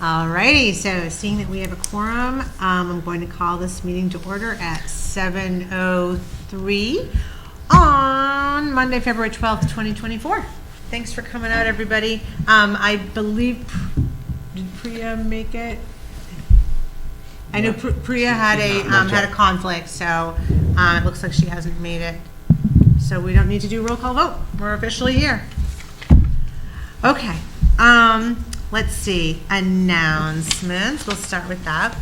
Alrighty, so seeing that we have a quorum, I'm going to call this meeting to order at 7:03 on Monday, February 12th, 2024. Thanks for coming out, everybody. I believe, did Priya make it? I know Priya had a conflict, so it looks like she hasn't made it. So we don't need to do roll call vote. We're officially here. Okay. Let's see. Announcements. We'll start with that.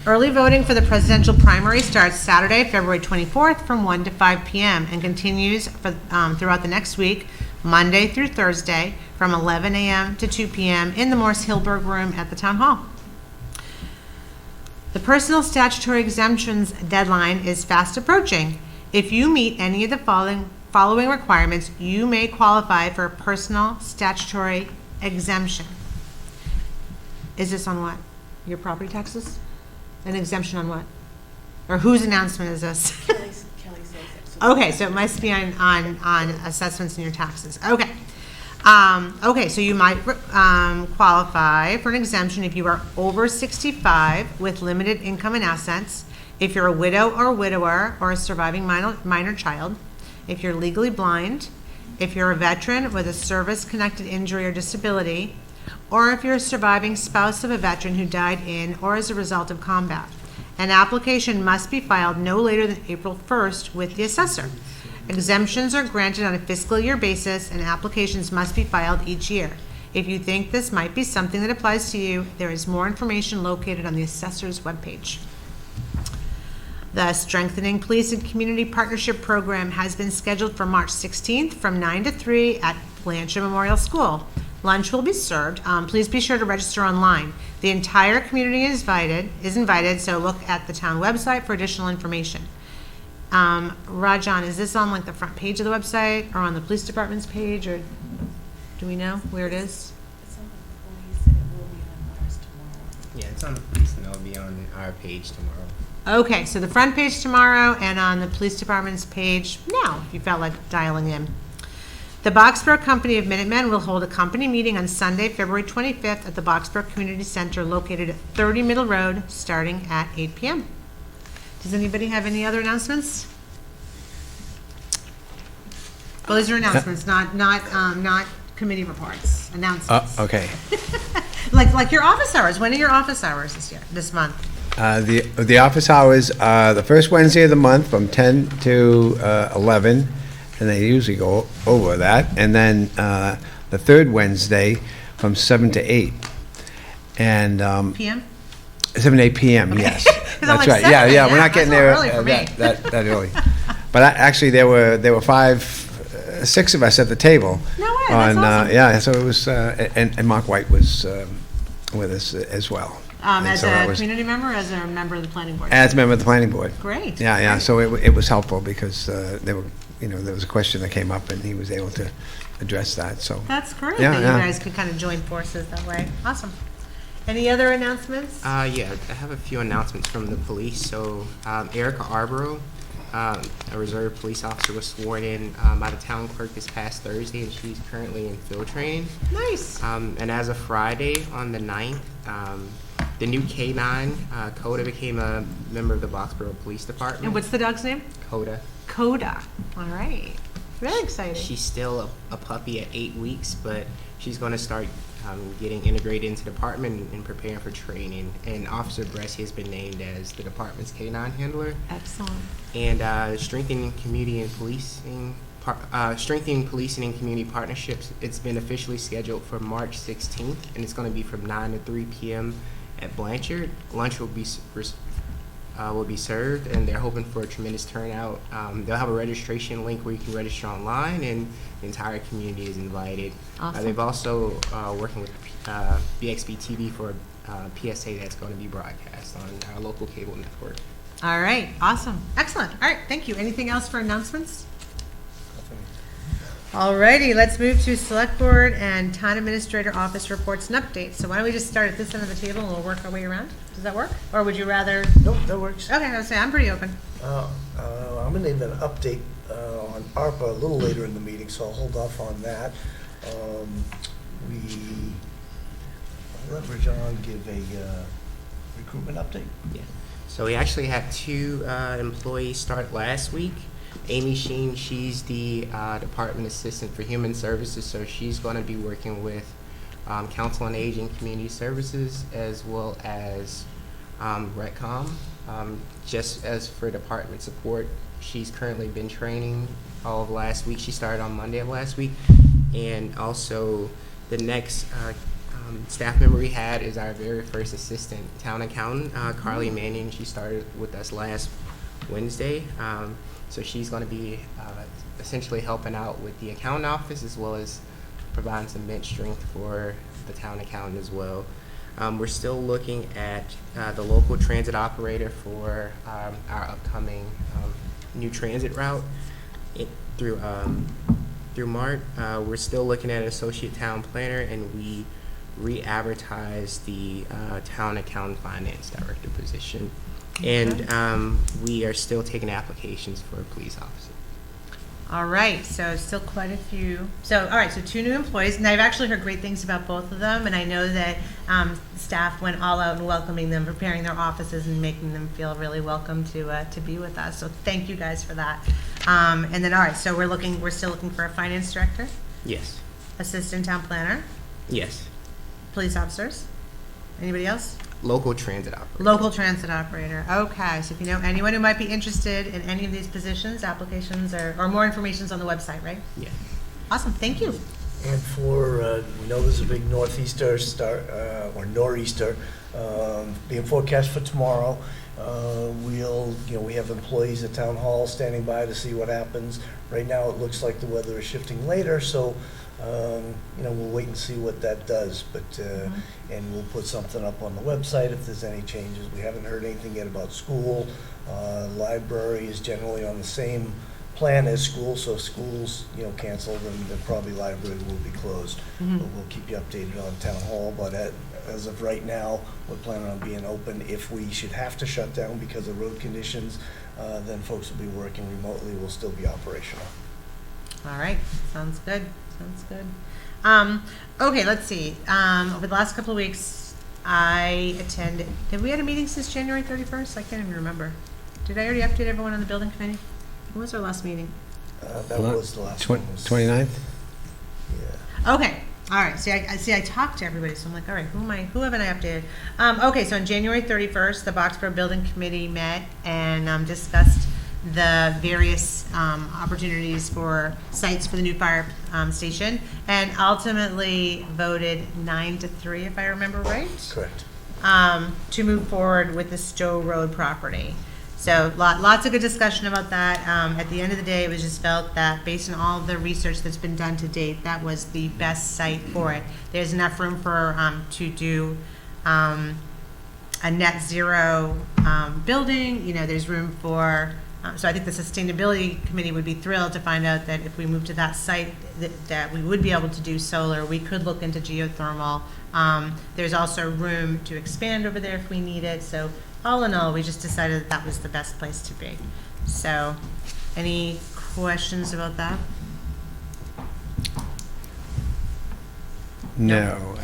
Early voting for the presidential primary starts Saturday, February 24th from 1 to 5 p.m. and continues for, throughout the next week, Monday through Thursday, from 11 a.m. to 2 p.m. in the Morse Hillberg Room at the Town Hall. The personal statutory exemptions deadline is fast approaching. If you meet any of the following requirements, you may qualify for a personal statutory exemption. Is this on what? Your property taxes? An exemption on what? Or whose announcement is this? Kelly's says it. Okay, so it must be on assessments and your taxes. Okay. Okay, so you might qualify for an exemption if you are over 65 with limited income and assets, if you're a widow or widower or a surviving minor child, if you're legally blind, if you're a veteran with a service-connected injury or disability, or if you're a surviving spouse of a veteran who died in or as a result of combat. An application must be filed no later than April 1st with the assessor. Exemptions are granted on a fiscal year basis, and applications must be filed each year. If you think this might be something that applies to you, there is more information located on the assessor's webpage. The Strengthening Police and Community Partnership Program has been scheduled for March 16th from 9 to 3 at Blanchard Memorial School. Lunch will be served. Please be sure to register online. The entire community is invited, so look at the town website for additional information. Rajan, is this on like the front page of the website or on the police department's page, or do we know where it is? It's on the police and it will be on ours tomorrow. Yeah, it's on the police and it'll be on our page tomorrow. Okay, so the front page tomorrow and on the police department's page now, if you felt like dialing in. The Boxborough Company of Minutemen will hold a company meeting on Sunday, February 25th at the Boxborough Community Center located at 30 Middle Road, starting at 8 p.m. Does anybody have any other announcements? Well, these are announcements, not committee reports. Announcements. Okay. like your office hours. When are your office hours this month? The office hours, the first Wednesday of the month from 10 to 11, and they usually go over that. And then the third Wednesday from 7 to 8. And PM? 7 to 8 p.m., okay. Yes. That's like right. 7, Yeah, we're not getting there that early. But actually, there were 6 of us at the table. No way, that's awesome. Yeah, so it was, and Mark White was with us as well. As a community member, or as a member of the planning board? As a member of the planning board. Great. Yeah. Great. So it was helpful because there was a question that came up and he was able to address that. So that's great. Yeah, that you guys could kind of join forces that way. Awesome. Any other announcements? Yeah, I have a few announcements from the police. So Erica Arborough, a reserve police officer, was sworn in by the town clerk this past Thursday, and she's currently in field training. Nice. And as of Friday on the 9th, the new K9, Coda, became a member of the Boxborough Police Department. And what's the dog's name? Coda. Coda. All right. Very exciting. She's still a puppy at 8 weeks, but she's going to start getting integrated into the department and preparing for training. And Officer Bresci has been named as the department's K9 handler. Excellent. And strengthening community and policing. Strengthening policing and community partnerships. It's been officially scheduled for March 16th, and it's going to be from 9 to 3 p.m. at Blanchard. Lunch will be served, and they're hoping for a tremendous turnout. They'll have a registration link where you can register online, and the entire community is invited. Awesome. They've also working with BXB-TV for a PSA that's going to be broadcast on our local cable network. All right. Awesome. Excellent. All right. Thank you. Anything else for announcements? All righty. Let's move to Select Board and Town Administrator Office reports and updates. So why don't we just start at this end of the table and we'll work our way around? Does that work? Or would you rather? Nope, that works. Okay. I was saying I'm pretty open. I'm going to need an update on ARPA a little later in the meeting, so I'll hold off on that. We let Rajan give a recruitment update. Yeah. So we actually had 2 employees start last week. Amy Sheen, she's the Department Assistant for Human Services, so she's going to be working with Council on Aging, Community Services, as well as RECCOM. Just as for department support, she's currently been training all of last week. She started on Monday of last week. And also the next staff member we had is our very first assistant town accountant, Carly Manning. She started with us last Wednesday. So she's going to be essentially helping out with the accountant office as well as providing some bench strength for the town accountant as well. We're still looking at the local transit operator for our upcoming new transit route through Mart. We're still looking at an associate town planner, and we re-advertised the town accountant finance director position. And we are still taking applications for a police officer. All right, so still quite a few. So, all right, so 2 new employees, and I've actually heard great things about both of them, and I know that staff went all out in welcoming them, preparing their offices and making them feel really welcome to be with us. So thank you guys for that. And then, all right, so we're still looking for a finance director, Yes. assistant town planner, Yes. police officers. Anybody else? Local transit operator. Local transit operator. Okay, so if you know anyone who might be interested in any of these positions, applications, or more information's on the website, right? Yeah. Awesome, thank you. And for, we know there's a big northeaster or nor'easter being forecast for tomorrow. We have employees at Town Hall standing by to see what happens. Right now, it looks like the weather is shifting later, so, we'll wait and see what that does. But, and we'll put something up on the website if there's any changes. We haven't heard anything yet about school. Library is generally on the same plan as school, so if school's, canceled, then probably library will be closed. But we'll keep you updated on Town Hall, but as of right now, we're planning on being open. If we should have to shut down because of road conditions, then folks will be working remotely, we'll still be operational. All right, sounds good, sounds good. Okay, let's see, over the last couple of weeks, have we had a meeting since January 31st? I can't even remember. Did I already update everyone on the building committee? When was our last meeting? That was the last one. 29th? Yeah. Okay, all right, I talked to everybody, so I'm like, all right, who haven't I updated? Okay, so on January 31st, the Boxborough Building Committee met and discussed the various opportunities for sites for the new fire station, and ultimately voted 9-3, if I remember right, Correct. to move forward with the Stowe Road property. So lots of good discussion about that. At the end of the day, it was just felt that based on all the research that's been done to date, that was the best site for it. There's enough room for to do a net zero building. There's room for. So I think the sustainability committee would be thrilled to find out that if we move to that site, that we would be able to do solar. We could look into geothermal. There's also room to expand over there if we need it. So all in all, we just decided that was the best place to be. So any questions about that? No.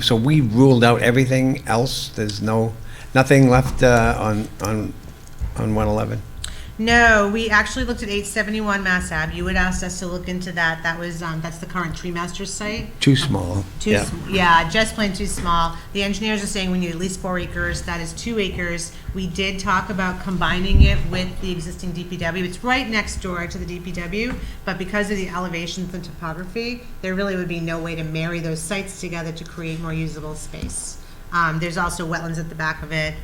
So we ruled out everything else? There's nothing left on 111? No, we actually looked at 871 Mass Ave. You had asked us to look into that. That was, that's the current Tree Masters site. Too small. Yeah, just plain too small. The engineers are saying we need at least 4 acres. That is 2 acres. We did talk about combining it with the existing DPW. It's right next door to the DPW, but because of the elevations and topography, there really would be no way to marry those sites together to create more usable space. There's also wetlands at the back of it.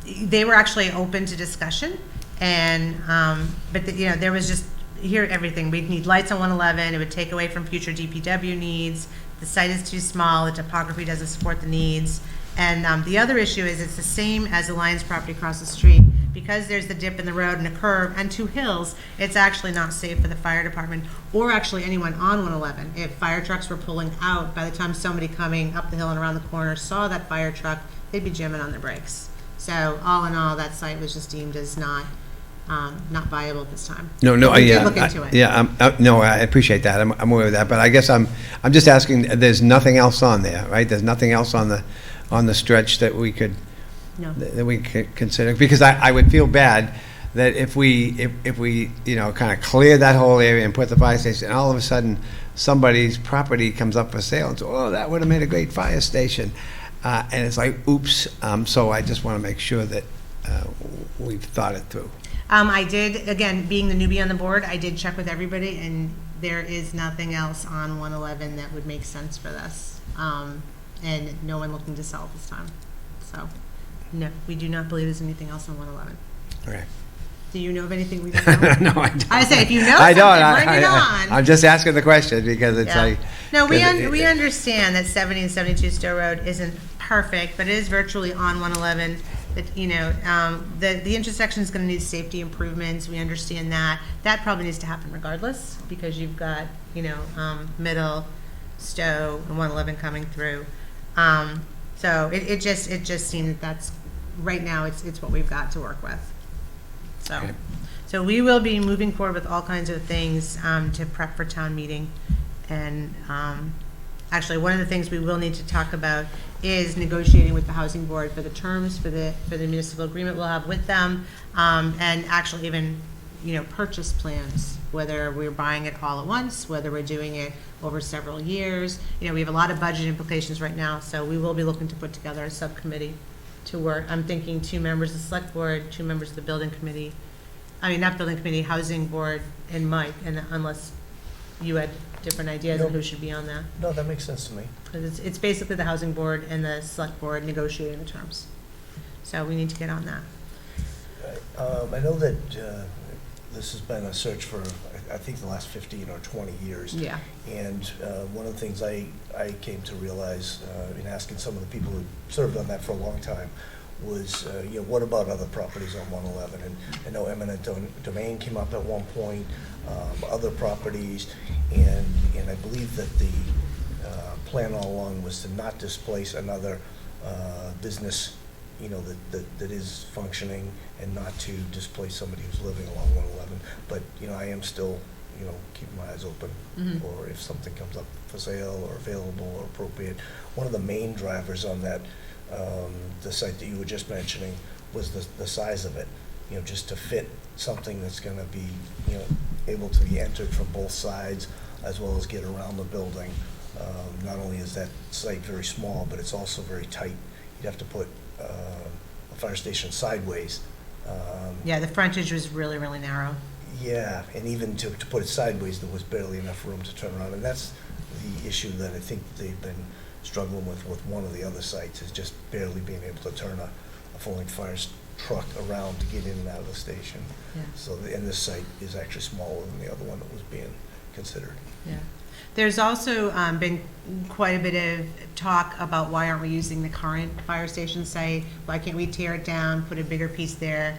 They were actually open to discussion. And, but there was just, everything. We'd need lights on 111. It would take away from future DPW needs. The site is too small. The topography doesn't support the needs. And the other issue is it's the same as the Lions property across the street. Because there's the dip in the road and a curve and 2 hills, it's actually not safe for the fire department or actually anyone on 111. If fire trucks were pulling out, by the time somebody coming up the hill and around the corner saw that fire truck, they'd be jamming on their brakes. So all in all, that site was just deemed as not not viable at this time. No, We did yeah. look into it. Yeah, no, I appreciate that. I'm aware of that, but I guess I'm just asking, there's nothing else on there, right? There's nothing else on the stretch that we could, No. that we could consider? Because I would feel bad that if we, kind of clear that whole area and put the fire station, and all of a sudden, somebody's property comes up for sale, and so, oh, that would have made a great fire station. And it's like, oops, so I just want to make sure that we've thought it through. I did, again, being the newbie on the board, I did check with everybody, and there is nothing else on 111 that would make sense for this. And no one looking to sell at this time. So, no, we do not believe there's anything else on 111. Okay. Do you know of anything we don't know? No, I don't. I say, if you know I something, don't. bring it on. I'm just asking the question because it's Yeah. like. No, we because we understand that 70 and 72 Stowe Road isn't perfect, but it is virtually on 111. That, the intersection is going to need safety improvements. We understand that. That probably needs to happen regardless, because you've got, Middle, Stowe, and 111 coming through. So it just seems that that's, right now, it's what we've got to work with. So. Okay. So we will be moving forward with all kinds of things to prep for town meeting. And actually, one of the things we will need to talk about is negotiating with the housing board for the terms for the municipal agreement we'll have with them, and actually even, purchase plans, whether we're buying it all at once, whether we're doing it over several years. We have a lot of budget implications right now, so we will be looking to put together a subcommittee to work. I'm thinking 2 members of the select board, 2 members of the building committee. I mean, not building committee, housing board, and Mike, and unless you had different ideas on who should be on that. No, that makes sense to me. Because it's basically the housing board and the select board negotiating the terms. So we need to get on that. I know that this has been a search for, I think, the last 15 or 20 years. Yeah. And one of the things I came to realize in asking some of the people who served on that for a long time was, what about other properties on 111? And I know eminent domain came up at one point, other properties, and I believe that the plan all along was to not displace another business, that is functioning, and not to displace somebody who's living along 111. But, I am still, keeping my eyes open, or if something comes up for sale or available or appropriate. One of the main drivers on that, the site that you were just mentioning, was the size of it, just to fit something that's going to be, able to be entered from both sides, as well as get around the building. Not only is that site very small, but it's also very tight. You'd have to put a fire station sideways. Yeah, the frontage was really, really narrow. Yeah, and even to put it sideways, there was barely enough room to turn around. And that's the issue that I think they've been struggling with one of the other sites, is just barely being able to turn a full-length fire truck around to get in and out of the station. Yeah. So, and this site is actually smaller than the other one that was being considered. Yeah. There's also been quite a bit of talk about why aren't we using the current fire station site? Why can't we tear it down, put a bigger piece there?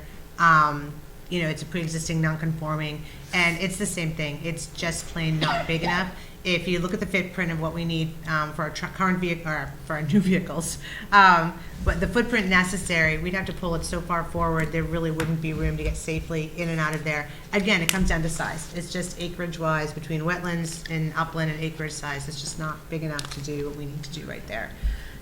It's a pre-existing non-conforming, and it's the same thing. It's just plain not big enough. If you look at the footprint of what we need for our current vehicle, or for our new vehicles, but the footprint necessary, we'd have to pull it so far forward, there really wouldn't be room to get safely in and out of there. Again, it comes down to size. It's just acreage-wise between wetlands and upland and acreage size. It's just not big enough to do what we need to do right there.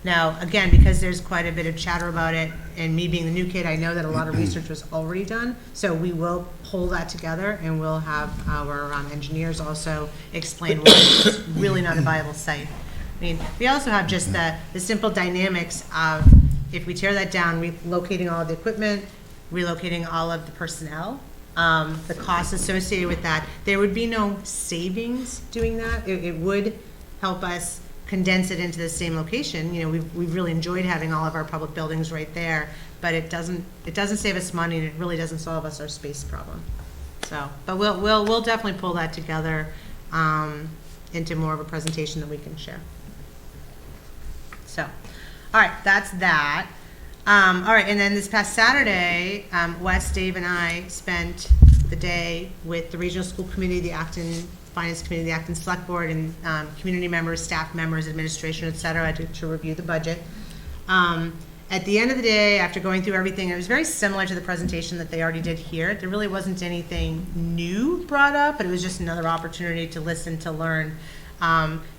Now, again, because there's quite a bit of chatter about it, and me being the new kid, I know that a lot of research was already done, so we will pull that together, and we'll have our engineers also explain why it's really not a viable site. I mean, we also have just the simple dynamics of, if we tear that down, relocating all of the equipment, relocating all of the personnel, the costs associated with that. There would be no savings doing that. It would help us condense it into the same location. We've really enjoyed having all of our public buildings right there, but it doesn't save us money, and it really doesn't solve us our space problem. So, but we'll definitely pull that together into more of a presentation that we can share. So, all right, that's that. All right, and then this past Saturday, Wes, Dave, and I spent the day with the Regional School Committee, the Acton Finance Committee, the Acton Select Board, and community members, staff members, administration, et cetera, to review the budget. at the end of the day, after going through everything, it was very similar to the presentation that they already did here. There really wasn't anything new brought up, but it was just another opportunity to listen, to learn.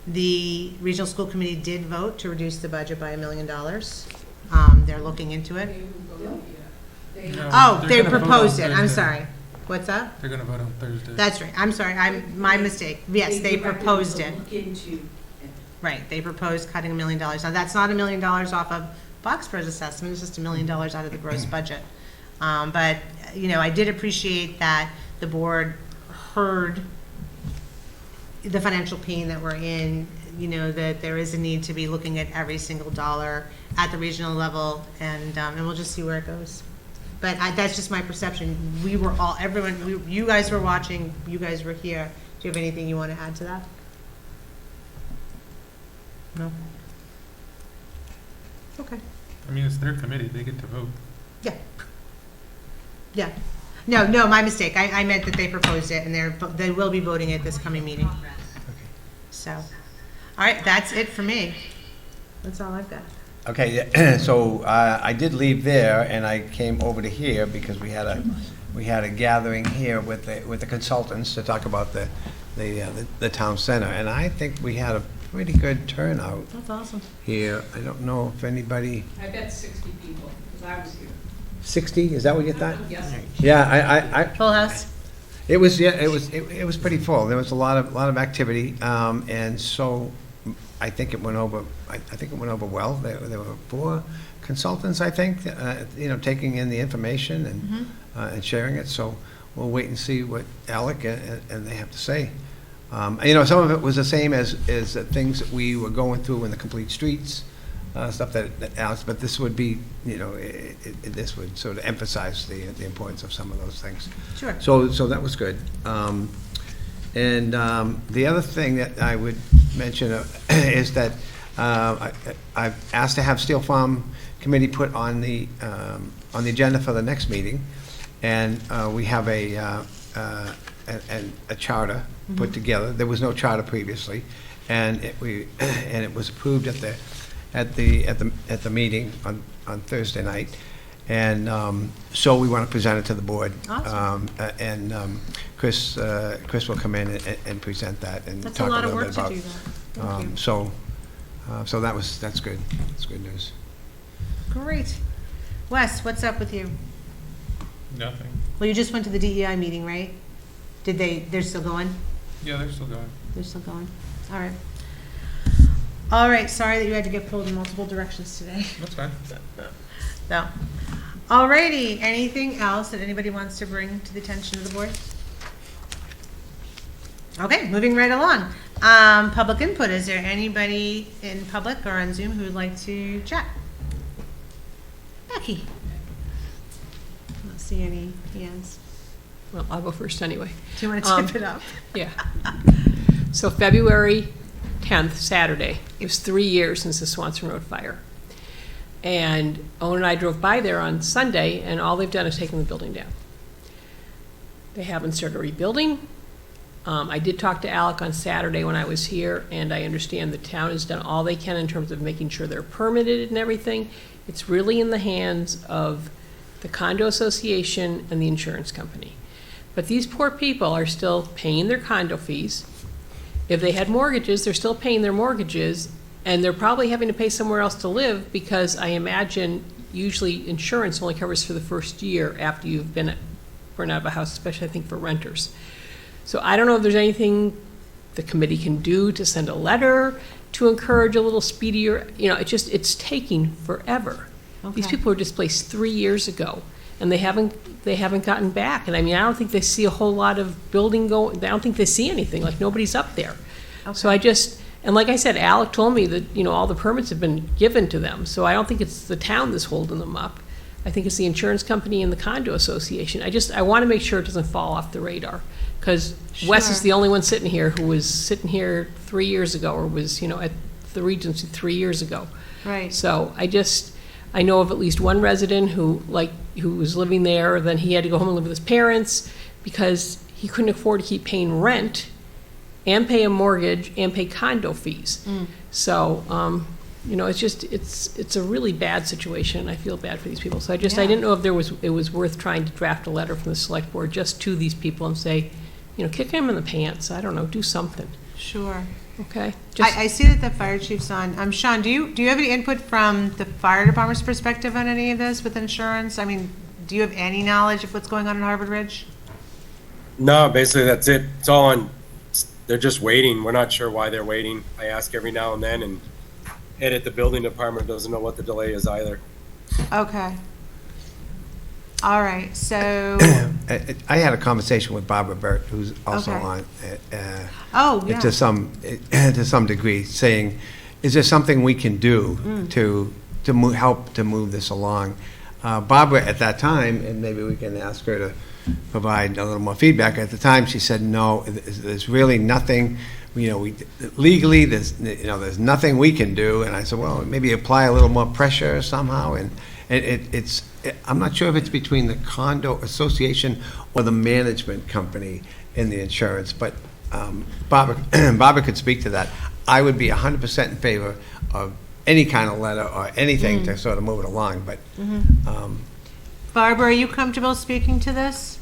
The regional school committee did vote to reduce the budget by $1 million. They're looking into it. Oh, they proposed it. I'm sorry. What's that? They're gonna vote on Thursday. That's right. I'm sorry. My mistake. Yes, they proposed it. Look into it. Right. They proposed cutting $1 million. Now, that's not $1 million off of Foxborough's assessment. It's just $1 million out of the gross budget. But, you know, I did appreciate that the board heard the financial pain that we're in, you know, that there is a need to be looking at every single dollar at the regional level, and we'll just see where it goes. But that's just my perception. We were all, everyone, you guys were watching, you guys were here. Do you have anything you want to add to that? No? Okay. I mean, it's their committee, they get to vote. Yeah. Yeah. No, my mistake. I meant that they proposed it, and they will be voting at this coming meeting. So, all right, that's it for me. That's all I've got. Okay, so I did leave there, and I came over to here because we had a gathering here with the consultants to talk about the town center, and I think we had a pretty good turnout That's awesome. here. I don't know if anybody, I bet 60 people, because I was here. 60, is that what you thought? Yes. Yeah, I Full house? it was, yeah, it was pretty full. There was a lot of activity, and so I think it went over, I think it went over well. There were 4 consultants, I think, you know, taking in the information and sharing it, so we'll wait and see what Alec and they have to say. You know, some of it was the same as the things that we were going through in the complete streets, stuff that Alex, but this would be, you know, this would sort of emphasize the importance of some of those things. Sure. So that was good. And the other thing that I would mention is that I've asked to have Steel Farm Committee put on the agenda for the next meeting, and we have a charter put together. There was no charter previously, and it was approved at the meeting on Thursday night, and so we want to present it to the board. Awesome. And Chris will come in and present that and That's talk a lot a of little work bit about. to do that. Thank you. So that's good. That's good news. Great. Wes, what's up with you? Nothing. Well, you just went to the DEI meeting, right? They're still going? Yeah, they're still going. They're still going. All right. All right, sorry that you had to get pulled in multiple directions today. That's fine. So, alrighty, anything else that anybody wants to bring to the attention of the board? Okay, moving right along. Public input, is there anybody in public or on Zoom who would like to chat? Becky? I don't see any hands. Well, I'll go first anyway. Do you want to tip it up? Yeah. So February 10th, Saturday, it was 3 years since the Swanson Road fire. And Owen and I drove by there on Sunday, and all they've done is taken the building down. They haven't started rebuilding. I did talk to Alec on Saturday when I was here, and I understand the town has done all they can in terms of making sure they're permitted and everything. It's really in the hands of the condo association and the insurance company. But these poor people are still paying their condo fees. If they had mortgages, they're still paying their mortgages, and they're probably having to pay somewhere else to live, because I imagine usually insurance only covers for the first year after you've been burned out of a house, especially I think for renters. So I don't know if there's anything the committee can do to send a letter to encourage a little speedier, you know, it's taking forever. These Okay. people were displaced 3 years ago, and they haven't gotten back. And I mean, I don't think they see a whole lot of building going, I don't think they see anything, like nobody's up there. So and like I said, Alec told me that, you know, all the permits have been given to them, so I don't think it's the town that's holding them up. I think it's the insurance company and the condo association. I want to make sure it doesn't fall off the radar, because Wes is Sure. the only one sitting here who was sitting here 3 years ago, or was, you know, at the Regency 3 years ago. Right. So I know of at least one resident who was living there, then he had to go home and live with his parents because he couldn't afford to keep paying rent and pay a mortgage and pay condo fees. So, You know, it's just, it's a really bad situation, and I feel bad for these people. So I Yeah. didn't know if it was worth trying to draft a letter from the select board just to these people and say, you know, kick him in the pants, I don't know, do something, Sure. okay? Just- I see that the fire chief's on. Sean, do you have any input from the fire department's perspective on any of this with insurance? I mean, do you have any knowledge of what's going on in Harvard Ridge? No, basically that's it. It's all on, they're just waiting. We're not sure why they're waiting. I ask every now and then, and Ed at the building department doesn't know what the delay is either. Okay. All right, so, I had a conversation with Barbara Burt, who's also Okay. on, oh, yeah. to some degree, saying, is there something we can do to help to move this along? Barbara, at that time, and maybe we can ask her to provide a little more feedback, at the time, she said, no, there's really nothing, you know, legally, there's nothing we can do, and I said, well, maybe apply a little more pressure somehow, and I'm not sure if it's between the condo association or the management company and the insurance, but Barbara could speak to that. I would be 100% in favor of any kind of letter or anything to sort of move it along, but Barbara, are you comfortable speaking to this?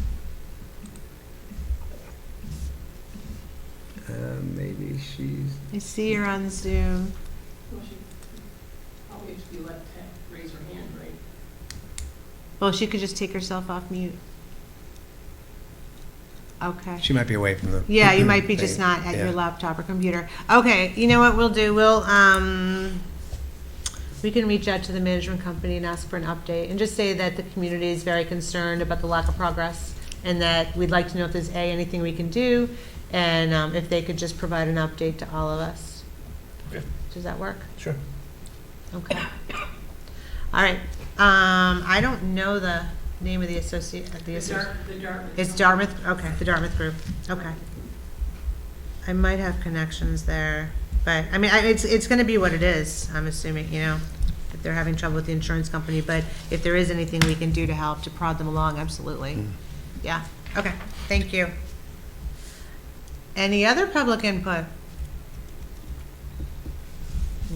maybe she's... I see you're on Zoom. Probably if you let Pat raise her hand, right? Well, she could just take herself off mute. Okay. She might be away from the... Yeah, you might be just thing. not at your Yeah. laptop or computer. Okay, you know what we'll do? We can reach out to the management company and ask for an update and just say that the community is very concerned about the lack of progress and that we'd like to know if there's anything we can do, and if they could just provide an update to all of us. Okay. Does that work? Sure. Okay. All right. I don't know the name of the associate. The Dartmouth. It's Dartmouth. Okay, the Dartmouth group. Okay. I might have connections there, but I mean, it's going to be what it is. I'm assuming, you know, if they're having trouble with the insurance company, but if there is anything we can do to help to prod them along, absolutely. Yeah. Okay. Thank you. Any other public input?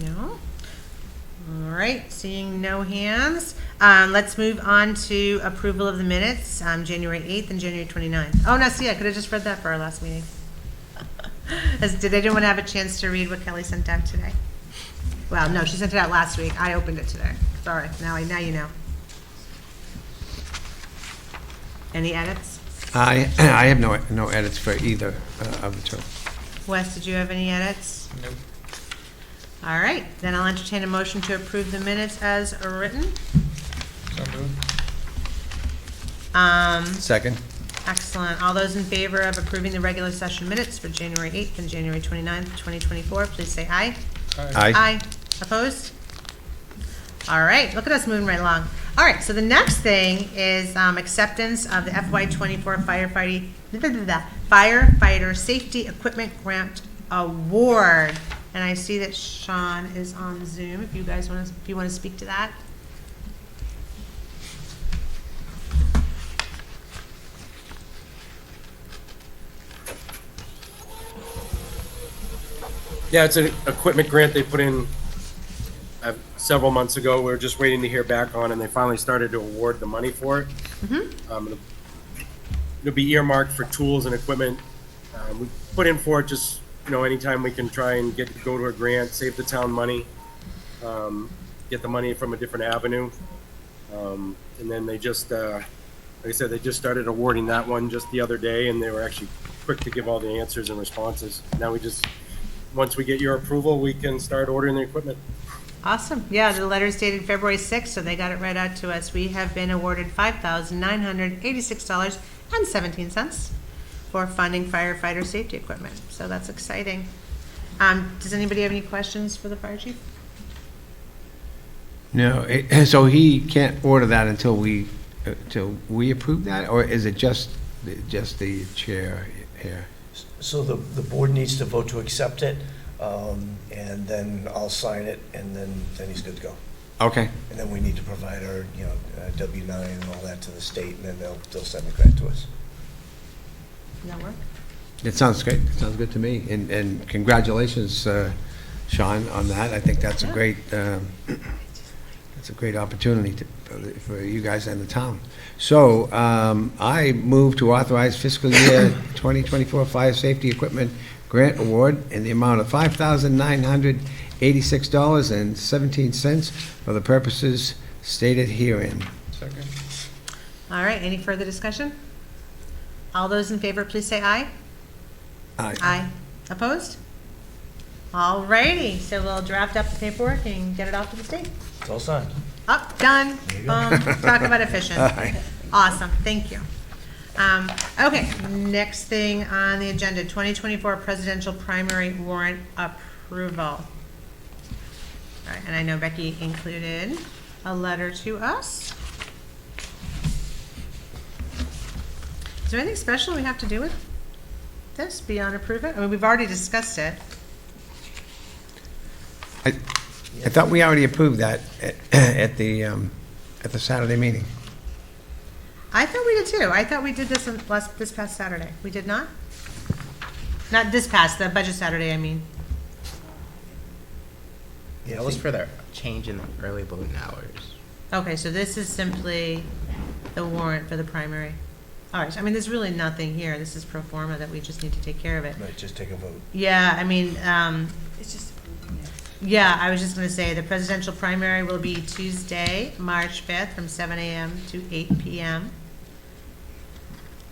No? All right, seeing no hands, let's move on to approval of the minutes, January 8th and January 29th. Oh, no, see, I could have just read that for our last meeting. Did anyone have a chance to read what Kelly sent out today? Well, no, she sent it out last week. I opened it today. Sorry, now you know. Any edits? I have no edits for either of the two. Wes, did you have any edits? Nope. All right, then I'll entertain a motion to approve the minutes as written. So moved. Second? Excellent. All those in favor of approving the regular session minutes for January 8th and January 29th, 2024, please say aye. Aye. Opposed? All right, look at us moving right along. All right, so the next thing is acceptance of the FY24 Firefighter Safety Equipment Grant Award. And I see that Sean is on Zoom, if you guys want to speak to that. Yeah, it's an equipment grant they put in several months ago. We were just waiting to hear back on, and they finally started to award the money for it. It'll be earmarked for tools and equipment. We put in for it just, you know, anytime we can try and go to a grant, save the town money, get the money from a different avenue. And then they just, like I said, they just started awarding that one just the other day, and they were actually quick to give all the answers and responses. Now once we get your approval, we can start ordering the equipment. Awesome. Yeah, the letter's dated February 6th, so they got it right out to us. We have been awarded $5,986.17 for funding firefighter safety equipment. So that's exciting. Does anybody have any questions for the fire chief? No, so he can't order that until we approve that, or is it just the chair here? So the board needs to vote to accept it, and then I'll sign it, and then he's good to go. Okay. And then we need to provide our, W-9 and all that to the state, and then they'll send the grant to us. Does that work? It sounds great. It sounds good to me. And congratulations to Sean, on that. I think that's a great, opportunity for you guys and the town. So I move to authorize fiscal year 2024 fire safety equipment grant award in the amount of $5,986.17 for the purposes stated herein. Second. All right, any further discussion? All those in favor, please say aye. Aye. Aye. Opposed? All righty, so we'll draft up the paperwork and get it off to the state. It's all signed. Up, done. There you go. Boom. Talk about efficient. All right. Awesome, thank you. Okay, next thing on the agenda, 2024 presidential primary warrant approval. All right, and I know Becky included a letter to us. Is there anything special we have to do with this beyond approve it? I mean, we've already discussed it. I thought we already approved that at the Saturday meeting. I thought we did too. I thought we did this this past Saturday. We did not? Not this past, the budget Saturday, I mean. That was for the change in the early voting hours. Okay, so this is simply the warrant for the primary. All right, I mean, there's really nothing here. This is pro forma that we just need to take care of it. Right, just take a vote. Yeah, I mean, It's just approving it. yeah, I was just gonna say, the presidential primary will be Tuesday, March 5th, from 7 a.m. to 8 p.m.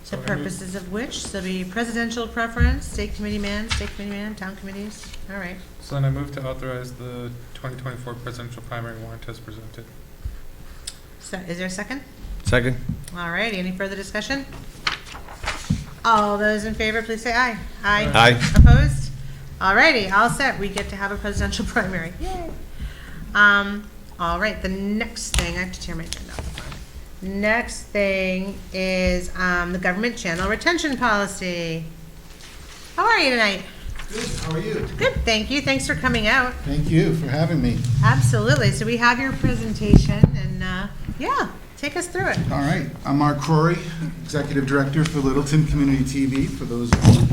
The So purposes of which, there'll be presidential preference, state committee man, town committees. All right. So then I move to authorize the 2024 presidential primary warrant as presented. So, is there a second? Second? All right, any further discussion? All those in favor, please say aye. Aye. Opposed? All righty, all set. We get to have a presidential primary. Yay. All right, the next thing, I have to tear my agenda off. Next thing is the government channel retention policy. How are you tonight? Good, how are you? Good, thank you. Thanks for coming out. Thank you for having me. Absolutely. So we have your presentation, and yeah, take us through it. All right, I'm Mark Crory, Executive Director for Littleton Community TV, for those of you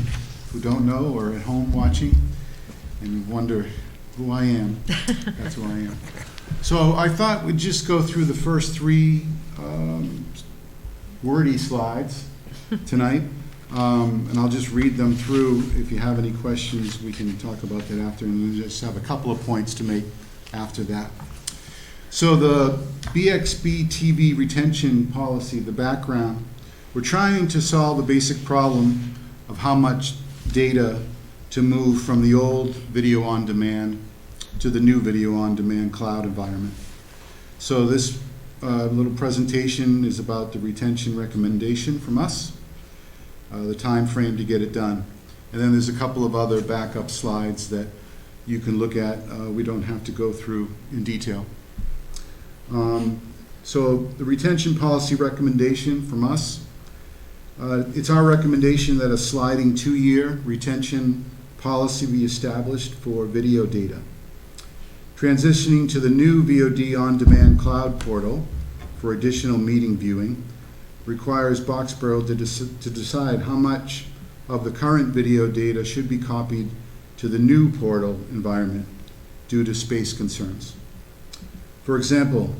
who don't know or are at home watching and wonder who I am. That's who I am. So I thought we'd just go through the first three wordy slides tonight, and I'll just read them through. If you have any questions, we can talk about that after, and we'll just have a couple of points to make after that. So the BXB-TV retention policy, the background, we're trying to solve the basic problem of how much data to move from the old video on demand to the new video on demand cloud environment. So this little presentation is about the retention recommendation from us, the time frame to get it done. And then there's a couple of other backup slides that you can look at. We don't have to go through in detail. So the retention policy recommendation from us, it's our recommendation that a sliding 2-year retention policy be established for video data. Transitioning to the new VOD on-demand cloud portal for additional meeting viewing requires Boxborough to decide how much of the current video data should be copied to the new portal environment due to space concerns. For example,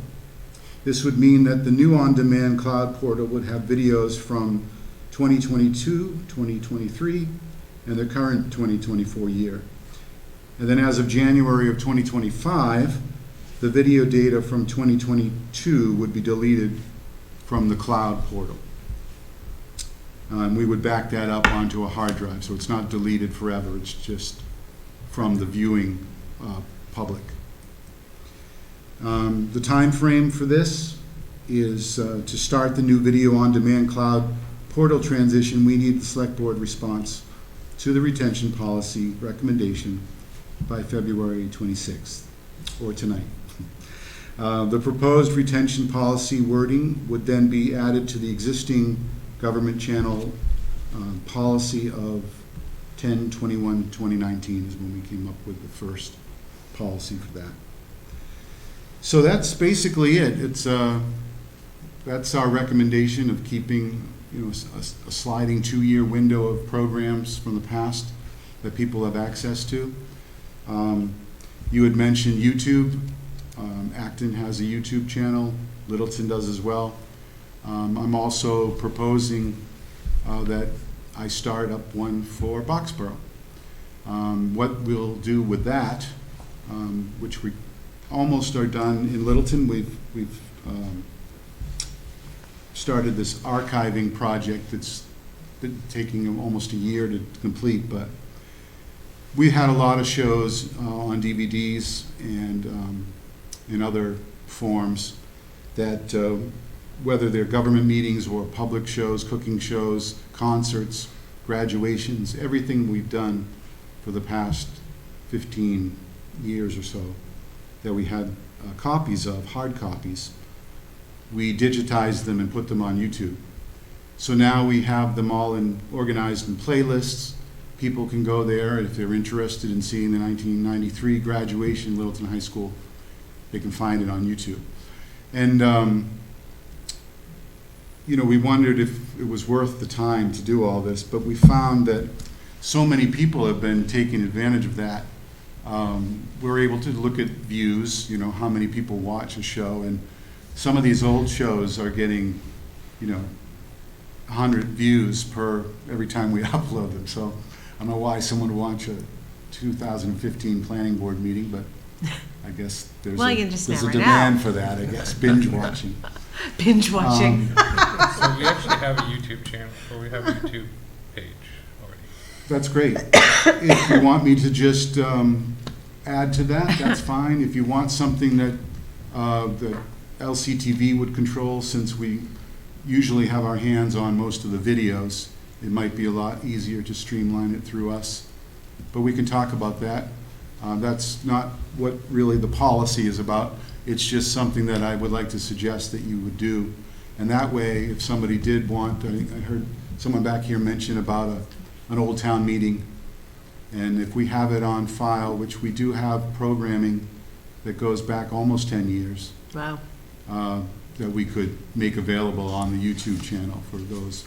this would mean that the new on-demand cloud portal would have videos from 2022, 2023, and the current 2024 year. And then as of January of 2025, the video data from 2022 would be deleted from the cloud portal. And we would back that up onto a hard drive, so it's not deleted forever, it's just from the viewing public. The time frame for this is to start the new video on demand cloud portal transition. We need the select board response to the retention policy recommendation by February 26th, or tonight. The proposed retention policy wording would then be added to the existing government channel policy of 10/21/2019 is when we came up with the first policy for that. So that's basically it. That's our recommendation of keeping, a sliding 2-year window of programs from the past that people have access to. You had mentioned YouTube. Acton has a YouTube channel. Littleton does as well. I'm also proposing that I start up one for Boxborough. What we'll do with that, which we almost are done in Littleton, we've started this archiving project that's been taking almost a year to complete, but we had a lot of shows on DVDs and in other forms that, whether they're government meetings or public shows, cooking shows, concerts, graduations, everything we've done for the past 15 years or so that we had copies of, hard copies, we digitized them and put them on YouTube. So now we have them all organized in playlists. People can go there if they're interested in seeing the 1993 graduation, Littleton High School. They can find it on YouTube. And, we wondered if it was worth the time to do all this, but we found that so many people have been taking advantage of that. We're able to look at views, how many people watch a show, and some of these old shows are getting, 100 views every time we upload them. So I don't know why someone would watch a 2015 planning board meeting, but I guess there's Well, you can just a never demand know. for that, I guess, binge watching. Binge watching. So we actually have a YouTube channel, or we have a YouTube page already. That's great. If you want me to just add to that, that's fine. If you want something that the LCTV would control, since we usually have our hands on most of the videos, it might be a lot easier to streamline it through us. But we can talk about that. That's not what really the policy is about. It's just something that I would like to suggest that you would do. And that way, if somebody did want, I heard someone back here mention about an old town meeting. And if we have it on file, which we do have programming that goes back almost 10 years, Wow. that we could make available on the YouTube channel for those.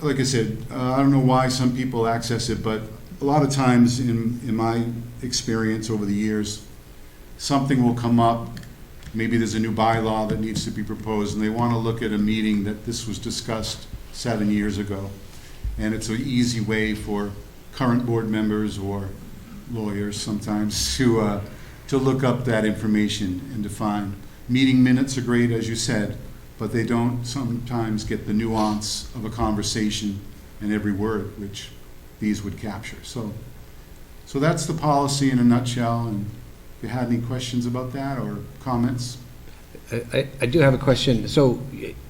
Like I said, I don't know why some people access it, but a lot of times in my experience over the years, something will come up, maybe there's a new bylaw that needs to be proposed, and they want to look at a meeting that this was discussed 7 years ago. And it's an easy way for current board members or lawyers sometimes to look up that information and to find. Meeting minutes are great, as you said, but they don't sometimes get the nuance of a conversation and every word, which these would capture. So that's the policy in a nutshell, and if you had any questions about that or comments? I do have a question. So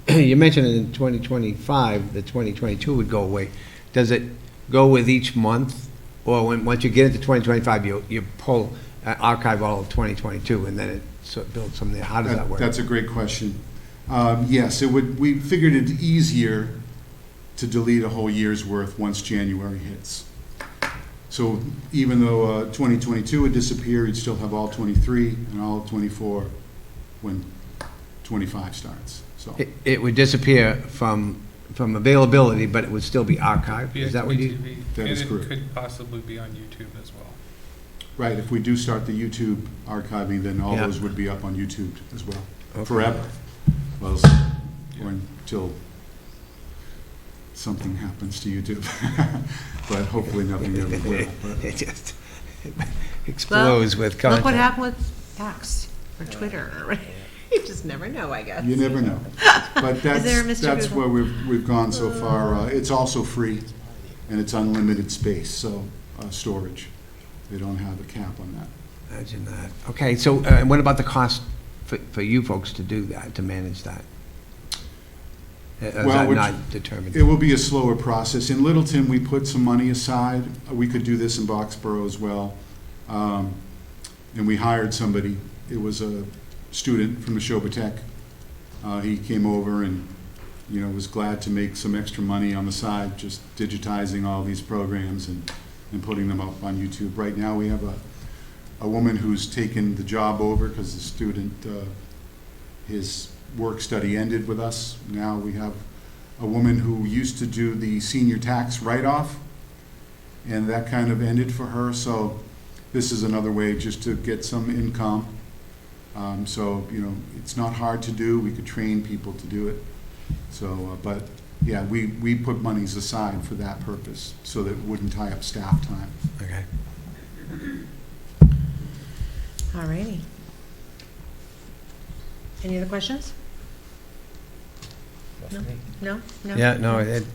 you mentioned in 2025, the 2022 would go away. Does it go with each month? Or once you get into 2025, you pull, archive all of 2022 and then it sort of builds from there? How does that work? That's a great question. Yes, it would. We figured it easier to delete a whole year's worth once January hits. So even though 2022 would disappear, you'd still have all 23 and all 24 when 25 starts. So It would disappear from availability, but it would still be archived? Is that what you? BXB-TV, That is correct. And it could possibly be on YouTube as well. right, if we do start the YouTube archiving, then all Yeah. those would be up on YouTube as well, Okay. forever. Well, or until something happens to YouTube, but hopefully nothing ever will. But It just explodes with content. Look what happened with X or Twitter. You just never know, I guess. you never know. But there a that's Mr. that's Google? where we've gone so far. It's also free, and it's unlimited space, so storage. They don't have a cap on that. Imagine that. Okay, so what about the cost for you folks to do that, to manage that? Is Well, that we're- not determined? It will be a slower process. In Littleton, we put some money aside. We could do this in Boxborough as well. And we hired somebody. It was a student from the Neshoba Tech. He came over and, was glad to make some extra money on the side, just digitizing all these programs and putting them up on YouTube. Right now, we have a woman who's taken the job over because the student, his work study ended with us. Now we have a woman who used to do the senior tax write-off, and that kind of ended for her. So this is another way just to get some income. So, it's not hard to do. We could train people to do it. So, but, yeah, we put monies aside for that purpose, so that it wouldn't tie up staff time. Okay. All righty. Any other questions? No? No? No? Yeah, no, it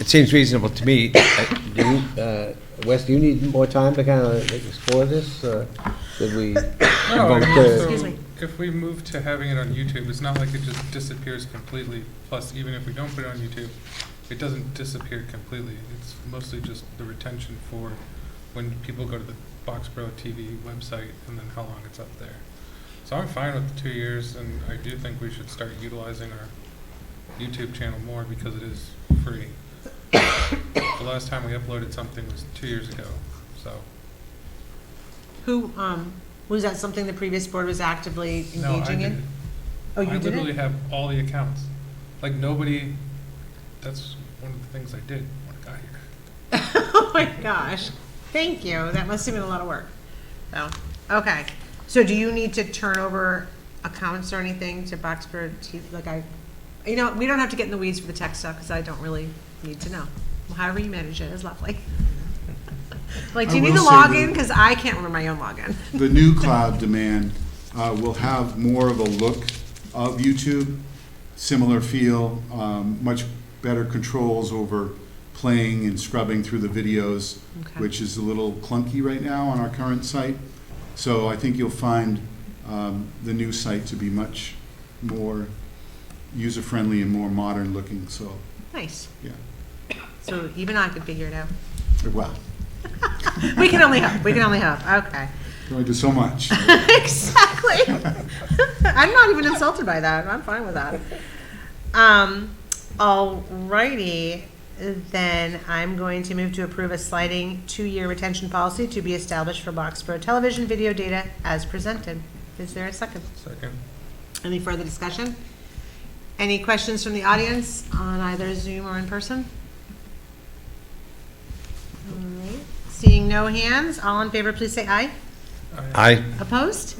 seems reasonable to me. Wes, do you need more time to kind of explore this? Should we No, vote I mean, to- Excuse me. so if we move to having it on YouTube, it's not like it just disappears completely. Plus, even if we don't put it on YouTube, it doesn't disappear completely. It's mostly just the retention for when people go to the BXB-TV website and then how long it's up there. So I'm fine with the 2 years, and I do think we should start utilizing our YouTube channel more because it is free. The last time we uploaded something was 2 years ago, so. Who, was that something the previous board was actively No, I engaging in? didn't. Oh, you I did literally it? have all the accounts. Like nobody, that's one of the things I did when I got here. Oh my gosh. Thank you. That must have been a lot of work. So, okay. So do you need to turn over accounts or anything to Boxford TV? We don't have to get in the weeds for the tech stuff because I don't really need to know. However you manage it is lovely. Like, do you I need the will say login? that- Because I can't remember my own login. The new cloud demand will have more of a look of YouTube, similar feel, much better controls over playing and scrubbing through the videos, Okay. which is a little clunky right now on our current site. So I think you'll find the new site to be much more user-friendly and more modern looking, so, Nice. yeah. So even I could figure it out. Well, We can only hope. We can only hope. Okay. can only do so much. Exactly. I'm not even insulted by that. I'm fine with that. Alrighty, then I'm going to move to approve a sliding 2-year retention policy to be established for Boxborough television video data as presented. Is there a second? Second. Any further discussion? Any questions from the audience on either Zoom or in person? All right. Seeing no hands, all in favor, please say aye. Aye. Opposed?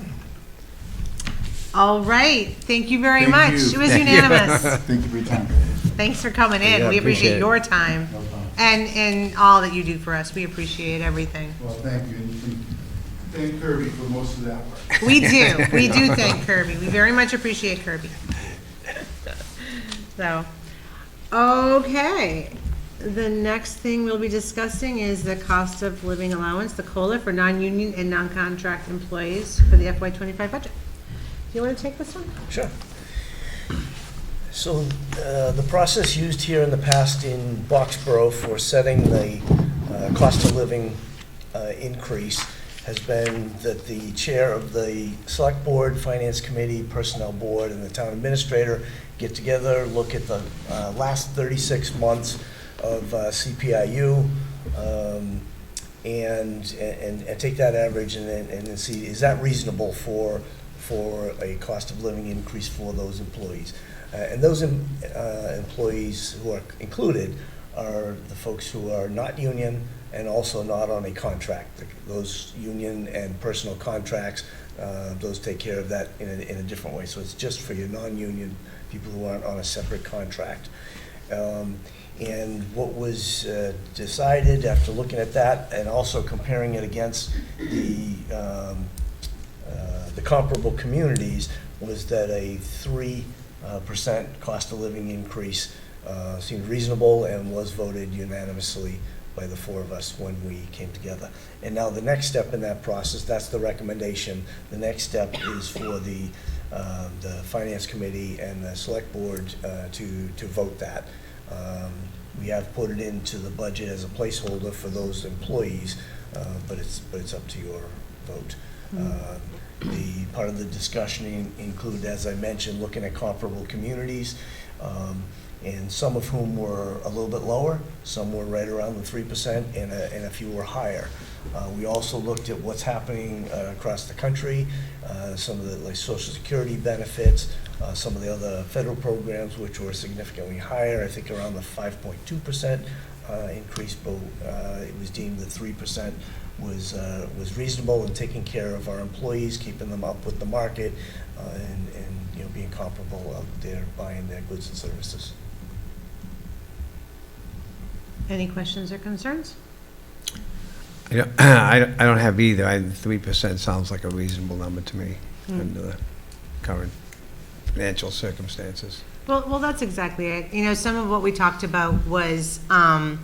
All right, thank you very Thank much. you. It was Thank you. unanimous. Thank you for your time. Thanks for coming in. Yeah, We appreciate appreciate it. your time No problem. and all that you do for us. We appreciate everything. Well, thank you, and you can thank Kirby for most of that work. We do thank Kirby. We very much appreciate Kirby. So, okay. The next thing we'll be discussing is the cost of living allowance, the COLA for non-union and non-contract employees for the FY25 budget. Do you want to take this one? Sure. So the process used here in the past in Boxborough for setting the cost of living increase has been that the chair of the Select Board, Finance Committee, Personnel Board, and the Town Administrator get together, look at the last 36 months of CPIU, and take that average and then see, is that reasonable for a cost of living increase for those employees? And those employees who are included are the folks who are not union and also not on a contract. Those union and personal contracts, those take care of that in a different way. So it's just for your non-union people who aren't on a separate contract. And what was decided after looking at that and also comparing it against the comparable communities was that a 3% cost of living increase seemed reasonable and was voted unanimously by the four of us when we came together. And now the next step in that process, that's the recommendation. The next step is for the Finance Committee and the Select Board to vote that. We have put it into the budget as a placeholder for those employees, but it's up to your vote. The part of the discussion included, as I mentioned, looking at comparable communities, and some of whom were a little bit lower, some were right around the 3%, and a few were higher. We also looked at what's happening across the country, some of the like Social Security benefits, some of the other federal programs which were significantly higher, I think around the 5.2% increase, but it was deemed that 3% was reasonable in taking care of our employees, keeping them up with the market, and being comparable out there buying their goods and services. Any questions or concerns? I don't have either. 3% sounds like a reasonable number to me under the current financial circumstances. Well, that's exactly it. Some of what we talked about was, the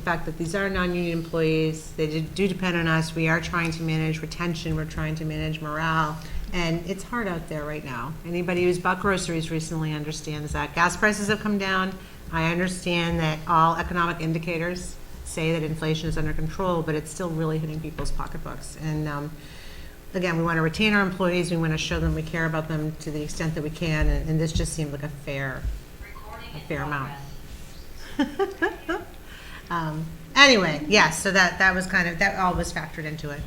fact that these are non-union employees, they do depend on us. We are trying to manage retention, we're trying to manage morale, and it's hard out there right now. Anybody who's bought groceries recently understands that. Gas prices have come down. I understand that all economic indicators say that inflation is under control, but it's still really hitting people's pocketbooks. And again, we want to retain our employees. We want to show them we care about them to the extent that we can, and this just seemed like a fair amount. Anyway, yes, so that was that all was factored into it.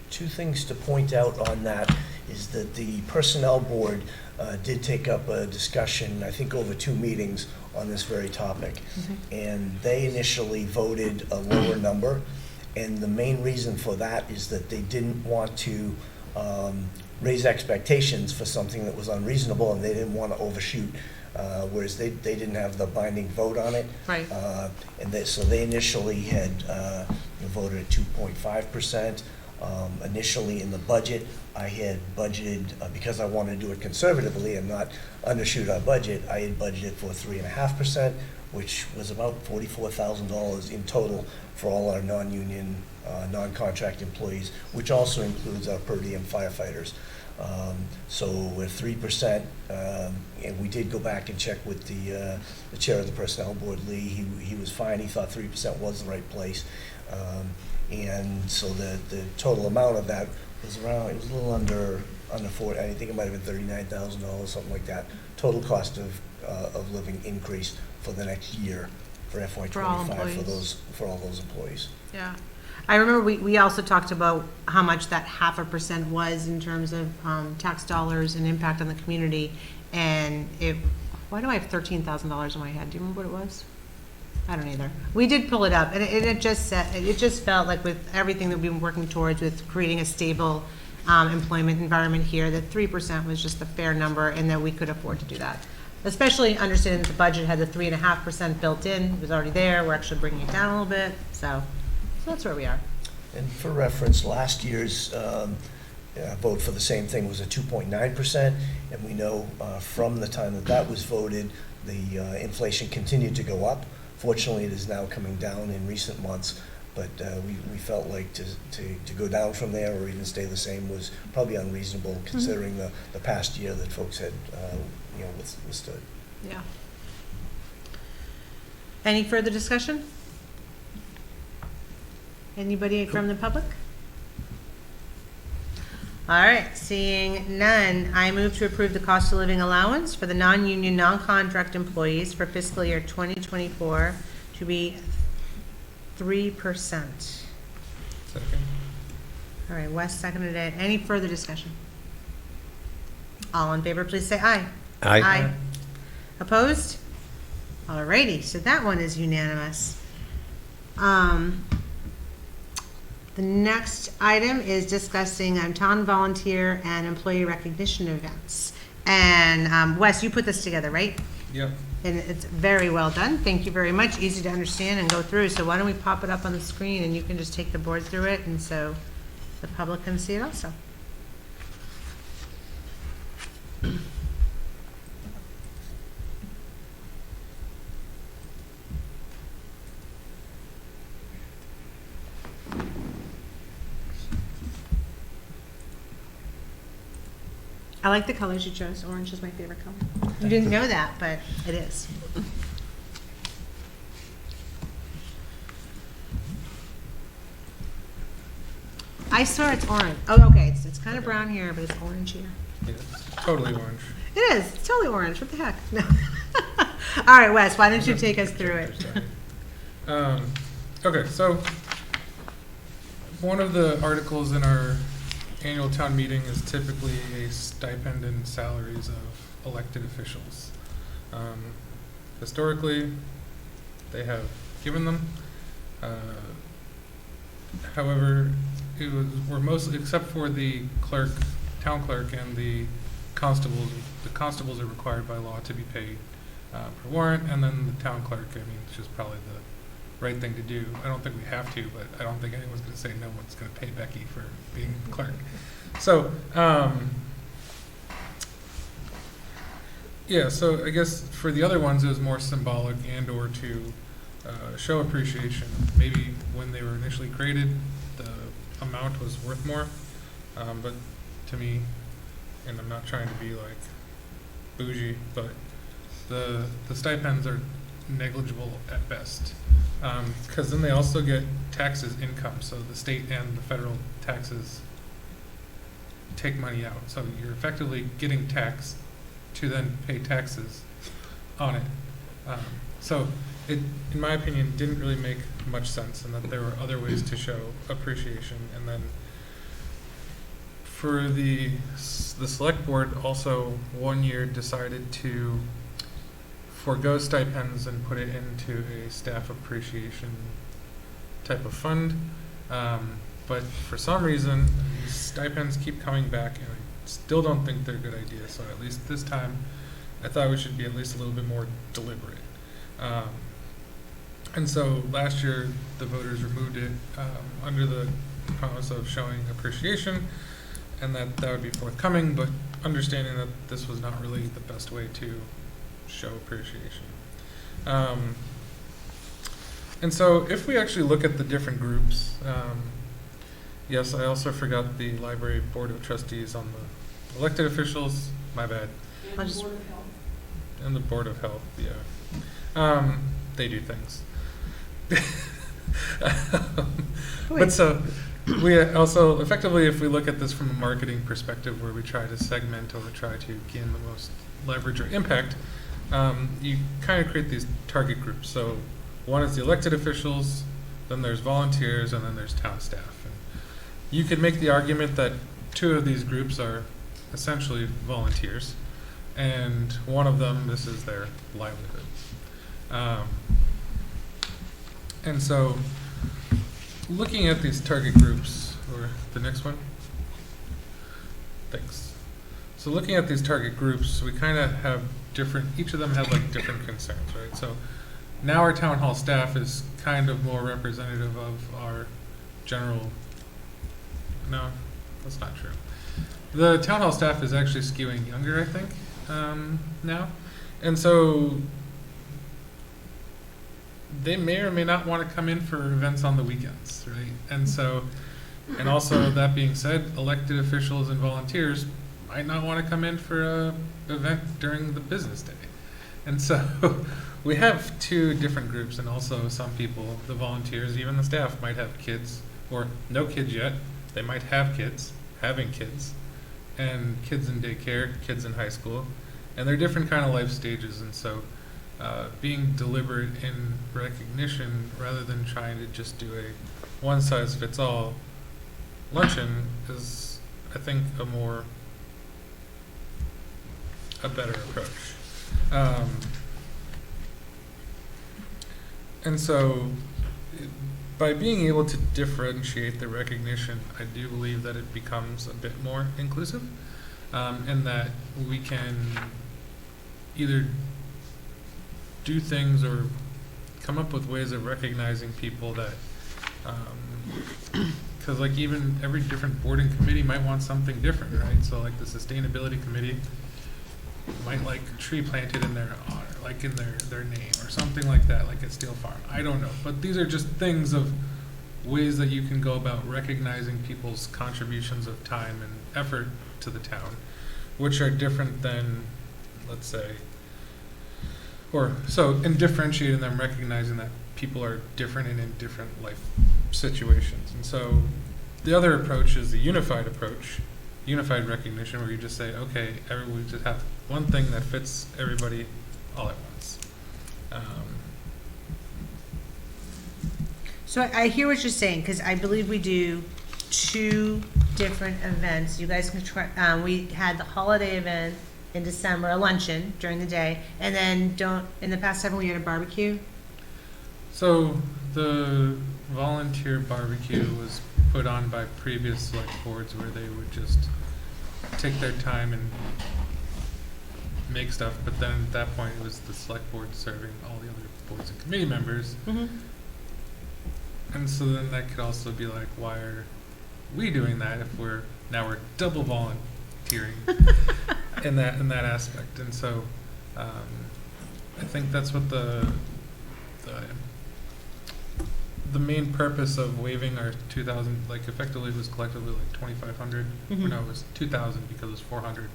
Two things to point out on that is that the Personnel Board did take up a discussion, I think over 2 meetings, on this very topic. And they initially voted a lower number, and the main reason for that is that they didn't want to raise expectations for something that was unreasonable, and they didn't want to overshoot, whereas they didn't have the binding vote on it. Right. So they initially had voted at 2.5%. Initially in the budget, I had budgeted, because I wanted to do it conservatively and not undershoot our budget, I had budgeted for 3.5%, which was about $44,000 in total for all our non-union, non-contract employees, which also includes our per diem firefighters. So with 3%, and we did go back and check with the chair of the Personnel Board, Lee. He was fine. He thought 3% was the right place. And so the total amount of that was around, it was a little under 40, I think it might have been $39,000, something like that. Total cost of living increase for the next year for FY25 for all those employees. Yeah. I remember we also talked about how much that 0.5% was in terms of tax dollars and impact on the community. And why do I have $13,000 in my head? Do you remember what it was? I don't either. We did pull it up, and it just felt like with everything that we've been working towards with creating a stable employment environment here, that 3% was just a fair number, and that we could afford to do that. Especially understanding that the budget had the 3.5% built in. It was already there. We're actually bringing it down a little bit. So that's where we are. And for reference, last year's vote for the same thing was at 2.9%, and we know from the time that was voted, the inflation continued to go up. Fortunately, it is now coming down in recent months, but we felt like to go down from there or even stay the same was probably unreasonable considering the past year that folks had withstood. Yeah. Any further discussion? Anybody from the public? All right, seeing none, I move to approve the cost of living allowance for the non-union, non-contract employees for fiscal year 2024 to be 3%. Second. All right, Wes seconded it. Any further discussion? All in favor, please say aye. Aye. Opposed? All righty, so that one is unanimous. The next item is discussing town volunteer and employee recognition events. And Wes, you put this together, right? Yep. And it's very well done. Thank you very much. Easy to understand and go through. So why don't we pop it up on the screen and you can just take the board through it, and so the public can see it also. I like the colors you chose. Orange is my favorite color. You didn't know that, but it is. I swear it's orange. Oh, okay. It's kind of brown here, but it's orange here. Yeah, it's totally orange. It is. It's totally orange. What the heck? No. All right, Wes, why don't you take us through it? Okay, so one of the articles in our annual town meeting is typically a stipend and salaries of elected officials. Historically, they have given them. However, we're mostly, except for the clerk, town clerk, and the constables are required by law to be paid per warrant, and then the town clerk, I mean, it's just probably the right thing to do. I don't think we have to, but I don't think anyone's going to say no one's going to pay Becky for being clerk. So, yeah, so I guess for the other ones, it was more symbolic and or to show appreciation. Maybe when they were initially created, the amount was worth more, but to me, and I'm not trying to be like bougie, but the stipends are negligible at best, because then they also get taxes income, so the state and the federal taxes take money out, so you're effectively getting taxed to then pay taxes on it. So it, in my opinion, didn't really make much sense, and that there were other ways to show appreciation. And then for the select board, also one year decided to forego stipends and put it into a staff appreciation type of fund. But for some reason, these stipends keep coming back, and I still don't think they're a good idea. So at least this time, I thought we should be at least a little bit more deliberate. And so last year, the voters removed it under the promise of showing appreciation, and that would be forthcoming, but understanding that this was not really the best way to show appreciation. And so if we actually look at the different groups, yes, I also forgot the library board of trustees on the elected officials, my bad. I'll just- Board of Health. And the Board of Health, yeah. They do things. But so, we also, effectively, if we look at this from a marketing perspective where we try to segment or try to gain the most leverage or impact, you kind of create these target groups. So one is the elected officials, then there's volunteers, and then there's town staff. And you could make the argument that two of these groups are essentially volunteers, and one of them, this is their livelihood. And so looking at these target groups, or the next one, thanks. So looking at these target groups, we kind of have different, each of them have like different concerns, right? So now our town hall staff is kind of more representative of our general, no, that's not true. The town hall staff is actually skewing younger, I think, now. And so they may or may not want to come in for events on the weekends, right? And so, and also that being said, elected officials and volunteers might not want to come in for a event during the business day. And so we have two different groups, and also some people, the volunteers, even the staff, might have kids, or no kids yet. They might have kids, having kids, and kids in daycare, kids in high school, and they're different kind of life stages. And so being deliberate in recognition rather than trying to just do a one-size-fits-all luncheon is, I think, a better approach. And so by being able to differentiate the recognition, I do believe that it becomes a bit more inclusive, and that we can either do things or come up with ways of recognizing people that, because like even every different board and committee might want something different, right? So like the sustainability committee might like a tree planted in their honor, like in their name or something like that, like at Steel Farm. I don't know, but these are just things of ways that you can go about recognizing people's contributions of time and effort to the town, which are different than, let's say, and differentiating them, recognizing that people are different and in different life situations. And so the other approach is the unified approach, unified recognition, where you just say, okay, we just have one thing that fits everybody all at once. So I hear what you're saying, because I believe we do two different events. You guys can try, we had the holiday event in December, a luncheon during the day, and then in the past 7 we had a barbecue. So the volunteer barbecue was put on by previous select boards where they would just take their time and make stuff, but then at that point it was the select board serving all the other boards and committee members. And so then that could also be like, why are we doing that if we're double volunteering in that aspect? And so I think that's what the main purpose of waiving our 2,000, like effectively it was collectively like 2,500, or no, it was 2,000 because it was 400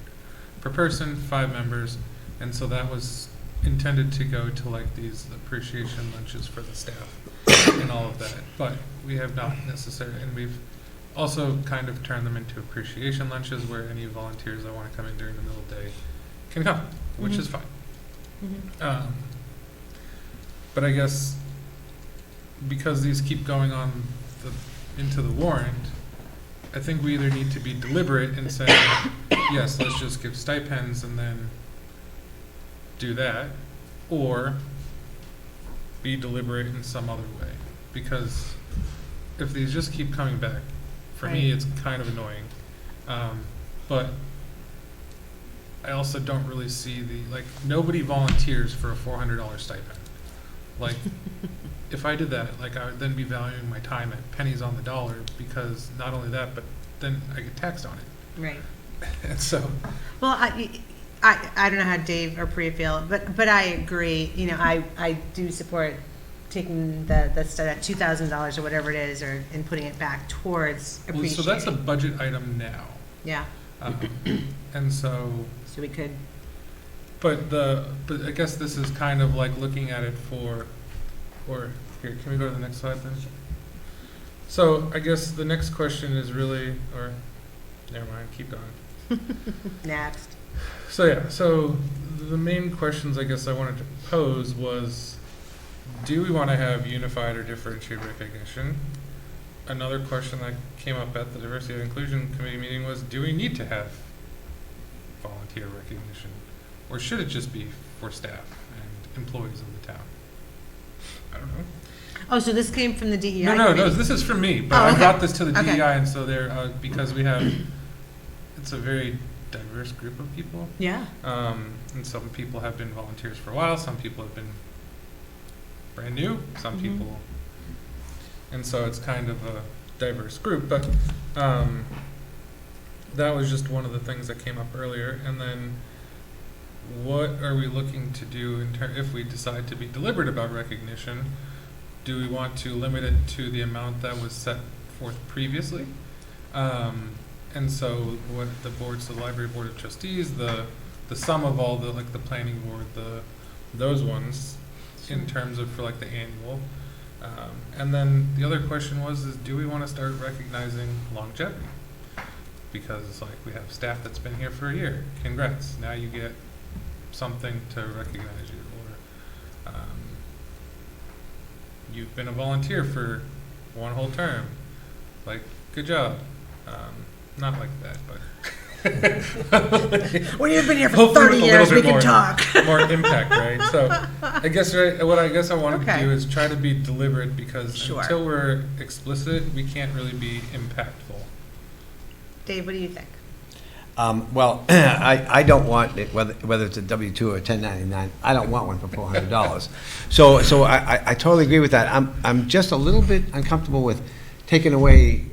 per person, 5 members, and so that was intended to go to like these appreciation lunches for the staff and all of that. But we have not necessarily, and we've also kind of turned them into appreciation lunches where any volunteers that want to come in during the middle of the day can come, which is fine. But I guess because these keep going on into the warrant, I think we either need to be deliberate in saying, yes, let's just give stipends and then do that, or be deliberate in some other way. Because if these just keep coming back, for me, it's kind of annoying. But I also don't really see nobody volunteers for a $400 stipend. Like, if I did that, like, I would then be valuing my time at pennies on the dollar, because not only that, but then I get taxed on it. Right. And so, Well, I don't know how Dave or Priya feel, but I agree. You know, I do support taking that $2,000 or whatever it is, and putting it back towards appreciating. so that's a budget item now. Yeah. And so we could. But I guess this is kind of like looking at it for, or here, can we go to the next slide then? So I guess the next question is really, or never mind, keep going. Next. So yeah, so the main questions I guess I wanted to pose was, do we want to have unified or differentiated recognition? Another question that came up at the Diversity and Inclusion Committee meeting was, do we need to have volunteer recognition? Or should it just be for staff and employees of the town? I don't know. Oh, so this came from the DEI No, committee? this is from me, but Oh, okay. I brought this to the Okay. DEI, and so they're, because we have, it's a very diverse group of people. Yeah. And some people have been volunteers for a while, some people have been brand new, some people, and so it's kind of a diverse group, but that was just one of the things that came up earlier. And then what are we looking to do if we decide to be deliberate about recognition? Do we want to limit it to the amount that was set forth previously? And so what the boards, the library board of trustees, the sum of all the, like the planning board, those ones, in terms of for like the annual. And then the other question is do we want to start recognizing longevity? Because it's like we have staff that's been here for a year. Congrats, now you get something to recognize you. Or you've been a volunteer for one whole term. Like, good job. Not like that, but When you've been here for hopefully 30 with a years, little we bit can more- talk. more impact, right? So I guess what I wanted Okay. to do is try to be deliberate, because Sure. until we're explicit, we can't really be impactful. Dave, what do you think? Well, I don't want it, whether it's a W-2 or a 1099, I don't want one for $400. So I totally agree with that. I'm just a little bit uncomfortable with taking away,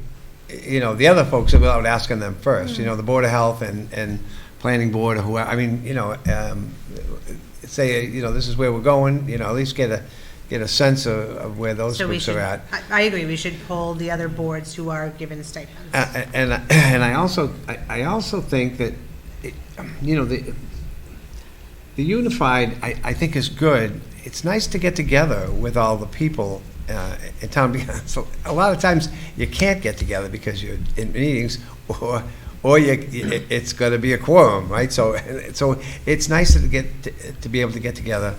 the other folks without asking them first, the Board of Health and Planning Board or whoever. I mean, say, this is where we're going, at least get a sense of where those So we groups should, are at. I agree, we should poll the other boards who are given stipends. And I also think that, the unified, I think is good. It's nice to get together with all the people in town, because a lot of times you can't get together because you're in meetings, or it's going to be a quorum, right? So it's nice to be able to get together,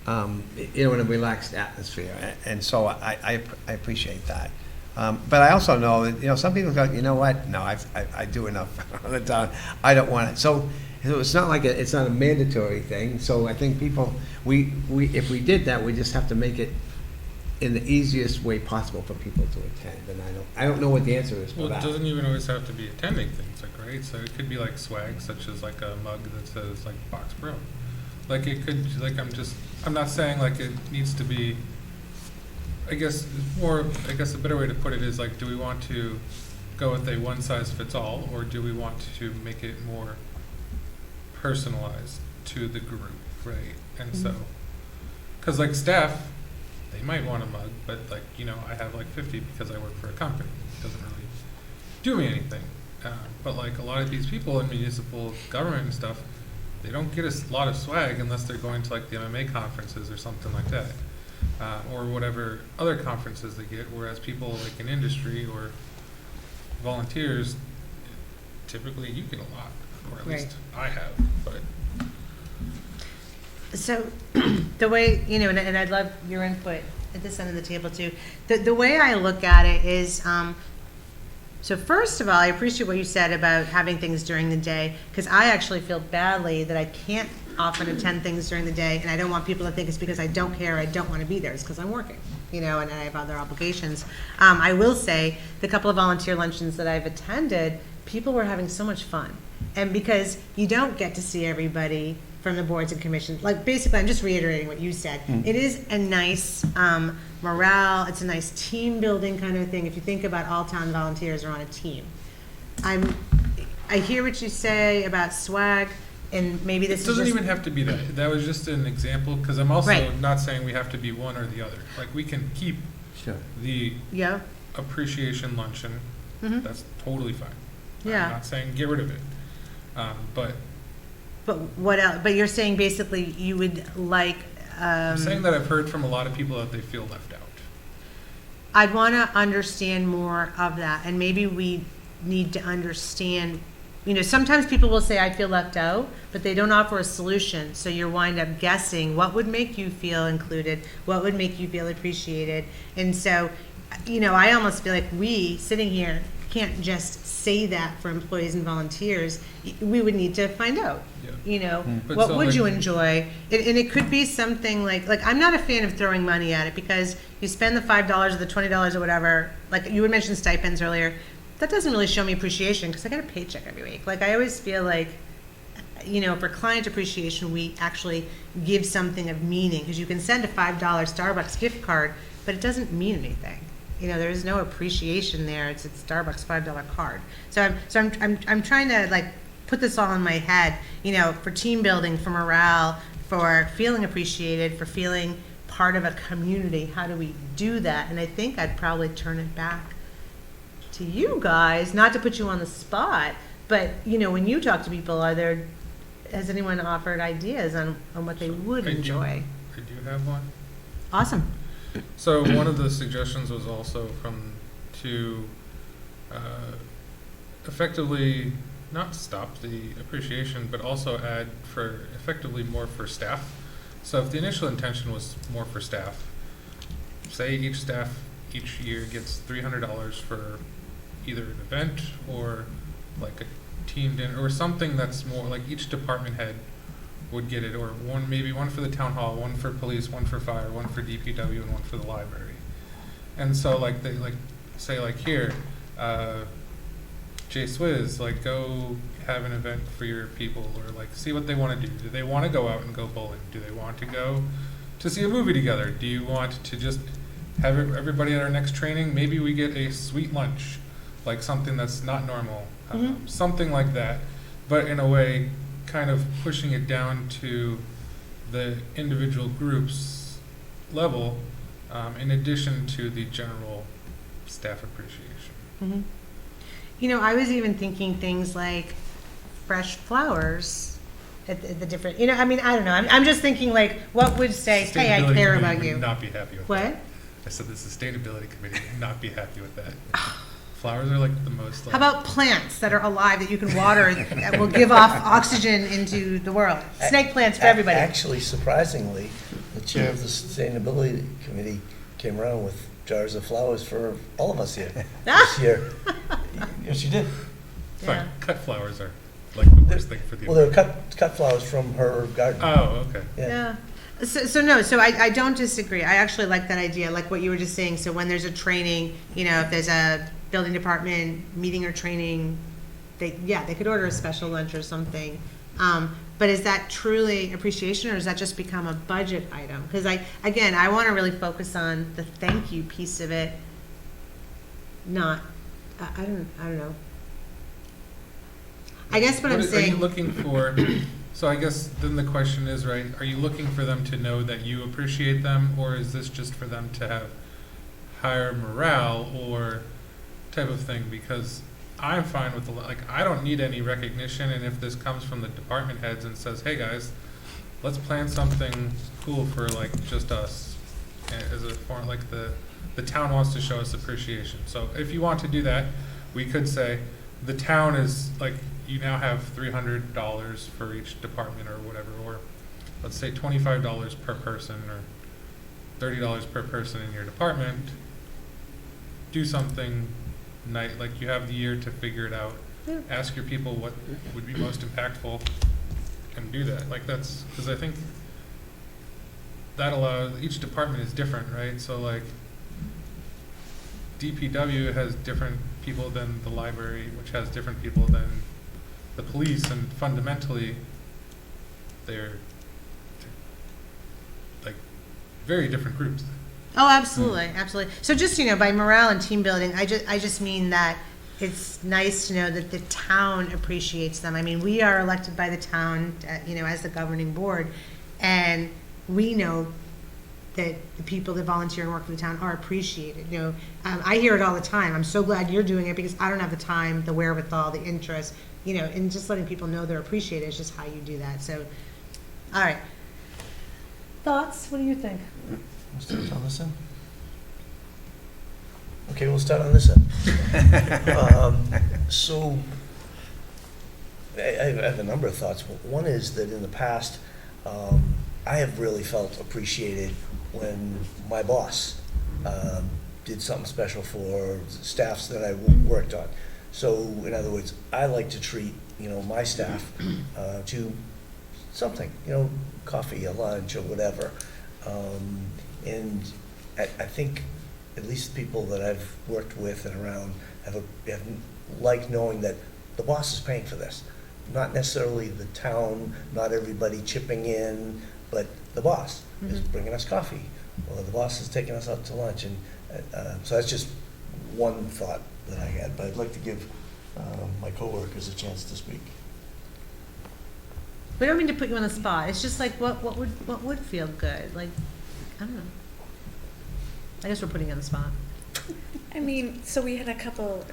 in a relaxed atmosphere, and so I appreciate that. But I also know that some people go, you know what? No, I do enough all the time. I don't want it. So it's not like it's not a mandatory thing. So I think people, if we did that, we just have to make it, in the easiest way possible for people to attend, and I don't know what the answer is for Well, it that. doesn't even always have to be attending things, like, right? So it could be like swag, such as like a mug that says like Box Pro. Like it could, like I'm not saying like it needs to be, I guess a better way to put it is like, do we want to go with a one size fits all, or do we want to make it more personalized to the group, right? And so, because like staff, they might want a mug, but like, I have like 50 because I work for a company. It doesn't really do me anything. But like a lot of these people in municipal government and stuff, they don't get a lot of swag unless they're going to like the MMA conferences or something like that. Or whatever other conferences they get, whereas people like in industry or volunteers, typically you get a lot, or at least I have, but. So, the way, and I'd love your input at this end of the table too. The way I look at it is, so first of all, I appreciate what you said about having things during the day, because I actually feel badly that I can't often attend things during the day, and I don't want people to think it's because I don't care, I don't want to be there. It's because I'm working, and I have other obligations. I will say, the couple of volunteer luncheons that I've attended, people were having so much fun. And because you don't get to see everybody from the boards and commissions, like basically, I'm just reiterating what you said. It is a nice morale, it's a nice team building kind of thing. If you think about all town volunteers are on a team. I hear what you say about swag, and maybe this It doesn't is just, even have to be that. That was just an example, because I'm also Right. not saying we have to be one or the other. Like, we can keep Sure. the yeah, appreciation luncheon. Mhm. That's totally fine. Yeah. I'm not saying get rid of it. But but what else? But you're saying basically you would like. I'm saying that I've heard from a lot of people that they feel left out. I'd want to understand more of that, and maybe we need to understand. Sometimes people will say, I feel left out, but they don't offer a solution. So you wind up guessing what would make you feel included, what would make you feel appreciated. And so, I almost feel like we, sitting here, can't just say that for employees and volunteers. We would need to find out. But What so, would like- you enjoy? And it could be something like I'm not a fan of throwing money at it, because you spend the $5 or the $20 or whatever, like you had mentioned stipends earlier, that doesn't really show me appreciation because I get a paycheck every week. Like I always feel like, for client appreciation, we actually give something of meaning, because you can send a $5 Starbucks gift card, but it doesn't mean anything. There's no appreciation there. It's a Starbucks $5 card. So I'm trying to put this all in my head, for team building, for morale, for feeling appreciated, for feeling part of a community. How do we do that? And I think I'd probably turn it back to you guys, not to put you on the spot, but when you talk to people, has anyone offered ideas on what they would enjoy? I do have one. Awesome. So one of the suggestions was also to effectively not stop the appreciation, but also add for effectively more for staff. So if the initial intention was more for staff, say each staff each year gets $300 for either an event or like a team dinner or something that's more like each department head would get it, or maybe one for the town hall, one for police, one for fire, one for DPW, and one for the library. And so they say here, Jay Swizz, go have an event for your people, or see what they want to do. Do they want to go out and go bowling? Do they want to go to see a movie together? Do you want to just have everybody at our next training? Maybe we get a sweet lunch, something that's not normal, something like that, but in a way kind of pushing it down to the individual groups level, in addition to the general staff appreciation. Mm-hmm. I was even thinking things like fresh flowers at the different, I don't know. I'm just thinking what would say, hey, I Sustainability care committee about would you. not be happy with What? that. I said the sustainability committee would not be happy with that. Flowers are the most. How about plants that are alive that you can water that will give off oxygen into the world? Snake plants for everybody. Actually, surprisingly, the chair of the Sustainability Committee came around with jars of flowers for all of us here this year. Yes, she did. Fine. Yeah. Cut flowers are the worst thing for the Well, they were cut flowers from her garden. Oh, okay. Yeah. So I don't disagree. I actually like that idea, like what you were just saying. So when there's a training, if there's a building department meeting or training, they could order a special lunch or something. But is that truly appreciation, or does that just become a budget item? Because I want to really focus on the thank you piece of it. Not, I don't know. I guess what I'm Are you saying. looking for, so I guess then the question is, right, are you looking for them to know that you appreciate them, or is this just for them to have higher morale or type of thing? Because I'm fine with I don't need any recognition, and if this comes from the department heads and says, hey guys, let's plan something cool for just us as a form, the town wants to show us appreciation. So if you want to do that, we could say the town is you now have $300 for each department or whatever, or let's say $25 per person or $30 per person in your department. Do something night, you have the year to figure it out. Yeah. Ask your people what would be most impactful and do that. That's because I think that allows, each department is different, right? So DPW has different people than the library, which has different people than the police, and fundamentally they're very different groups. Oh, absolutely, absolutely. So just, by morale and team building, I just mean that it's nice to know that the town appreciates them. I mean, we are elected by the town, as the governing board, and we know that the people that volunteer and work for the town are appreciated. I hear it all the time. I'm so glad you're doing it because I don't have the time, the wherewithal, the interest, and just letting people know they're appreciated is just how you do that. So, all right. Thoughts? What do you think? We'll start on this end. Okay, we'll start on this end. So, I have a number of thoughts. One is that in the past, I have really felt appreciated when my boss did something special for staffs that I worked on. So, in other words, I like to treat, my staff to something, coffee, a lunch, or whatever. And I think at least people that I've worked with and around have liked knowing that the boss is paying for this. Not necessarily the town, not everybody chipping in, but the boss is bringing us coffee, or the boss is taking us out to lunch. And so that's just one thought that I had, but I'd like to give my coworkers a chance to speak. We don't mean to put you on the spot. It's just what would feel good? I don't know. I guess we're putting you on the spot. I mean, so we had a couple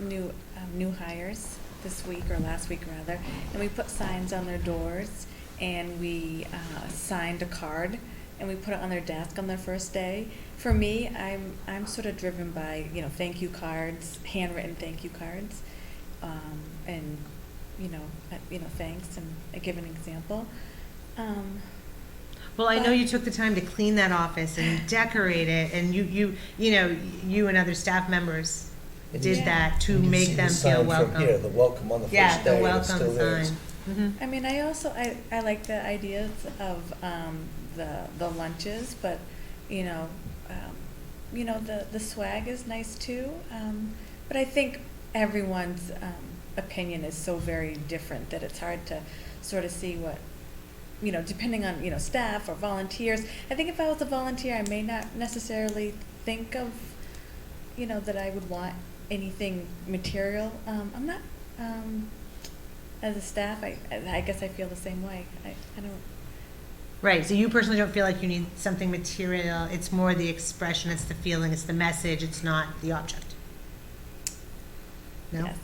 new hires this week, or last week rather, and we put signs on their doors, and we signed a card, and we put it on their desk on their first day. For me, I'm sort of driven by thank you cards, handwritten thank you cards, and thanks, and I give an example. Well, I know you took the time to clean that office and decorate it, and you and other staff members did that to make them feel welcome. From here, the welcome on the first Yeah, day. the and it's still welcome there. sign. Mhm. I mean, I like the ideas of the lunches, but the swag is nice too. But I think everyone's opinion is so very different that it's hard to sort of see what, depending on staff or volunteers. I think if I was a volunteer, I may not necessarily think of that I would want anything material. I'm not. As a staff, I guess I feel the same way. I don't. Right, so you personally don't feel like you need something material. It's more the expression, it's the feeling, it's the message, it's not the object. No? Yes.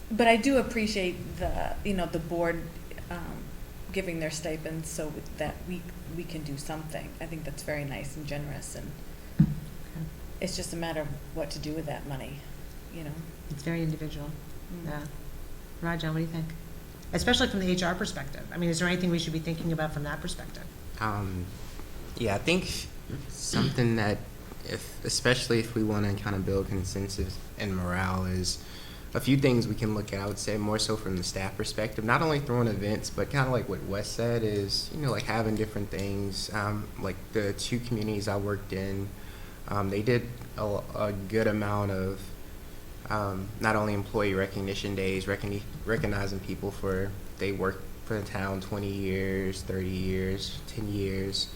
But I do appreciate the board giving their stipends so that we can do something. I think that's very nice and generous, and it's just a matter of what to do with that money, It's very individual. Yeah. Rajan, what do you think? Especially from the HR perspective. I mean, is there anything we should be thinking about from that perspective? Yeah, I think something that, especially if we want to kind of build consensus and morale, is a few things we can look at, I would say more so from the staff perspective, not only throwing events, but kind of like what Wes said is, like having different things. Like the 2 communities I worked in, they did a good amount of not only employee recognition days, recognizing people for they worked for the town 20 years, 30 years, 10 years,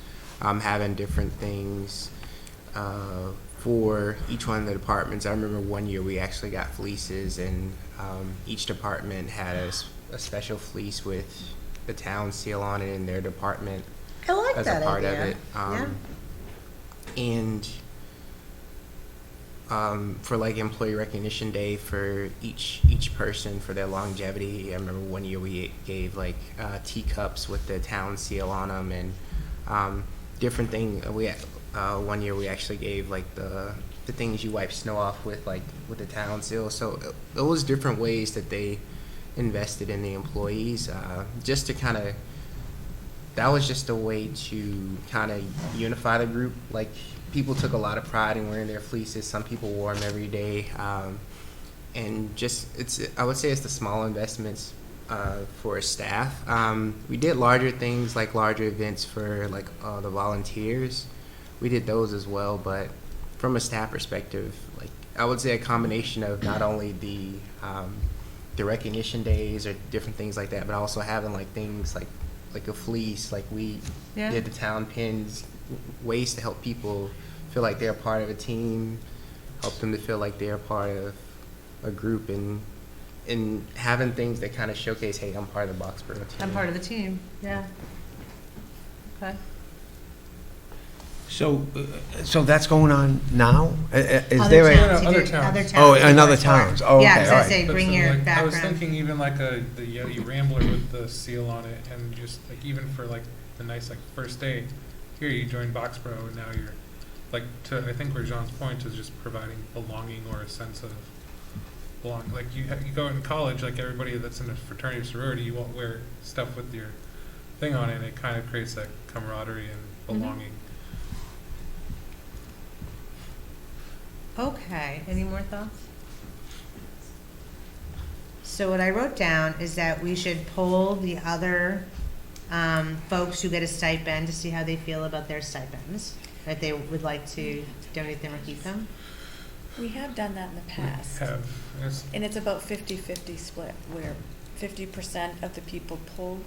having different things for each one of the departments. I remember one year we actually got fleeces, and each department had a special fleece with the town seal on it in their department I like as that a part idea. of it. And for like employee recognition day for each person for their longevity. I remember one year we gave like teacups with the town seal on them, and different thing. One year we actually gave like the things you wipe snow off with, like with the town seal. So those different ways that they invested in the employees, just to kind of, that was just a way to kind of unify the group. Like people took a lot of pride in wearing their fleeces. Some people wore them every day, and just I would say it's the small investments for staff. We did larger things, like larger events for like the volunteers. We did those as well, but from a staff perspective, like I would say a combination of not only the recognition days or different things like that, but also having like things like a fleece, like we did the town pins, ways to help people feel like they're part of a team, help them to feel like they're part of a group, and having things that kind of showcase, hey, I'm part of the Boxborough team. I'm part of the team, yeah. Okay. So that's going on now? Is Other there towns, a? Other you did- towns. other towns. Oh, in other you are. towns. Oh, Yeah, okay, I was all gonna right. say, But bring so, your like, I background. was thinking even like the Yeti Rambler with the seal on it, and just like even for like the nice like first day, here you join Boxborough, and now you're like, to I think where John's point is just providing belonging or a sense of belonging. Like you go in college, like everybody that's in a fraternity or sorority, you won't wear stuff with your thing on it, and it kind of creates that camaraderie and belonging. Okay, any more thoughts? So what I wrote down is that we should poll the other folks who get a stipend to see how they feel about their stipends, if they would like to donate them or keep them. We have done that in the past. And it's about 50-50 split, where 50% of the people polled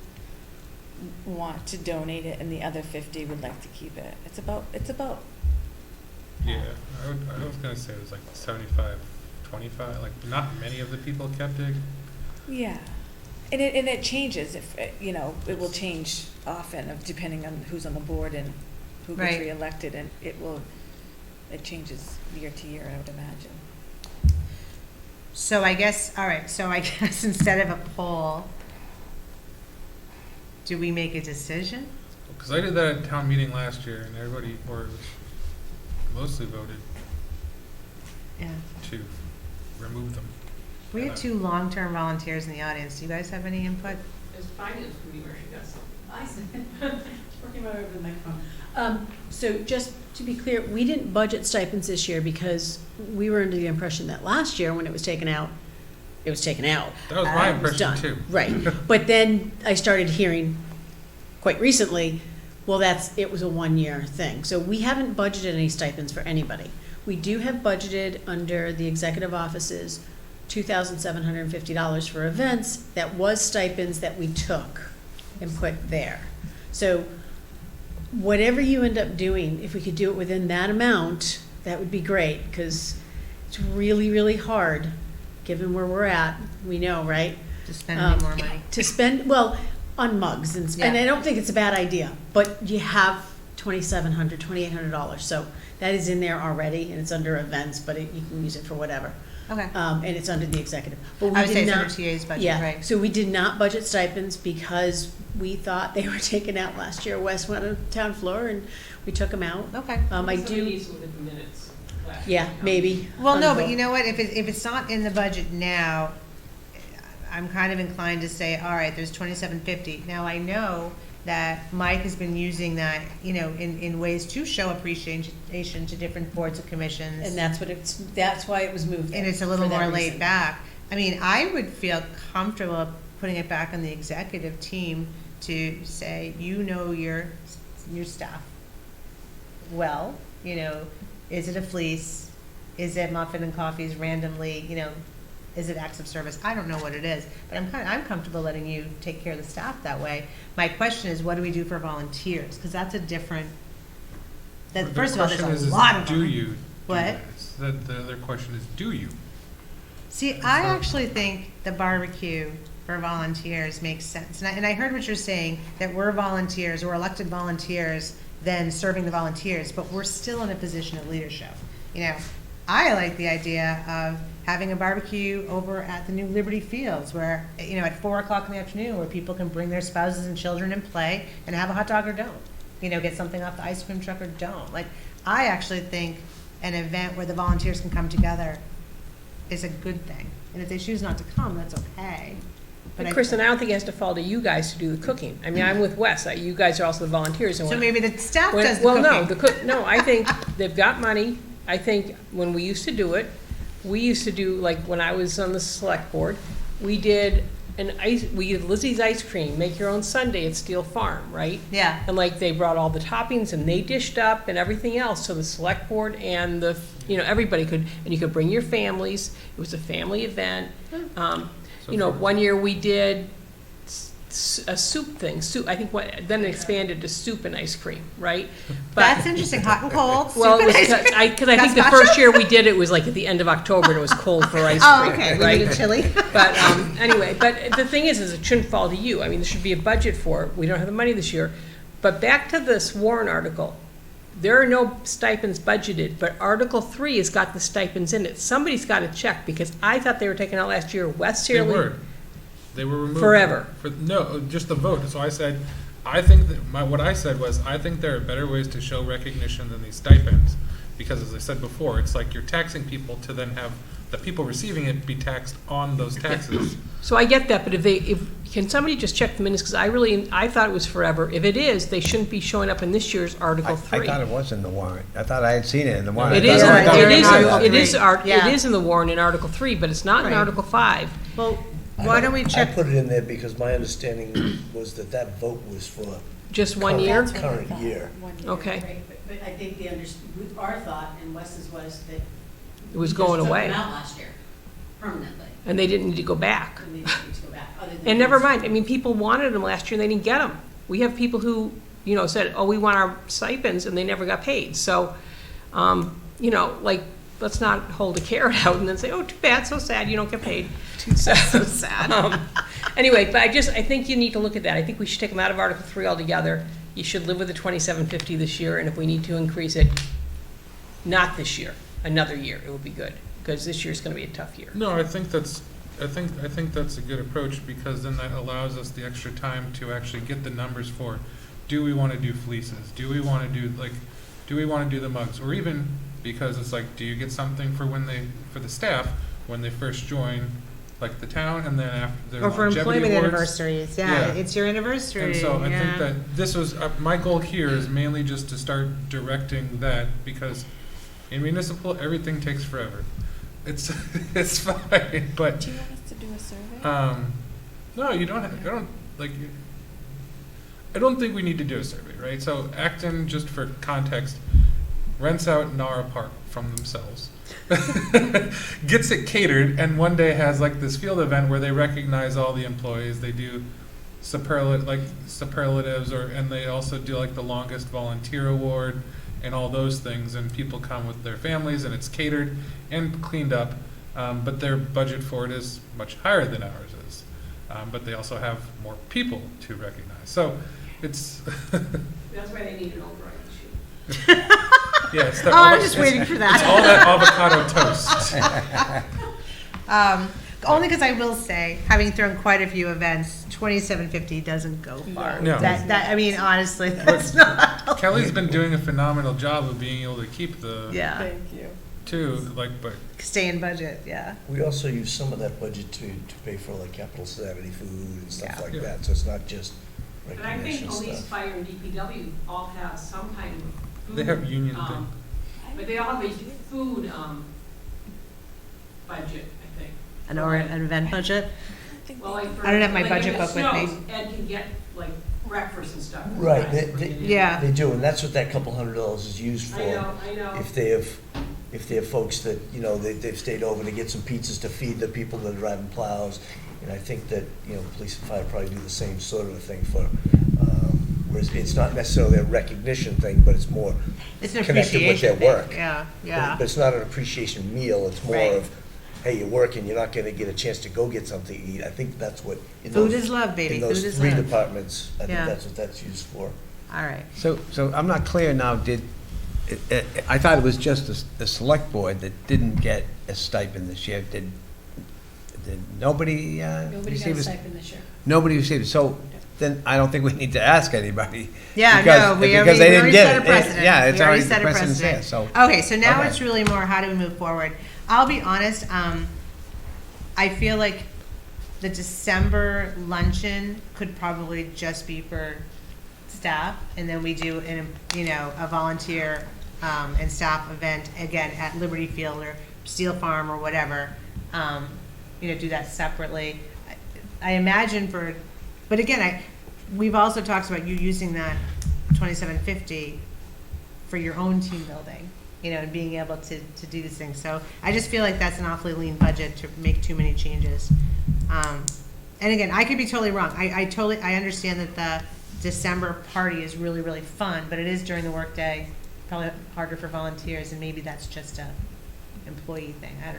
want to donate it and the other 50 would like to keep it. It's about Yeah, I was gonna say it was like 75-25. Like not many of the people kept it. yeah. And it changes, if it will change often depending on who's on the board and who gets Right. reelected, and it changes year to year, I would imagine. So I guess, all right, so I guess instead of a poll, do we make a decision? Because I did that at town meeting last year, and everybody, or mostly voted Yeah. to remove them. We had 2 long-term volunteers in the audience. Do you guys have any input? There's finance committee where she got something. I said, working my way over the microphone. So just to be clear, we didn't budget stipends this year because we were under the impression that last year when it was taken out, it was taken out. That was my It was impression done. too. Right. But then I started hearing quite recently, well, it was a 1-year thing. So we haven't budgeted any stipends for anybody. We do have budgeted under the executive offices $2,750 for events. That was stipends that we took and put there. So whatever you end up doing, if we could do it within that amount, that would be great, because it's really, really hard, given where we're at, we know, right? To spend any more money? To spend, well, on mugs, and Yeah. I don't think it's a bad idea, but you have $2,700, $2,800, so that is in there already, and it's under events, but you can use it for whatever. Okay. And it's under the executive. But we I would say did it's not- under TA's budget, Yeah, right? so we did not budget stipends because we thought they were taken out last year. Wes went on town floor and we took them out. Okay. I Somebody do, needs to look at the minutes. last yeah, year. maybe. Well, no, on but the- you know what, if it's not in the budget now, I'm kind of inclined to say, all right, there's $2,750. Now, I know that Mike has been using that, in ways to show appreciation to different boards and commissions. And that's why it was moved there. And it's a little for that more laid reason. back. I mean, I would feel comfortable putting it back on the executive team to say, you know your staff well, you know, is it a fleece? Is it muffin and coffees randomly, you know, is it acts of service? I don't know what it is, but I'm comfortable letting you take care of the staff that way. My question is, what do we do for volunteers? Because that's a different, first of all, there's a lot of them. Do you? What? The other question is, do you? See, I actually think the barbecue for volunteers makes sense. And I heard what you're saying, that we're volunteers, or elected volunteers, then serving the volunteers, but we're still in a position of leadership. You know, I like the idea of having a barbecue over at the new Liberty Fields where, you know, at 4 o'clock in the afternoon, where people can bring their spouses and children and play and have a hot dog or don't. You know, get something off the ice cream truck or don't. Like, I actually think an event where the volunteers can come together is a good thing. And if they choose not to come, that's okay. But Kristen, I don't think it has to fall to you guys to do the cooking. I mean, I'm with Wes. You guys are also the volunteers. And so maybe the staff when, does the well, cooking. no, I think they've got money. I think when we used to do it, we used to do, like, when I was on the select board, we did Lizzie's ice cream, make your own sundae at Steel Farm, right? Yeah. And like, they brought all the toppings and they dished up and everything else, so the select board and the, you know, everybody could, and you could bring your families. It was a family event. You know, one year we did a soup thing, I think then it expanded to soup and ice cream, right? But That's interesting, hot and cold. well, soup it was and ice cream. because I think the first year we did it was like at the end of October and it was cold for ice cream, Oh, okay, we right? did chili. But anyway, but the thing is it shouldn't fall to you. I mean, there should be a budget for it. We don't have the money this year. But back to this warrant article, there are no stipends budgeted, but Article 3 has got the stipends in it. Somebody's got to check, because I thought they were taken out last year. West They Searly. were. They were removed. Forever. No, just the vote. So I said, I think that what I said was, I think there are better ways to show recognition than these stipends. Because as I said before, it's like you're taxing people to then have the people receiving it be taxed on those taxes. So I get that, but can somebody just check the minutes? Because I thought it was forever. If it is, they shouldn't be showing up in this year's Article 3. I thought it was in the warrant. I thought I had seen it in the warrant. It I is, thought Article it is in the warrant in Article 3, but it's not in Right. Article 5. Well, why don't we I check? put it in there because my understanding was that vote was for Just 1 year? That's current year. 1 year. Okay. Right, but I think our thought and Wes's was that. It was going away. Just took them out last year, permanently, And they didn't need to go back. and they didn't need to go back, other than. And never mind, I mean, people wanted them last year and they didn't get them. We have people who, you know, said, oh, we want our stipends, and they never got paid. So, you know, like, let's not hold a carrot out and then say, oh, too bad, so sad, you don't get paid. So sad. Anyway, but I think you need to look at that. I think we should take them out of Article 3 altogether. You should live with the $27.50 this year, and if we need to increase it, not this year, another year, it would be good, because this year's gonna be a tough year. No, I think that's a good approach, because then that allows us the extra time to actually get the numbers for, do we want to do fleeces? Do we want to do the mugs? Or even, because it's like, do you get something for the staff when they first join, like the town, and then after their Or for longevity employment awards? anniversaries, yeah, Yeah. it's your anniversary. And so I yeah. think that this was, my goal here is mainly just to start directing that, because in municipal, everything takes forever. It's fine, but, Do you want us to do a survey? no, you don't, I don't think we need to do a survey, right? So Acton, just for context, rents out Nara Park from themselves. Gets it catered, and one day has like this field event where they recognize all the employees. They do superlatives, and they also do like the longest volunteer award and all those things, and people come with their families, and it's catered and cleaned up, but their budget for it is much higher than ours is, but they also have more people to recognize. So it's That's why they need an override issue. yeah, it's I'm just waiting for that. It's all that avocado toast. Only because I will say, having thrown quite a few events, $27.50 doesn't go far. No. That I mean, honestly, that's not. Kelly's been doing a phenomenal job of being able to keep the Yeah, Thank you. but stay in budget. Yeah. We also use some of that budget to pay for like Capital Saturday food and stuff Yeah. like Yeah. that, so it's not just And I think recognition police, stuff. fire, and DPW all have some kind of food. they have union thing. But they all have a food, budget, I think. an event budget? Well, like for- I don't have my like budget if it book with me. snows, Ed can get like breakfast and stuff. Right, Yeah. They do, and that's what that couple $100 is used for. I know. If they have folks that, you know, they've stayed over to get some pizzas to feed the people that are driving plows. And I think that, you know, police and fire probably do the same sort of a thing for, whereas it's not necessarily a recognition thing, but it's more It's an connected with their appreciation thing. work. Yeah, But yeah. it's not an appreciation meal, it's more Right. of, hey, you're working, you're not gonna get a chance to go get something to eat. I think that's what, in Food those, is love, baby. in Food those is three love. departments, I think Yeah. that's what that's used for. All right. So I'm not clear now, I thought it was just the select board that didn't get a stipend this year. Did nobody Nobody got receive a a? stipend this year. Nobody received it, so then I don't think we need to ask anybody. Yeah, because- no, we because already, they we didn't already get set a it. precedent. Yeah, it's We already, the set a precedent's there, precedent. so. Okay, so now Okay. it's really more, how do we move forward? I'll be honest, I feel like the December luncheon could probably just be for staff, and then we do a volunteer, and staff event, again, at Liberty Field or Steel Farm or whatever, do that separately. I imagine but again, we've also talked about you using that $2,750 for your own team building, and being able to do these things. So I just feel like that's an awfully lean budget to make too many changes. And again, I could be totally wrong. I understand that the December party is really, really fun, but it is during the workday, probably harder for volunteers, and maybe that's just a employee thing. I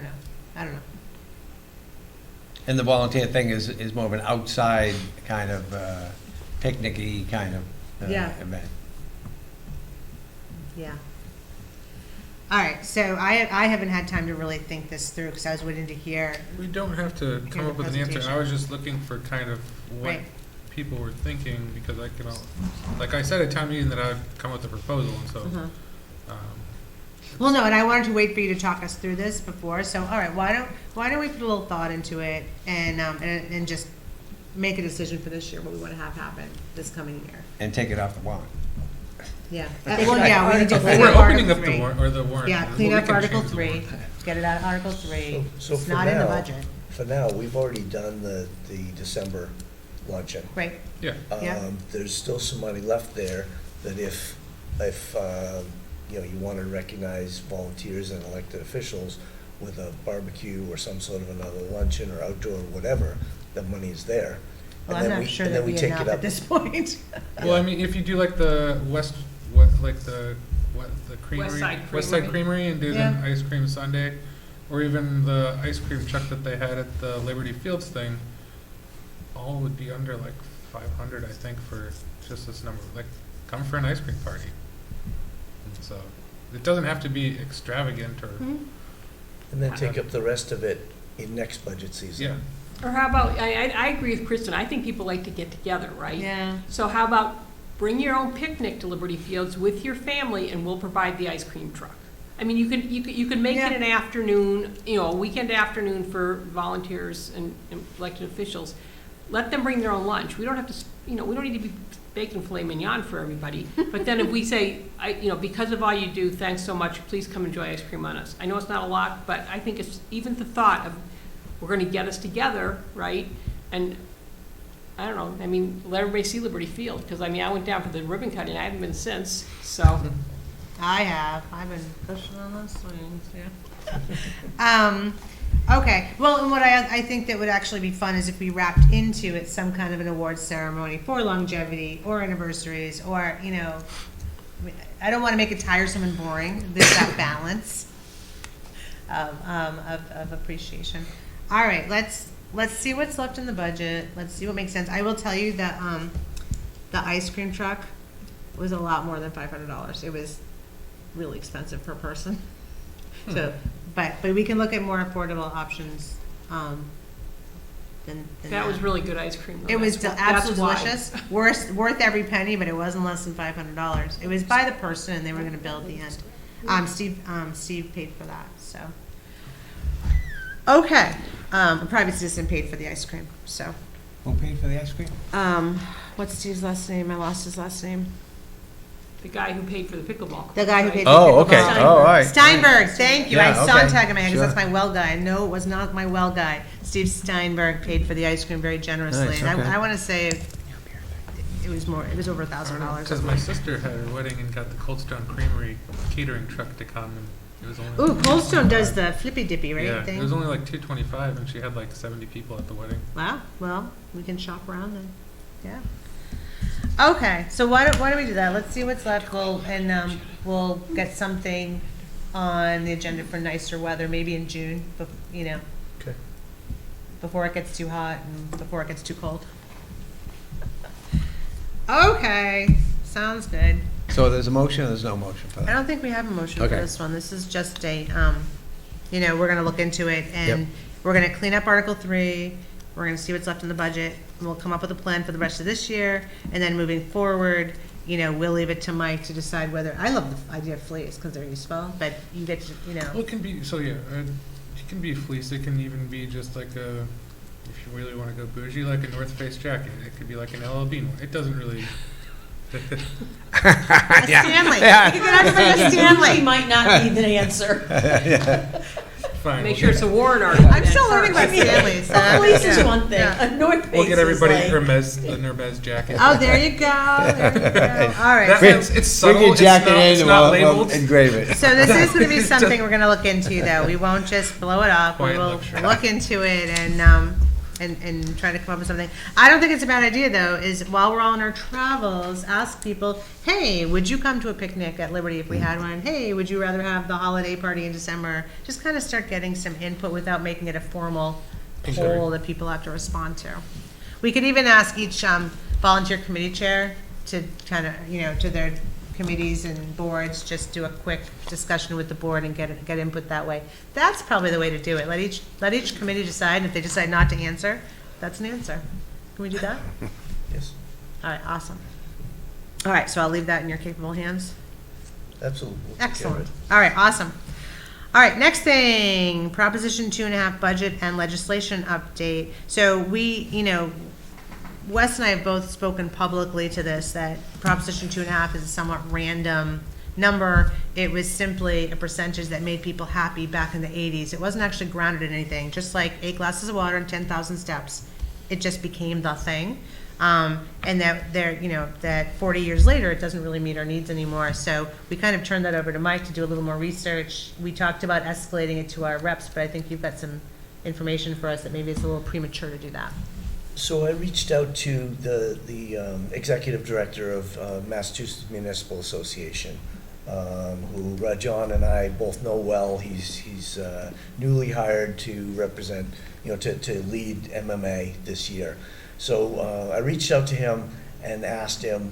don't know. And the volunteer thing is more of an outside kind of picnicky kind of Yeah. event. Yeah. All right, so I haven't had time to really think this through because I was waiting to hear. We don't have to come the up with an answer. presentation. I was just looking for kind of what Right. people were thinking, because like I said at town meeting that I'd come up with a proposal, and so, Uh-huh. um, Well, no, and I wanted to wait for you to talk us through this before. So, all right, why don't we put a little thought into it and just make a decision for this year what we want to have happen this coming year. And take it off the warrant. Yeah. Well, yeah, we need to well, clean we're up opening Article up the 3. warrant, or the warrant. Yeah, Well, clean we up can Article change the 3. warrant. Get it out of Article 3. So It's for not in the now- budget. For now, we've already done the December luncheon. Right. Yeah, Yeah. There's still some money left there that if you want to recognize volunteers and elected officials with a barbecue or some sort of another luncheon or outdoor whatever, the money is there. Well, And I'm then not we- sure and then that we we take enough it up. at this point. well, I mean, if you do like the creamery, West Side Creamery, and do Yeah. the ice cream sundae, or even the ice cream truck that they had at the Liberty Fields thing, all would be under like 500, I think, for just this number. Like, come for an ice cream party. And so it doesn't have to be extravagant or And then take up the rest of it in next budget season. yeah. Or how about, I agree with Kristen, I think people like to get together, right? Yeah. So how about bring your own picnic to Liberty Fields with your family, and we'll provide the ice cream truck. I mean, you could make Yeah. it an afternoon, a weekend afternoon for volunteers and elected officials. Let them bring their own lunch. We don't have to, we don't need to be baking filet mignon for everybody. But then if we say, because of all you do, thanks so much, please come enjoy ice cream on us. I know it's not a lot, but I think it's even the thought of, we're gonna get us together, right? And I don't know, let everybody see Liberty Field, because I went down for the ribbon cutting, I haven't been since, so. I have. I've been pushing on those swings, yeah. Okay, well, and what I think that would actually be fun is if we wrapped into it some kind of an awards ceremony for longevity or anniversaries or, I don't want to make it tiresome and boring. There's that balance of appreciation. All right, let's see what's left in the budget. Let's see what makes sense. I will tell you that the ice cream truck was a lot more than $500. It was really expensive per person. So, but we can look at more affordable options. Than That was really good ice cream, though. It was That's absolutely why. delicious. Worth every penny, but it wasn't less than $500. It was by the person, and they were going to bill at the end. Steve paid for that. So, okay. Private citizen paid for the ice cream. So, Who paid for the ice cream? what's Steve's last name? I lost his last name. The guy who paid for the pickleball. The guy who paid for Oh, the okay, pickleball. oh, all right. Steinberg, thank you. I Yeah, saw okay, tag in my head because that's sure. my well guy. No, it was not my well guy. Steve Steinberg paid for the ice cream very generously. Nice, And okay. I want to say it was more, it was over $1,000. Because my sister had her wedding and got the Cold Stone Creamery catering truck to come, and it was only. Ooh, Cold Stone does the flippy dippy, right? Yeah, thing? it was only like $225, and she had like 70 people at the wedding. Wow, well, we can shop around then. Yeah. Okay, so why don't we do that? Let's see what's left. We'll get something on the agenda for nicer weather, maybe in June, you know, Okay. before it gets too hot and before it gets too cold. Okay, sounds good. So there's a motion or there's no motion for I that? don't think we have a motion for Okay. this one. This is just a, you know, we're gonna look into it and Yep. we're gonna clean up Article 3. We're gonna see what's left in the budget and we'll come up with a plan for the rest of this year. And then moving forward, you know, we'll leave it to Mike to decide whether, I love the idea of fleas because they're useful, but you get to, you Well, know, it can be, so yeah, it can be fleece, it can even be just like a, if you really want to go bougie, like a North Face jacket. It could be like an LL Bean one. It doesn't really. a Stanley. You can get out of a He Stanley. might not be the answer. Fine. Make we'll sure get- it's a warrant article. I'm then still learning about first. Stanleys. Police is Yeah. one thing, Yeah. a North Face We'll get is everybody like- Hermes, the Hermes jacket. Oh, there you go. There you go. All right. That- so- it's Bring subtle, your it's jacket not, in it's and not we'll labeled. engrave it. So this is going to be something we're going to look into, though. We won't just blow it up. We Quiet will luxury. look into it and try to come up with something. I don't think it's a bad idea, though, is while we're all on our travels, ask people, hey, would you come to a picnic at Liberty if we had one? Hey, would you rather have the holiday party in December? Just kind of start getting some input without making it a formal poll that people have to respond to. We could even ask each volunteer committee chair to kind of, you know, to their committees and boards, just do a quick discussion with the board and get input that way. That's probably the way to do it. Let each committee decide, and if they decide not to answer, that's an answer. Can we do that? Yes, All right, awesome. All right, so I'll leave that in your capable hands. absolutely. We'll take care of Excellent. it. All right, awesome. All right, next thing, Proposition 2.5 budget and legislation update. So we, you know, Wes and I have both spoken publicly to this, that Proposition 2.5 is a somewhat random number. It was simply a percentage that made people happy back in the 80s. It wasn't actually grounded in anything, just like 8 glasses of water and 10,000 steps. It just became the thing. And that 40 years later, it doesn't really meet our needs anymore. So we kind of turned that over to Mike to do a little more research. We talked about escalating it to our reps, but I think you've got some information for us that maybe it's a little premature to do that. So I reached out to the executive director of Massachusetts Municipal Association, who Rajan and I both know well. He's newly hired to represent, to lead MMA this year. So I reached out to him and asked him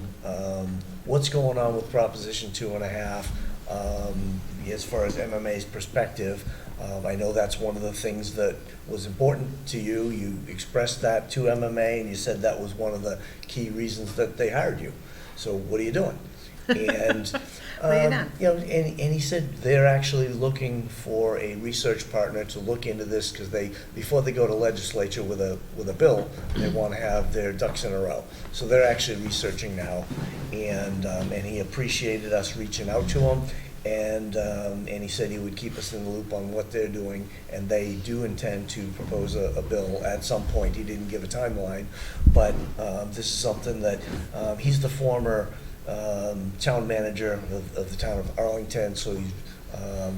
what's going on with Proposition 2.5 as far as MMA's perspective. I know that's one of the things that was important to you. You expressed that to MMA, and you said that was one of the key reasons that they hired you. So what are you doing? And What are you doing? and he said they're actually looking for a research partner to look into this because before they go to legislature with a bill, they want to have their ducks in a row. So they're actually researching now, and he appreciated us reaching out to him. And he said he would keep us in the loop on what they're doing, and they do intend to propose a bill at some point. He didn't give a timeline, but this is something that he's the former town manager of the town of Arlington, so he's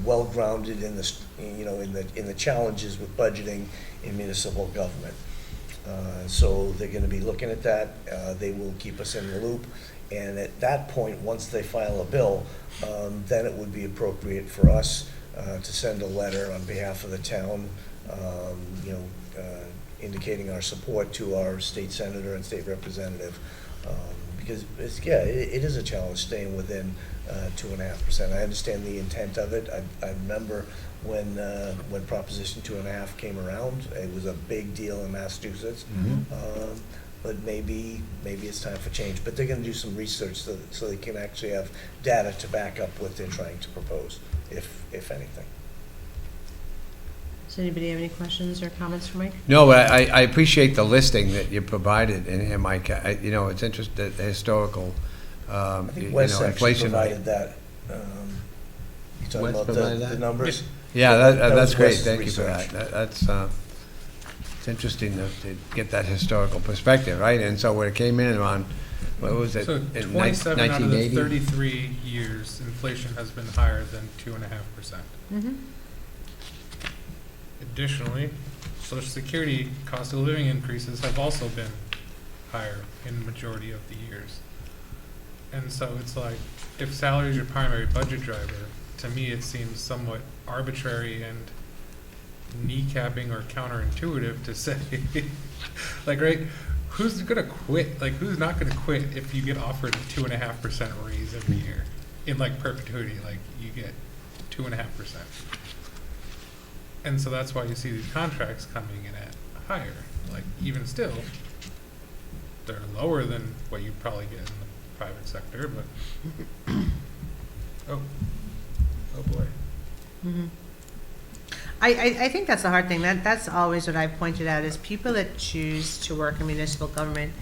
well grounded in this, in the challenges with budgeting in municipal government. So they're going to be looking at that. They will keep us in the loop. And at that point, once they file a bill, then it would be appropriate for us to send a letter on behalf of the town, indicating our support to our state senator and state representative. Because it is a challenge staying within 2.5%. I understand the intent of it. I remember when Proposition 2.5 came around, it was a big deal in Massachusetts. But maybe it's time for change. But they're going to do some research so they can actually have data to back up what they're trying to propose, if anything. Does anybody have any questions or comments for Mike? No, but I appreciate the listing that you provided in here, Mike. It's interesting, the historical I you think know, Wes actually inflation rate. provided that. You talking Wes about provided the that? numbers? Yeah, That that's was great, Wes's thank you for research. that. That's, it's interesting to get that historical perspective, right? And so when it came in around, what was it? So in 27 out of the 1980? 33 years, inflation has been higher than 2.5%. Mhm. Additionally, Social Security cost of living increases have also been higher in the majority of the years. And so it's like, if salary is your primary budget driver, to me it seems somewhat arbitrary and kneecapping or counterintuitive to say, like, right, who's gonna quit? Like, who's not gonna quit if you get offered a 2.5% raise every year in like perpetuity? Like, you get 2.5%. And so that's why you see these contracts coming in at higher. Like, even still, they're lower than what you probably get in the private sector, but oh boy. Mhm. I think that's the hard thing. That's always what I've pointed out is people that choose to work in municipal government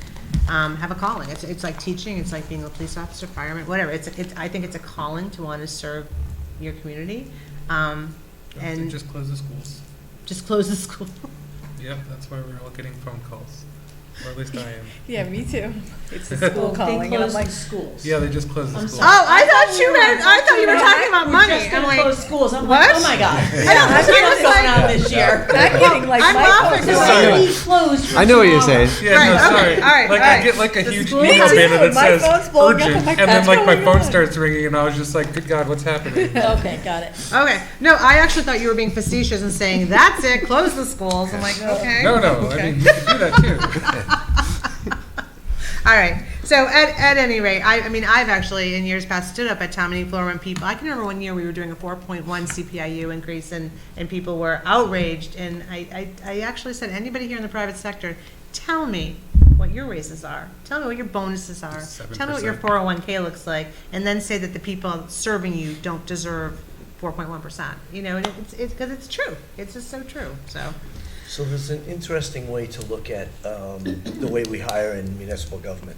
have a calling. It's like teaching. It's like being a police officer, fireman, whatever. I think it's a calling to want to serve your community. And Just close the schools. just close the school. Yep, that's why we're all getting phone calls. Or at least I am. Yeah, me too. It's a school calling, and I'm like, schools. Yeah, they just closed the I'm schools. sorry. Oh, I thought you were talking about money. Just I'm gonna like, close schools. I'm what? like, oh my God. I know, That's I was what's going like- on this year. I'm getting like I'm my laughing phone So because Sorry. it'll be closed for I know what you're tomorrow. saying. Yeah, Right, no, okay, sorry. all right, Like, all I right. get like a The huge school- email Me banner too. that My says phone's blowing up. urgent, I'm like, and then what's like my going phone on? starts ringing, and I was just like, good God, what's happening? Okay, got it. Okay, no, I actually thought you were being facetious and saying, that's it, close the schools. I'm like, okay. No, I okay. mean, you can do that too. All right, so at any rate, I mean, I've actually, in years past, stood up at town meeting floor when people, I can remember one year we were doing a 4.1 CPIU increase and people were outraged, and I actually said, anybody here in the private sector, tell me what your raises are, tell me what your bonuses are, tell me what your 7%. 401k looks like, and then say that the people serving you don't deserve 4.1%, you know, and it's, because it's true, it's just so true, so. So there's an interesting way to look at the way we hire in municipal government.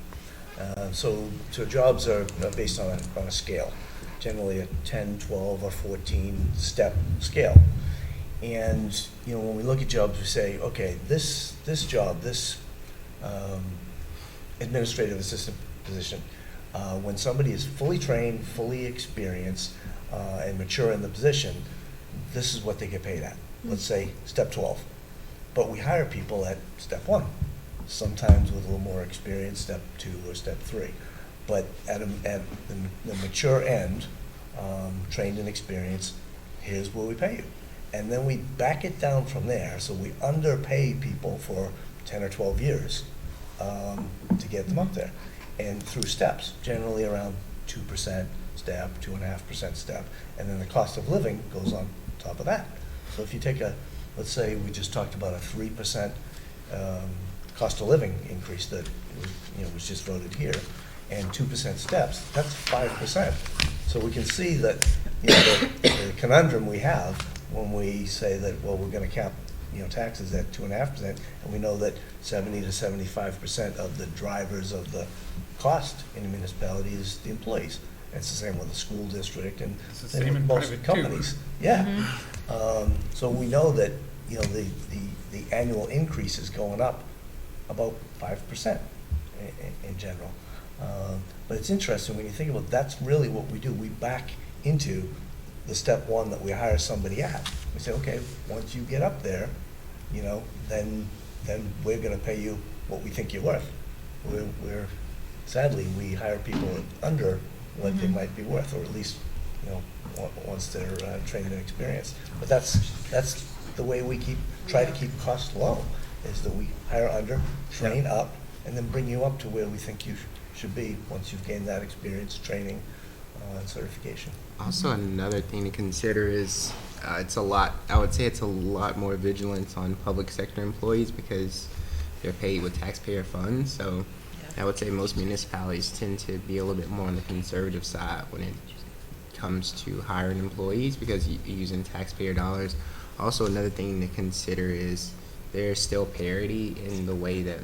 So jobs are based on a scale, generally a 10, 12, or 14-step scale. And, you know, when we look at jobs, we say, okay, this job, this administrative assistant position, when somebody is fully trained, fully experienced, and mature in the position, this is what they get paid at. Let's say step 12. But we hire people at step 1, sometimes with a little more experience, step 2 or step 3. But at the mature end, trained and experienced, here's where we pay you. And then we back it down from there, so we underpay people for 10 or 12 years to get them up there. And through steps, generally around 2% step, 2.5% step, and then the cost of living goes on top of that. So if you take let's say we just talked about a 3% cost of living increase that was just voted here, and 2% steps, that's 5%. So we can see that the conundrum we have when we say that, well, we're going to cap taxes at 2.5%, and we know that 70 to 75% of the drivers of the cost in a municipality is the employees. And it's the same with the school district and It's the same same with in most private, too. companies. Yeah. So we know that the annual increase is going up about 5% in general. But it's interesting when you think about that's really what we do. We back into the step 1 that we hire somebody at. We say, okay, once you get up there, then we're going to pay you what we think you're worth. Sadly, we hire people under what they might be worth, or at least once they're trained and experienced. But that's the way we try to keep costs low, is that we hire under, train up, and then bring you up to where we think you should be once you've gained that experience, training, and certification. Also, another thing to consider is I would say it's a lot more vigilance on public sector employees because they're paid with taxpayer funds. So I would say most municipalities tend to be a little bit more on the conservative side when it comes to hiring employees because you're using taxpayer dollars. Also, another thing to consider is there's still parity in the way that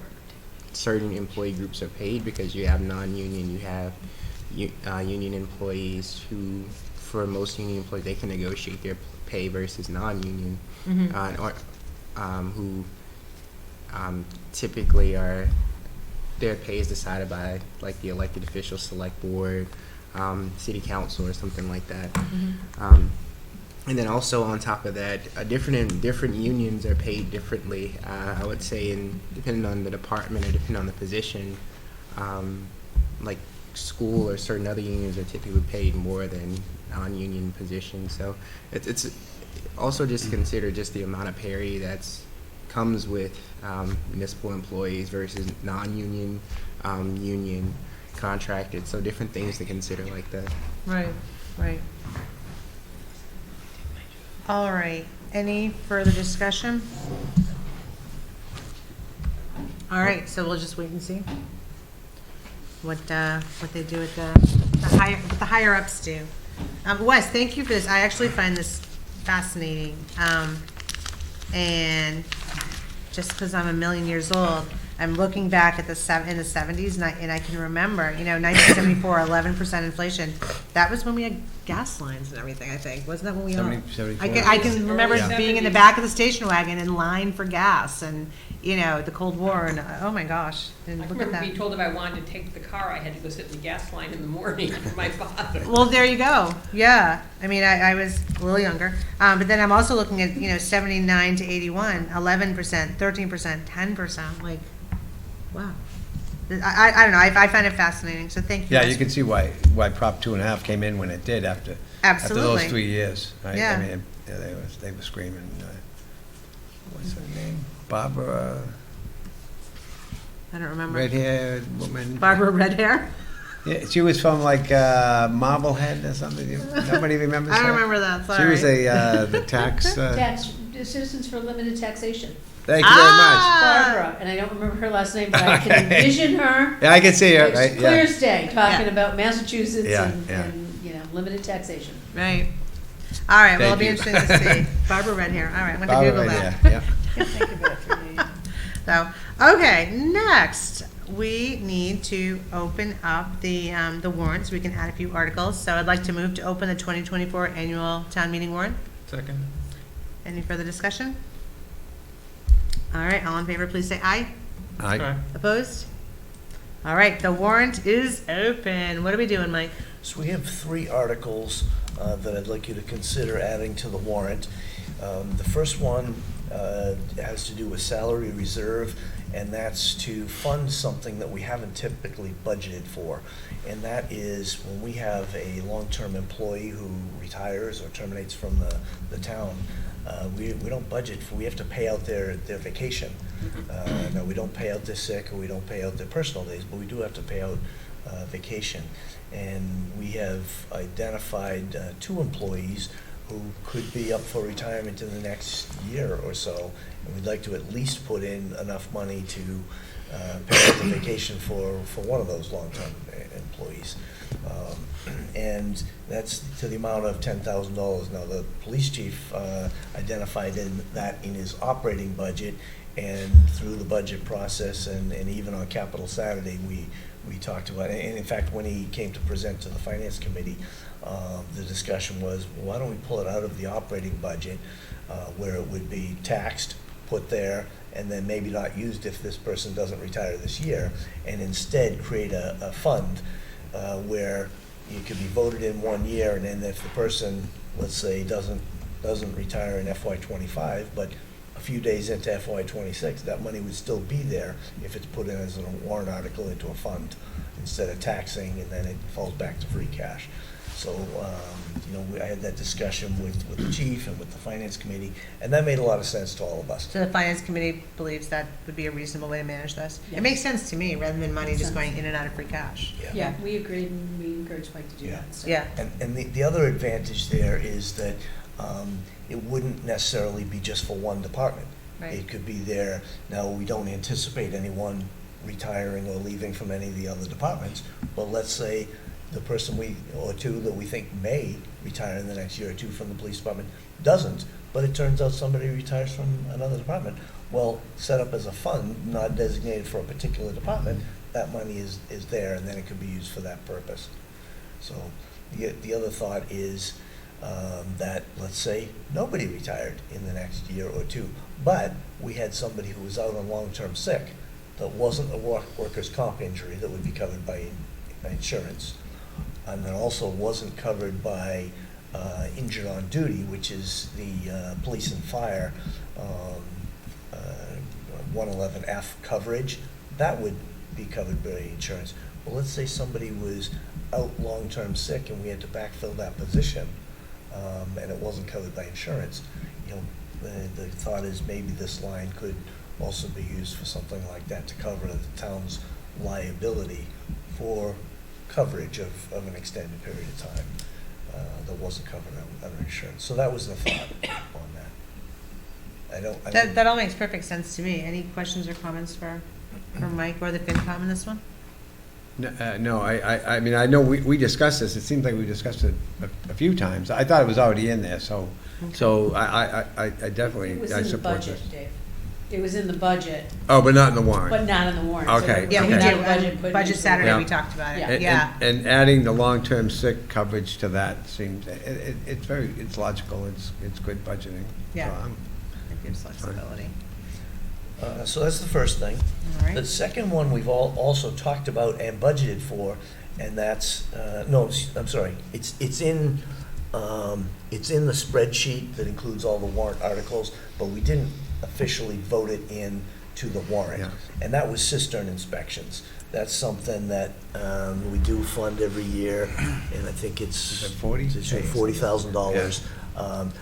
certain employee groups are paid because you have non-union, you have union employees who, for most union employees, they can negotiate their pay versus non-union, or who typically their pay is decided by like the elected officials, select board, city council, or something like that. And then also on top of that, different unions are paid differently. I would say, depending on the department or depending on the position, like school or certain other unions are typically paid more than non-union positions. So it's also just consider just the amount of parity that's comes with municipal employees versus non-union, union, contracted. So different things to consider like that. Right. All right, any further discussion? All right, so we'll just wait and see what they do with what the higher ups do. Wes, thank you for this. I actually find this fascinating. And just because I'm a million years old, I'm looking back at in the 70s, and I can remember, 1974, 11% inflation. That was when we had gas lines and everything, I think. Wasn't that when we all? 74. I can remember Yeah. being in the back of the station wagon in line for gas and, the Cold War, and oh my gosh. And I look at remember that. being told if I wanted to take the car, I had to go sit in the gas line in the morning for my father. Well, there you go. Yeah. I mean, I was a little younger. But then I'm also looking at, 79 to 81, 11%, 13%, 10%. Like, wow. I don't know. I find it fascinating. So thank you. Yeah, guys. you can see why Prop 2.5 came in when it did after Absolutely. those 3 years, right? Yeah. I mean, they were screaming. What's her name? Barbara, I don't remember. red-haired woman. Barbara Red Hair? Yeah, she was from like Marblehead or something. Nobody remembers I don't her? remember that. Sorry. She was the tax. Tax, Citizens for Limited Taxation. Thank you very much. Barbara, and I don't remember her last name, but I can envision her. Yeah, I can see her. It's Right? clear Yeah. as day, talking Yeah. about Massachusetts Yeah, and, yeah. and, limited taxation. Right. All right. Well, it'll Thank be you. interesting to see. Barbara Red Hair. All right. I'm going to Barbara, Google yeah, that. yeah. Think about it for me. So, okay. Next, we need to open up the warrants. We can add a few articles. So I'd like to move to open the 2024 annual town meeting warrant. Second. Any further discussion? All right. All in favor, please say aye. Aye. Opposed? All right. The warrant is open. What are we doing, Mike? So we have 3 articles that I'd like you to consider adding to the warrant. The first one has to do with salary reserve, and that's to fund something that we haven't typically budgeted for. And that is when we have a long-term employee who retires or terminates from the town, we don't budget for, we have to pay out their vacation. No, we don't pay out their sick, or we don't pay out their personal days, but we do have to pay out vacation. And we have identified 2 employees who could be up for retirement in the next year or so, and we'd like to at least put in enough money to pay out the vacation for one of those long-term employees. And that's to the amount of $10,000. Now, the police chief identified that in his operating budget, and through the budget process and even on Capital Saturday, we talked about it. And in fact, when he came to present to the Finance Committee, the discussion was, well, why don't we pull it out of the operating budget where it would be taxed, put there, and then maybe not used if this person doesn't retire this year, and instead create a fund where you could be voted in 1 year, and then if the person, let's say, doesn't retire in FY25, but a few days into FY26, that money would still be there if it's put in as a warrant article into a fund instead of taxing, and then it falls back to free cash. So, I had that discussion with the chief and with the Finance Committee, and that made a lot of sense to all of us. So the Finance Committee believes that would be a reasonable way to manage this? Yeah. It makes sense to me, rather than money Makes just sense. going in and out of free cash. Yeah, we agreed, and we encouraged Mike to do Yeah. that. So. Yeah. And the other advantage there is that it wouldn't necessarily be just for one department. Right. It could be there, now, we don't anticipate anyone retiring or leaving from any of the other departments, but let's say the person or 2 that we think may retire in the next year or 2 from the police department doesn't, but it turns out somebody retires from another department. Well, set up as a fund, not designated for a particular department, that money is there, and then it could be used for that purpose. So the other thought is that, let's say, nobody retired in the next year or two, but we had somebody who was out on long-term sick that wasn't a workers' comp injury that would be covered by insurance, and that also wasn't covered by injured on duty, which is the police and fire 111F coverage. That would be covered by insurance. Well, let's say somebody was out long-term sick and we had to backfill that position, and it wasn't covered by insurance. You know, the thought is maybe this line could also be used for something like that to cover the town's liability for coverage of an extended period of time that wasn't covered under insurance. So that was the thought on that. That all makes perfect sense to me. Any questions or comments for Mike or the FinCom in this one? No, I mean, I know we discussed this, it seems like we discussed it a few times. I thought it was already in there, so I definitely, It was I in the support budget, this. Dave. It was in the budget, Oh, but not in the warrant. but not in the warrant. So Okay, we're Yeah, we taking okay. out the budget, putting it Budget into the Saturday, Yeah. we talked about Yeah. it. Yeah. And adding the long-term sick coverage to that seems, it's logical, it's good budgeting. Yeah. So It gives flexibility. So that's the first thing. All right. The second one we've also talked about and budgeted for, and that's, I'm sorry, it's in the spreadsheet that includes all the warrant articles, but we didn't officially vote it in to the warrant. Yeah. And that was cistern inspections. That's something that we do fund every year, and I think it's Is it 40? It's $40,000.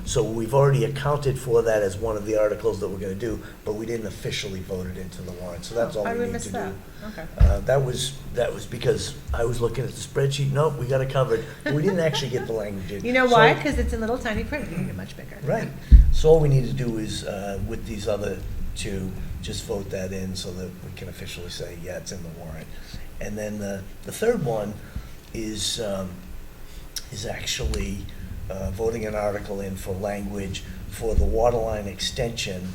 So we've already accounted for that as one of the articles that we're gonna do, but we didn't officially vote it into the warrant, so that's all Why we did need we to miss do. that? Okay. That was because I was looking at the spreadsheet, nope, we got it covered. We didn't actually get the language in. You know why? So- Because it's in little tiny print. You need it much bigger. Right. So all we need to do is, with these other two, just vote that in so that we can officially say, yeah, it's in the warrant. And then the third one is actually voting an article in for language for the waterline extension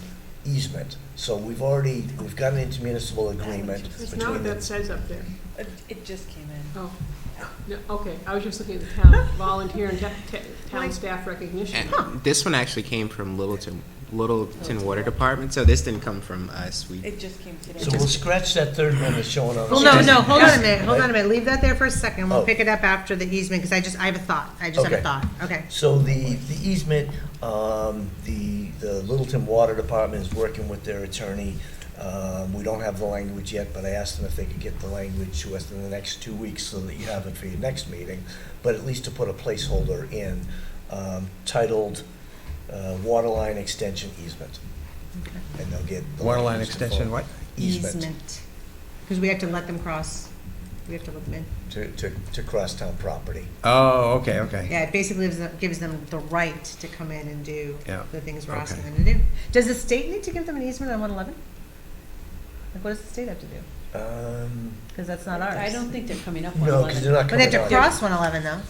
easement. So we've got an intermunicipal agreement That's not between what the. that says up there. It just came in. Oh, no, okay, I was just looking at the town volunteer and town staff recognition. And this one actually came from Littleton Water Department, so this didn't come from us. It just came today. So we'll scratch that third one that's showing on the. Well, no, screen. hold on a minute. Leave that there for a second. We'll Oh. pick it up after the easement, because I have a thought. I just have a Okay. thought. Okay. So the easement, the Littleton Water Department is working with their attorney. We don't have the language yet, but I asked them if they could get the language to us in the next 2 weeks so that you have it for your next meeting, but at least to put a placeholder in titled Waterline Extension Easement. And they'll get. the Waterline language to extension, follow. what? Easement. Because we have to let them cross. We have to let them in. To cross town property. Oh, okay. Yeah, it basically gives them the right to come in and do Yeah, the things we're okay. asking them to do. Does the state need to give them an easement on 111? Like, what does the state have to do? Because that's not ours. I don't think they're coming up on No, because they're 11. not But they coming have to on. cross 111 though.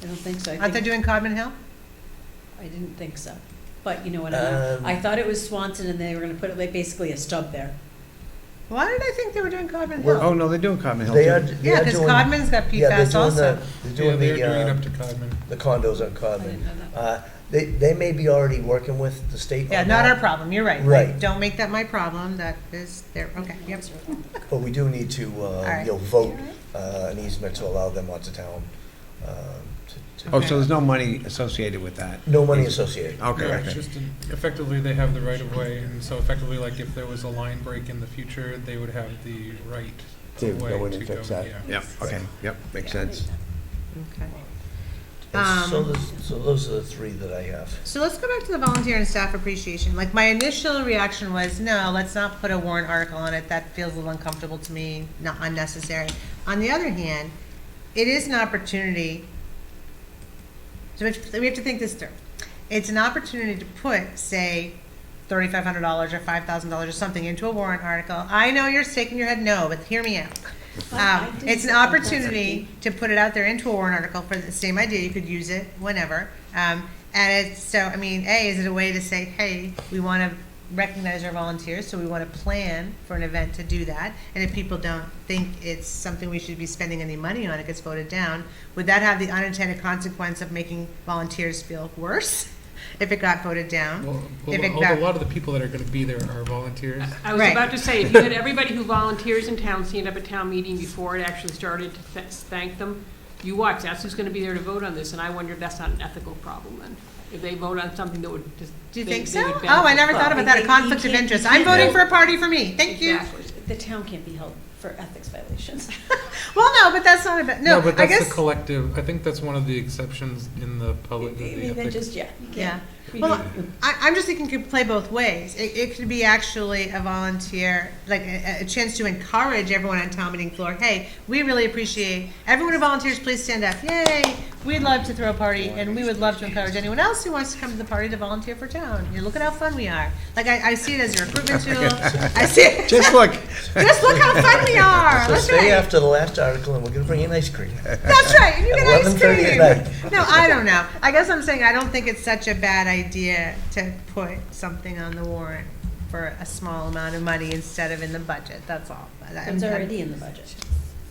I don't think so. I Aren't they think- doing Codman Hill? I didn't think so. But you know what I mean? I thought it was Swanson and they were gonna put it like basically a stub there. Why did I think they were doing Codman Well, Hill? Oh, no, they're doing Cotton Hill, They too. are. Yeah, because Codman's got Yeah, they're PFAS doing also. They're Yeah, doing they're doing it the, up to Codman. the condos on I didn't Codman. know that. They may be already working with the state Yeah, on not that, our problem. You're right. Right. Like, don't make that my problem. That is their, okay, yep. but we do need to, right. vote an easement to allow them onto town. Oh, so there's no money associated with that? No money associated. Okay, No, it's okay. just effectively, they have the right of way, and so effectively, like, if there was a line break in the future, they would have the right To of way go in to and go, fix that? yeah. Yep, okay, yep, makes sense. Okay. And so those are the three that I have. So let's go back to the volunteer and staff appreciation. Like, my initial reaction was, no, let's not put a warrant article on it. That feels a little uncomfortable to me, not unnecessary. On the other hand, it is an opportunity, so we have to think this through. It's an opportunity to put, say, $3,500 or $5,000 or something into a warrant article. I know you're shaking your head no, but hear me out. I didn't It's an think that's opportunity to put it out there into a warrant article for the same idea. You could use it whenever. And it's, so, I mean, A, is it a way to say, hey, we want to recognize our volunteers, so we want to plan for an event to do that. And if people don't think it's something we should be spending any money on, it gets voted down. Would that have the unintended consequence of making volunteers feel worse if it got voted down? Well, If it a got- lot of the people that are going to be there are volunteers. I was Right. about to say, if you had everybody who volunteers in town stand up at town meeting before it actually started to thank them, you watch, that's who's gonna be there to vote on this, and I wonder if that's not an ethical problem then. If they vote on something that would just. Do you they- think they so? would Oh, I benefit never from. thought about that, a You conflict of can't- interest. you I'm can't- voting for a party for me. Thank you. Exactly. The town can't be held for ethics violations. Well, no, but that's not about, no, but I that's guess. the collective, I think that's one of the exceptions in the public. I the mean, that ethics. just, yeah, you Yeah. can't. Well, I'm just thinking it could play both ways. It could be actually a volunteer, like a chance to encourage everyone on town meeting floor, hey, we really appreciate, everyone who volunteers, please stand up. Yay, we'd love to throw a party, and we would love to encourage anyone else who wants to come to the party to volunteer for town. You know, look at how fun we are. Like, I see it as a recruitment tool. I see it. Just look. Just look how fun we are. So That's stay right. after the last article, and we're gonna bring in ice cream. That's right, and you At get ice 11:30 cream. at night. No, I don't know. I guess I'm saying I don't think it's such a bad idea to put something on the warrant for a small amount of money instead of in the budget, that's all. It's already in the budget.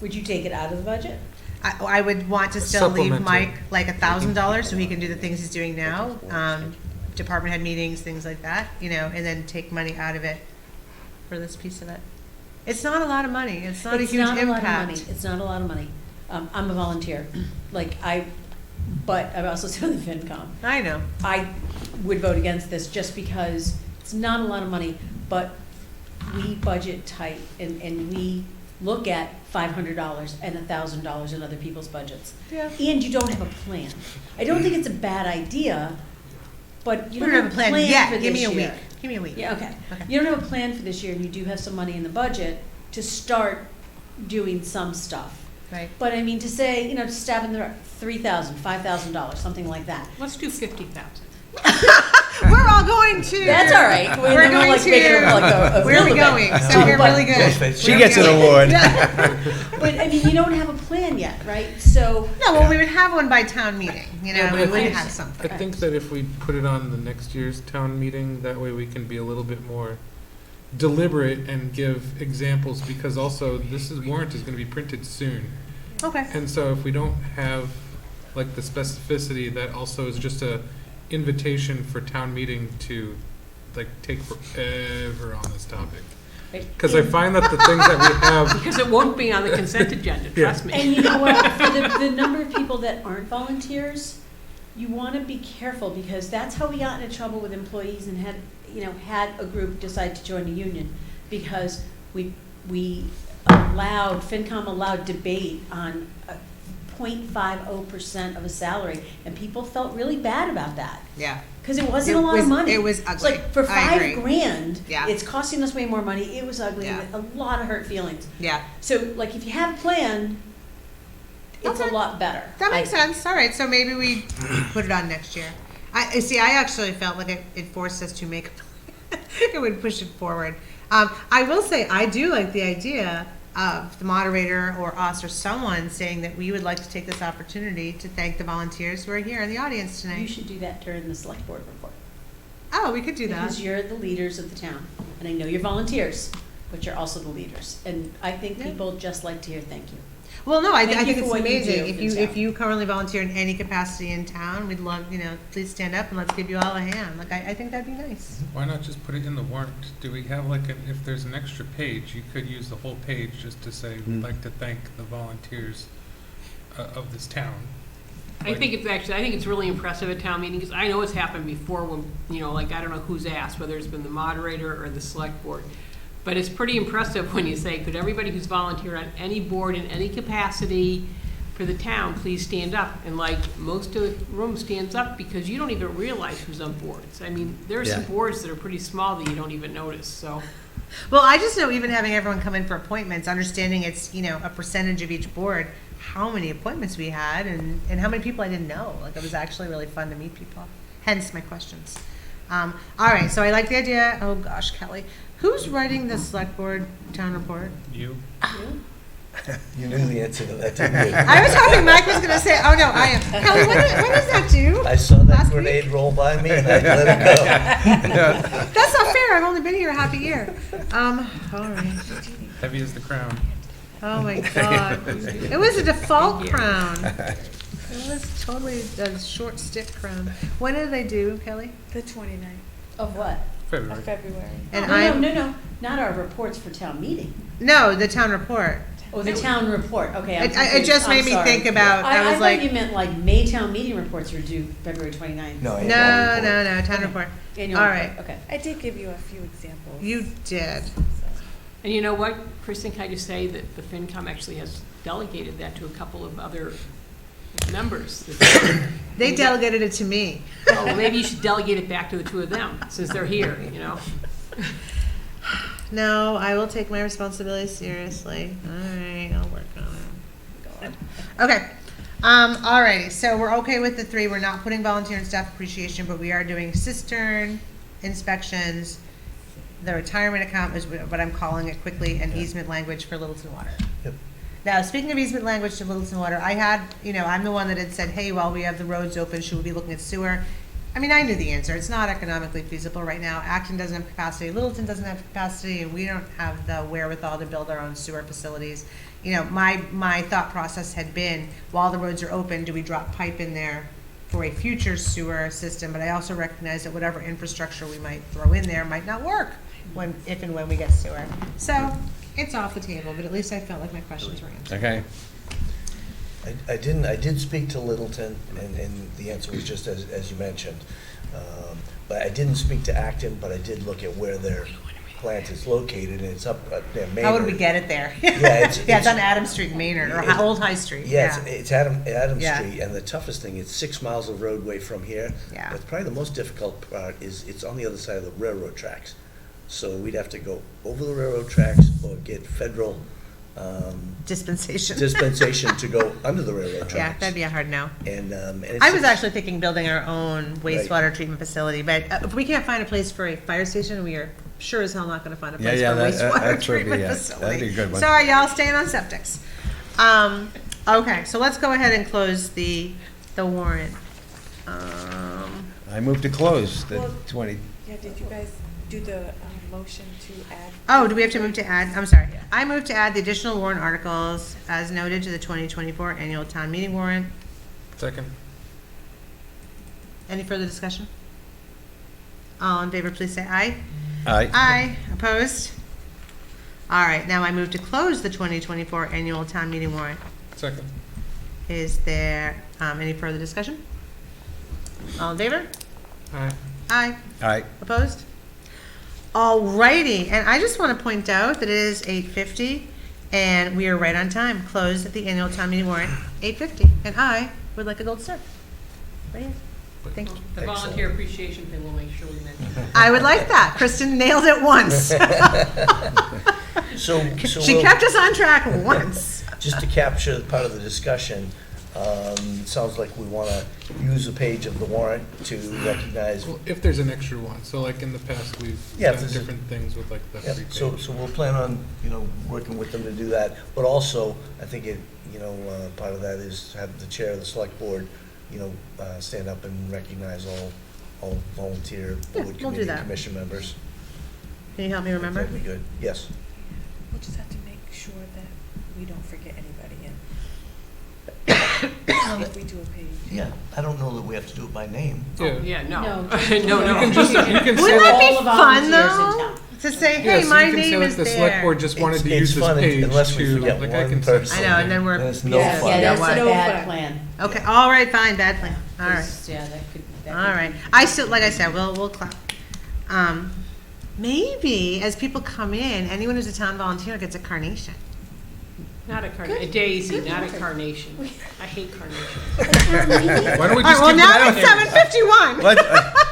Would you take it out of the budget? I would want to still leave Supplemental. Mike like $1,000 so he can do the things he's doing now, department head meetings, things like that, you know, and then take money out of it for this piece of it. It's not a lot of money, it's not a huge It's not a lot of impact. money. It's not a lot of money. I'm a volunteer, but I also sit on the FinCom. I know. I would vote against this just because it's not a lot of money, but we budget tight and we look at $500 and $1,000 in other people's budgets. Yeah. And you don't have a plan. I don't think it's a bad idea, but you We don't don't have a plan for yet, this give me a week, year. give me a week. Yeah, okay. Okay. You don't have a plan for this year and you do have some money in the budget to start doing some stuff. Right. But I mean, to say, to stab in the $3,000, $5,000, something like that. Let's do 50,000. We're all going to. That's all right. We're Then we'll, going like, make it to. like a Where are we little bit. going? So we're But- really good. She gets an award. But I mean, you don't have a plan yet, right? So, No, well, we would have one by town meeting, you know, Yeah, but we I would think- have I something. think that if we put it on the next year's town meeting, that way we can be a little bit more deliberate and give examples, because also warrant is gonna be printed soon. Okay. And so if we don't have like the specificity, that also is just a invitation for town meeting to like take forever on this topic. right. Because I find that the things that we have, Because it won't be on the consent agenda, trust me. And you know what, for the number of people that aren't volunteers, you want to be careful, because that's how we got into trouble with employees and had a group decide to join a union, because we FinCom allowed debate on 0.50% of a salary, and people felt really bad about that. Yeah. Because it wasn't It a lot was- of money. it was It's ugly. like, for I agree. $5,000, Yeah. it's costing us way more money. It was ugly, Yeah. and a lot of hurt feelings. Yeah. So, like, if you have a plan, it's Okay. a lot better. That makes sense. All right, so maybe we put it on next year. I see. I actually felt like it forced us to make. It would push it forward. I will say I do like the idea of the moderator or us or someone saying that we would like to take this opportunity to thank the volunteers who are here in the audience You tonight. should do that during the select board report. Oh, we could do that. Because you're the leaders of the town. And I know you're volunteers, but you're also the leaders. And I think Yeah. people just like to hear thank you. Well, no, I Thank you think for it's what you amazing. do If for you the if town. you currently volunteer in any capacity in town, we'd love, please stand up and let's give you all a hand. Like, I think that'd be nice. why not just put it in the warrant? Do we have if there's an extra page, you could use the whole page just to say, we'd like to thank the volunteers of this town. I think it's really impressive at town meetings. I know it's happened before when, I don't know who's asked, whether it's been the moderator or the select board. But it's pretty impressive when you say, could everybody who's volunteered on any board in any capacity for the town, please stand up? And like, most of the room stands up because you don't even realize who's on boards. I mean, there are some Yeah. boards that are pretty small that you don't even notice, so. Well, I just know even having everyone come in for appointments, understanding it's, a percentage of each board, how many appointments we had and how many people I didn't know. Like, it was actually really fun to meet people. Hence my questions. All right, so I like the idea. Oh gosh, Kelly. Who's writing the select board town report? You? You knew the answer to that, didn't you? I was hoping Mike was going to say, oh no, I am. Kelly, when does that due? I saw that Last grenade week? roll by me and I let it go. That's not fair. fair, I've only been here a half a year. All right. Heavy as the crown. Oh my God. It was a default crown. It was totally a short stick crown. When did they do, Kelly? The 29th Of what? February. of February. And Oh, I'm, no, not our reports for town meeting. no, the town report. Oh, the town report, okay. I'm It confused. just made I'm me sorry. think about, I was thought like, you meant like Maytown meeting reports are due February 29th. No, no, town report. Annual All report, right. okay. I did give you a few examples. You did. So. And you know what, Kristen, can I just say that the FinCom actually has delegated that to a couple of other members. They delegated it to me. Oh, well, maybe you should delegate it back to the two of them, since they're here, you know? No, I will take my responsibility seriously. All right, I'll work on it. Okay. Alrighty, so we're okay with the 3. We're not putting volunteer and staff appreciation, but we are doing cistern inspections. The retirement account is what I'm calling it quickly, and easement language for Littleton Water. Yep. Now, speaking of easement language to Littleton Water, I had, I'm the one that had said, hey, while we have the roads open, should we be looking at sewer? I mean, I knew the answer. It's not economically feasible right now. Acton doesn't have capacity, Littleton doesn't have capacity, and we don't have the wherewithal to build our own sewer facilities. My thought process had been, while the roads are open, do we drop pipe in there for a future sewer system? But I also recognize that whatever infrastructure we might throw in there might not work if and when we get sewer. So it's off the table, but at least I felt like my questions were answered. Okay. I did speak to Littleton, and the answer was just as you mentioned. But I didn't speak to Acton, but I did look at where their plant is located, and it's up there, Maynard. How would we get it there? Yeah, it's on Adams Street, Maynard, or Old High Street. Yeah, it's Adams Yeah. Street, and the toughest thing, it's 6 miles of roadway from here. Yeah. But probably the most difficult part is it's on the other side of the railroad tracks. So we'd have to go over the railroad tracks or get federal Dispensation. dispensation to go under the railroad Yeah, tracks. that'd be a hard no. And it's I was actually thinking building our own wastewater treatment facility, but if we can't find a place for a fire station, we are sure as hell not gonna find a place Yeah, for a that- wastewater that would be, treatment that'd facility. be a good one. Sorry, y'all, staying on septics. Okay, so let's go ahead and close the warrant. I move to close the Well- 20, Yeah, did you guys do the motion to add? Oh, do we have to move to add, I'm sorry. I move to add the additional warrant articles as noted to the 2024 annual town meeting warrant. Second. Any further discussion? All in favor, please say aye. aye. Aye. Opposed? All right, now I move to close the 2024 annual town meeting warrant. Second. Is there any further discussion? All in favor? Aye. Aye. Aye. Opposed? All righty, and I just want to point out that it is 8:50, and we are right on time. Closed at the annual town meeting warrant, 8:50, and I would like a gold star. Right here. Thank you. The volunteer appreciation thing, we'll make sure we mention. I would like that. Kristen nailed it once. So She we'll- kept us on track once. just to capture part of the discussion, it sounds like we want to use a page of the warrant to recognize. Well, if there's an extra one, so like in the past, we've Yeah, if done there's a- different things with like the Yep, free so page. we'll plan on, working with them to do that, but also, I think part of that is to have the chair of the select board, stand up and recognize all volunteer Yeah, board we'll do committee, that. commission members. Can you help me remember? That'd be good, yes. We'll just have to make sure that we don't forget anybody if we do a page. Yeah, I don't know that we have to do it by name. Yeah. Yeah, no. No. No, You can just, you can say Wouldn't that like, be All the fun, volunteers in though? town. To say, yeah, hey, so my you can say name like is the select there. board just wanted to It's use this fun page unless we to, forget like I one can person. I know, and then we're, Then it's no Yeah, fun. yeah, that's what? a No bad fun. plan. okay, all right, fine, bad plan. All right. 'Cause, yeah, that could. All right. I still, like I said, we'll clap. Maybe as people come in, anyone who's a town volunteer gets a carnation. not a a daisy, not a carnation. I hate carnations. why don't we All right, just well, give now them it's 7:51.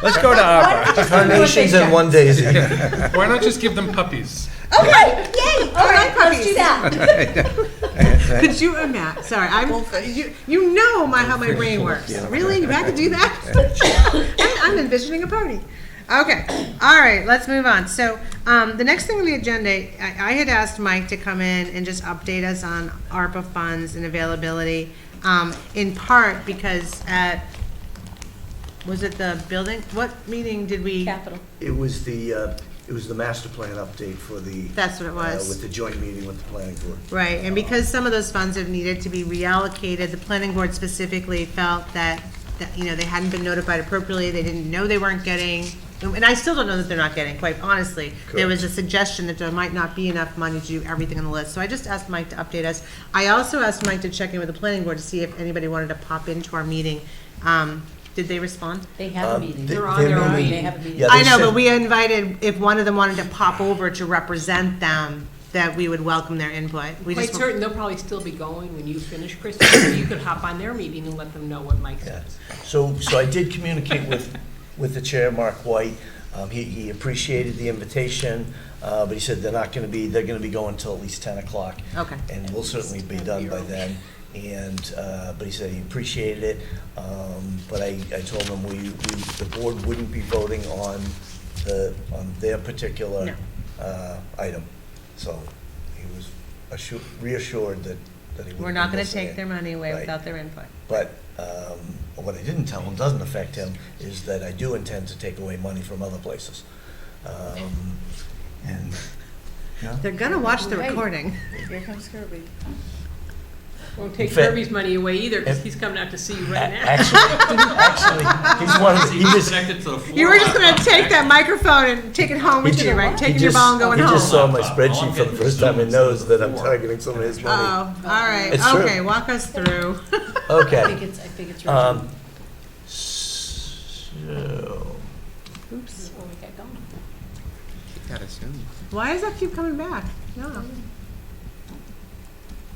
Let's go to ARPA. Carnations and one daisy. Why not just give them puppies? Okay, yay, all right, Let's do that. Could you imagine? Sorry, you know how my brain works. Really, you had to do that? I'm envisioning a party. Okay, all right, let's move on. So the next thing on the agenda, I had asked Mike to come in and just update us on ARPA funds and availability, in part because was it the building? What meeting did we? Capital. It was the It was the master plan update for the. That's what it was. With the joint meeting with the planning board. Right, and because some of those funds have needed to be reallocated, the planning board specifically felt that, they hadn't been notified appropriately, they didn't know they weren't getting, and I still don't know that they're not getting, quite honestly. There was a suggestion that there might not be enough money to do everything on the list, so I just asked Mike to update us. I also asked Mike to check in with the planning board to see if anybody wanted to pop into our meeting. Did they respond? They have a meeting. They're on their own. They have a meeting. Yeah, I they know, said- but we invited, if one of them wanted to pop over to represent them, that we would welcome their input. We Quite just certain they'll probably still be going when you finish, Christie, so you could hop on their meeting and let them know what Mike Yeah. says. So I did communicate with the chair, Mark White. He appreciated the invitation, but he said they're gonna be going till at least 10 o'clock. Okay. And we'll certainly be done by then. And, but he said he appreciated it. But I told him the board wouldn't be voting on their particular item. So he was reassured that he wouldn't. We're not be gonna missing take it. their money away Right. without their input. But what I didn't tell him, doesn't affect him, is that I do intend to take away money from other places. And, They're gonna watch the Right. recording. Here comes Kirby. Won't take In fact- Kirby's money away either, because he's coming out to see you right now. actually, he's one of the, he just, Connected to the floor. You were just gonna take that microphone and take it home with you, right? he Taking your just, ball and going he home. just saw my spreadsheet for the first time and knows that I'm targeting some of his money. Oh, all right, It's true. okay, walk us through. I Okay. think it's Um, Richard. so, Oops. Oh, we got going. Keep that assumed. Why does that keep coming back? No.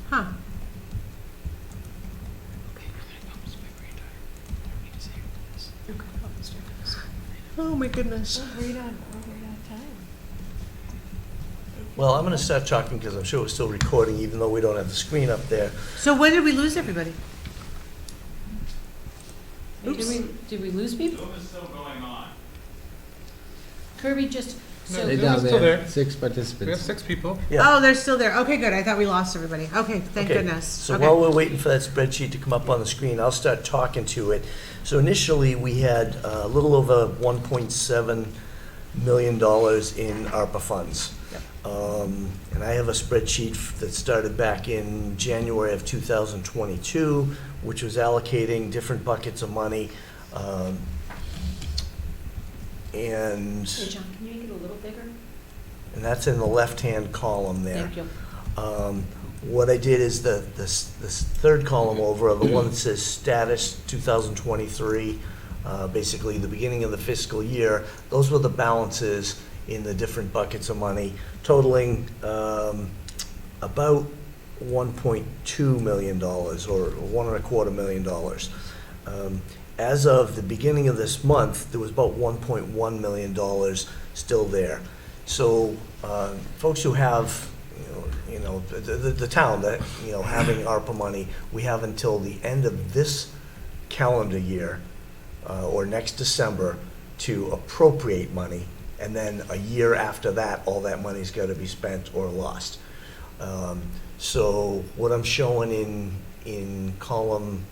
Huh. Oh, my goodness. We're out of time. well, I'm gonna start talking because I'm sure we're still recording, even though we don't have the screen up there. So when did we lose everybody? Did we lose people? Zoom is still going on. Kirby just, No, so, They're down still there. 6 We have participants. 6 people. Yeah. Oh, they're still there. Okay, good. I thought we lost everybody. Okay, thank Okay, goodness. So Okay. while we're waiting for that spreadsheet to come up on the screen, I'll start talking to it. So initially, we had a little over $1.7 million in ARPA funds. And I have a spreadsheet that started back in January of 2022, which was allocating different buckets of money. And hey, John, can you make it a little bigger? that's in the left-hand column there. Thank you. What I did is this third column over, the one that says status 2023, basically the beginning of the fiscal year, those were the balances in the different buckets of money, totaling about $1.2 million, or $1.25 million. As of the beginning of this month, there was about $1.1 million still there. So folks who have, the town that, having ARPA money, we have until the end of this calendar year or next December to appropriate money, and then a year after that, all that money's got to be spent or lost. So what I'm showing in column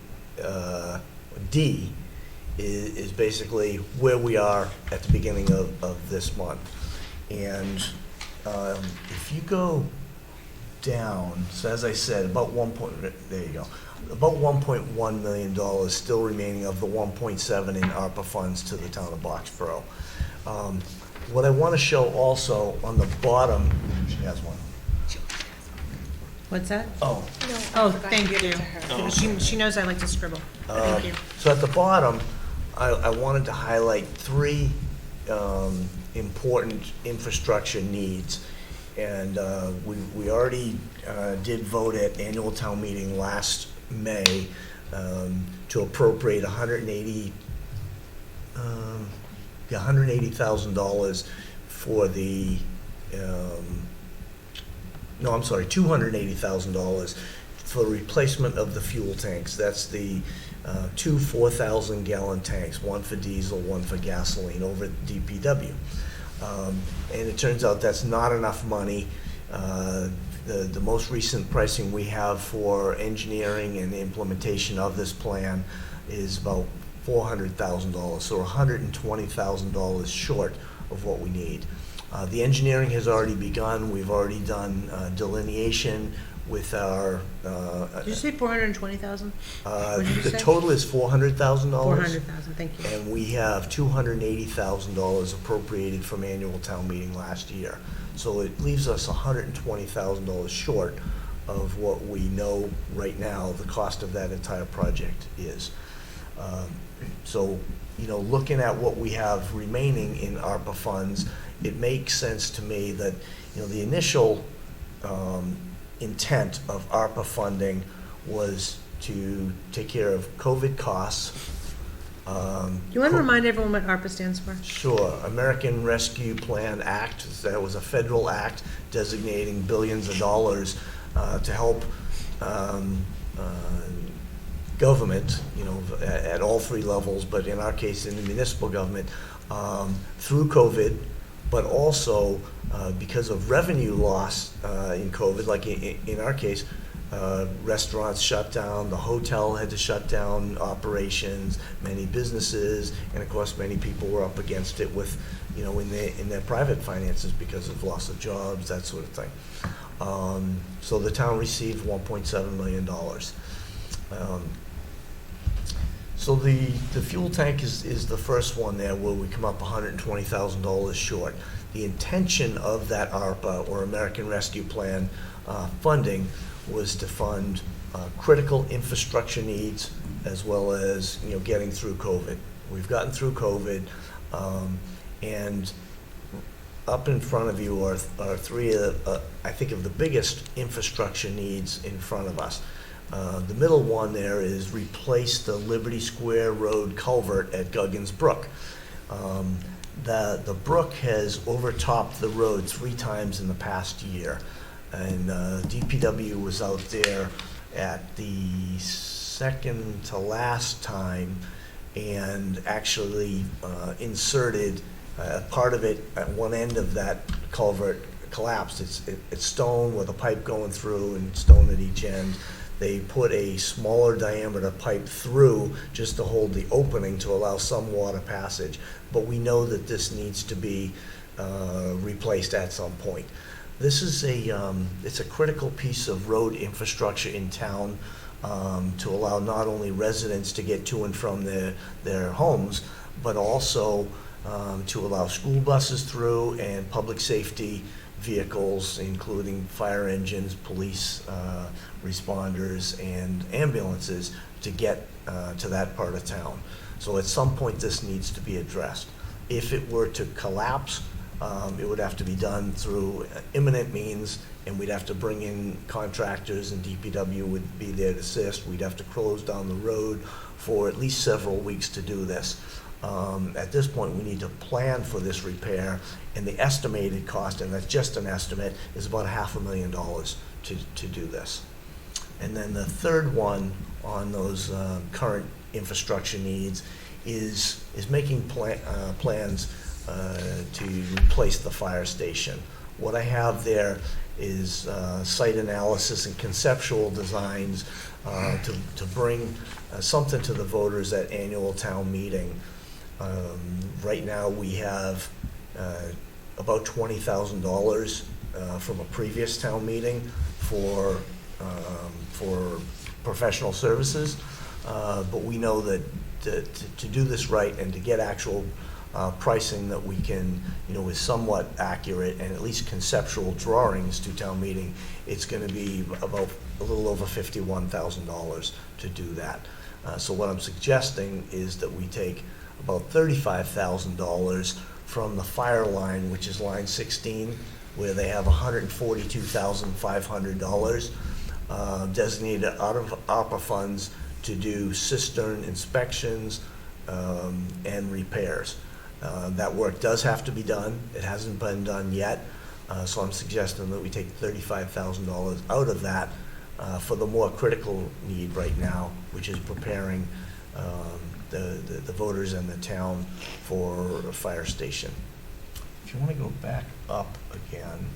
D is basically where we are at the beginning of this month. And if you go down, so as I said, about there you go, about $1.1 million still remaining of the 1.7 in ARPA funds to the town of Boxborough. What I want to show also on the bottom, she has one. What's that? Oh, Oh, thank you. She knows I like to scribble. Thank you. So at the bottom, I wanted to highlight 3 important infrastructure needs. And we already did vote at annual town meeting last May to appropriate $180,000 for the, $280,000 for replacement of the fuel tanks. That's the 2 4,000-gallon tanks, one for diesel, one for gasoline, over at DPW. And it turns out that's not enough money. The most recent pricing we have for engineering and implementation of this plan is about $400,000, so $120,000 short of what we need. The engineering has already begun. We've already done delineation with our, Did you say 420,000? What did you the say? total is $400,000. 400,000, thank you. And we have $280,000 appropriated from annual town meeting last year. So it leaves us $120,000 short of what we know right now the cost of that entire project is. So, looking at what we have remaining in ARPA funds, it makes sense to me that, the initial intent of ARPA funding was to take care of COVID costs. You want to remind everyone what ARPA stands for? Sure. American Rescue Plan Act, that was a federal act designating billions of dollars to help government, at all three levels, but in our case, in the municipal government, through COVID, but also because of revenue loss in COVID, like in our case, restaurants shut down, the hotel had to shut down operations, many businesses, and of course, many people were up against it with, in their private finances because of loss of jobs, that sort of thing. So the town received $1.7 million. So the fuel tank is the first one there where we come up $120,000 short. The intention of that ARPA, or American Rescue Plan funding, was to fund critical infrastructure needs as well as, getting through COVID. We've gotten through COVID, and up in front of you are three of, I think, of the biggest infrastructure needs in front of us. The middle one there is replace the Liberty Square Road culvert at Guggins Brook. The brook has overtopped the road 3 times in the past year, and DPW was out there at the second to last time and actually inserted part of it at one end of that culvert collapsed. It's stone with a pipe going through and stone at each end. They put a smaller diameter pipe through just to hold the opening to allow some water passage. But we know that this needs to be replaced at some point. This is it's a critical piece of road infrastructure in town to allow not only residents to get to and from their homes, but also to allow school buses through and public safety vehicles, including fire engines, police responders, and ambulances to get to that part of town. So at some point, this needs to be addressed. If it were to collapse, it would have to be done through imminent means, and we'd have to bring in contractors, and DPW would be there to assist. We'd have to close down the road for at least several weeks to do this. At this point, we need to plan for this repair, and the estimated cost, and that's just an estimate, is about $500,000 to do this. And then the third one on those current infrastructure needs is making plans to replace the fire station. What I have there is site analysis and conceptual designs to bring something to the voters at annual town meeting. Right now, we have about $20,000 from a previous town meeting for professional services, but we know that to do this right and to get actual pricing that we can, is somewhat accurate and at least conceptual drawings to town meeting, it's going to be about a little over $51,000 to do that. So what I'm suggesting is that we take about $35,000 from the fire line, which is line 16, where they have $142,500 designated out of ARPA funds to do cistern inspections and repairs. That work does have to be done. It hasn't been done yet, so I'm suggesting that we take $35,000 out of that for the more critical need right now, which is preparing the voters and the town for a fire station. If you want to go back up again,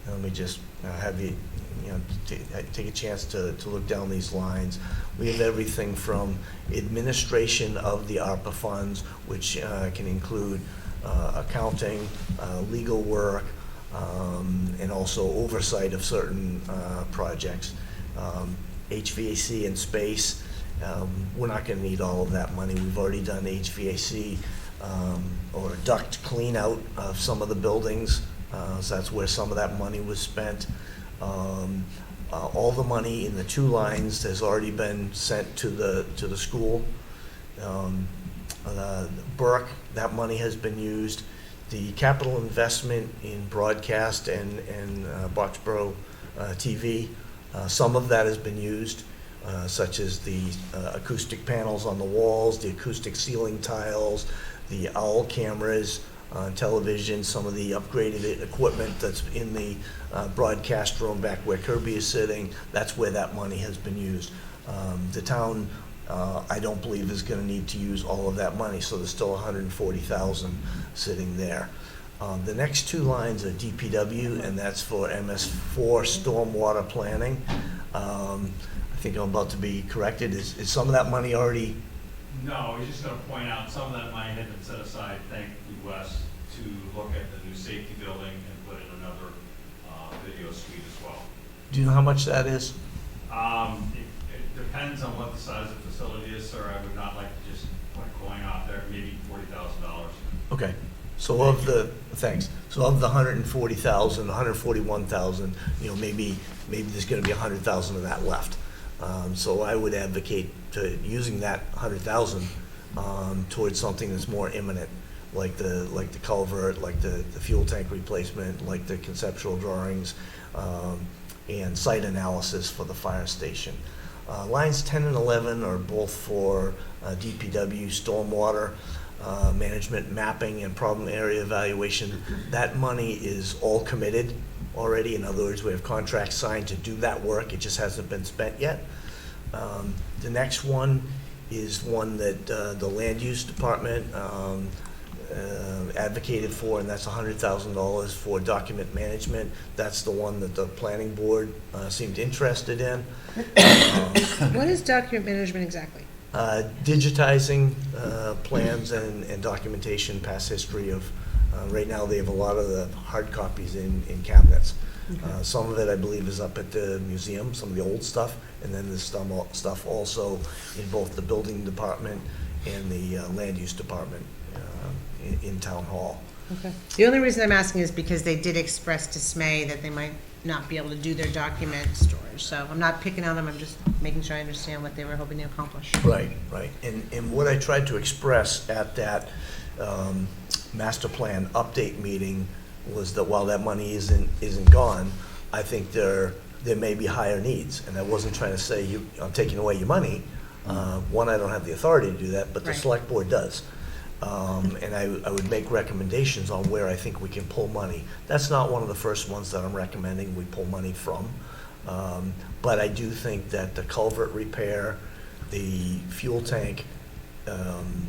let me just have you, take a chance to look down these lines. We have everything from administration of the ARPA funds, which can include accounting, legal work, and also oversight of certain projects. HVAC and space, we're not gonna need all of that money. We've already done HVAC or duct clean out of some of the buildings, so that's where some of that money was spent. All the money in the 2 lines has already been sent to the school. Burke, that money has been used. The capital investment in broadcast and Boxborough TV, some of that has been used, such as the acoustic panels on the walls, the acoustic ceiling tiles, the OWL cameras on television, some of the upgraded equipment that's in the broadcast room back where Kirby is sitting. That's where that money has been used. The town, I don't believe, is going to need to use all of that money, so there's still $140,000 sitting there. The next 2 lines are DPW, and that's for MS4 stormwater planning. I think I'm about to be corrected. Is some of that money already? No, I was just going to point out, some of that money had been set aside, thank you, Wes, to look at the new safety building and put in another video suite as well. Do you know how much that is? It depends on what the size of the facility is, sir. I would not like to just put a coin out there, maybe $40,000. Okay. So of the, thanks. So of the 140,000, 141,000, maybe there's going to be 100,000 of that left. So I would advocate to using that 100,000 towards something that's more imminent, like the culvert, like the fuel tank replacement, like the conceptual drawings, and site analysis for the fire station. Lines 10 and 11 are both for DPW, stormwater management, mapping, and problem area evaluation. That money is all committed already. In other words, we have contracts signed to do that work. It just hasn't been spent yet. The next one is one that the land use department advocated for, and that's $100,000 for document management. That's the one that the planning board seemed interested in. What is document management exactly? Digitizing plans and documentation, past history of, right now they have a lot of the hard copies in cabinets. Some of it, I believe, is up at the museum, some of the old stuff, and then there's some stuff also in both the building department and the land use department in town hall. Okay. The only reason I'm asking is because they did express dismay that they might not be able to do their document storage. So I'm not picking on them, I'm just making sure I understand what they were hoping to accomplish. Right. And what I tried to express at that master plan update meeting was that while that money isn't gone, I think there may be higher needs. And I wasn't trying to say I'm taking away your money. One, I don't have the authority to do that, but the Right. select board does. And I would make recommendations on where I think we can pull money. That's not one of the first ones that I'm recommending we pull money from. But I do think that the culvert repair, the fuel tank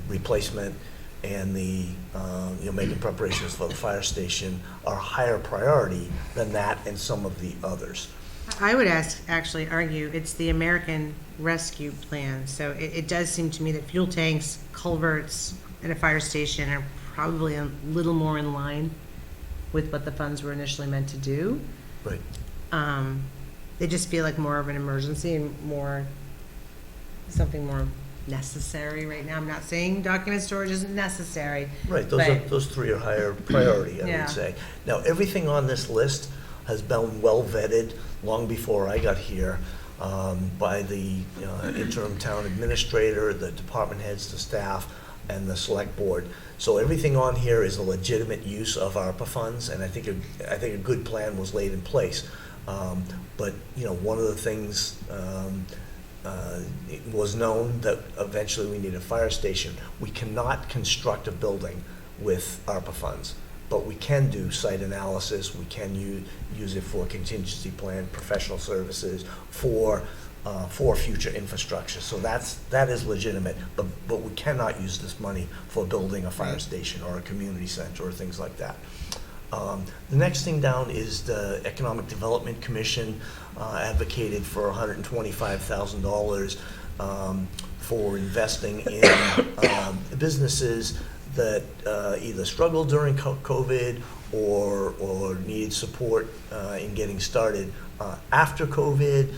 replacement, and the making preparations for the fire station are higher priority than that and some of the others. I would actually argue it's the American Rescue Plan. So it does seem to me that fuel tanks, culverts, and a fire station are probably a little more in line with what the funds were initially meant to do. Right. They just feel like more of an emergency and something more necessary right now. I'm not saying document storage isn't necessary. Right, but- those 3 are higher priority, I Yeah. would say. Now, everything on this list has been well vetted long before I got here by the interim town administrator, the department heads, the staff, and the select board. So everything on here is a legitimate use of ARPA funds, and I think a good plan was laid in place. But one of the things it was known that eventually we need a fire station. We cannot construct a building with ARPA funds, but we can do site analysis. We can use it for contingency plan, professional services, for future infrastructure. So that is legitimate, but we cannot use this money for building a fire station or a community center or things like that. The next thing down is the Economic Development Commission advocated for $125,000 for investing in businesses that either struggled during COVID or needed support in getting started after COVID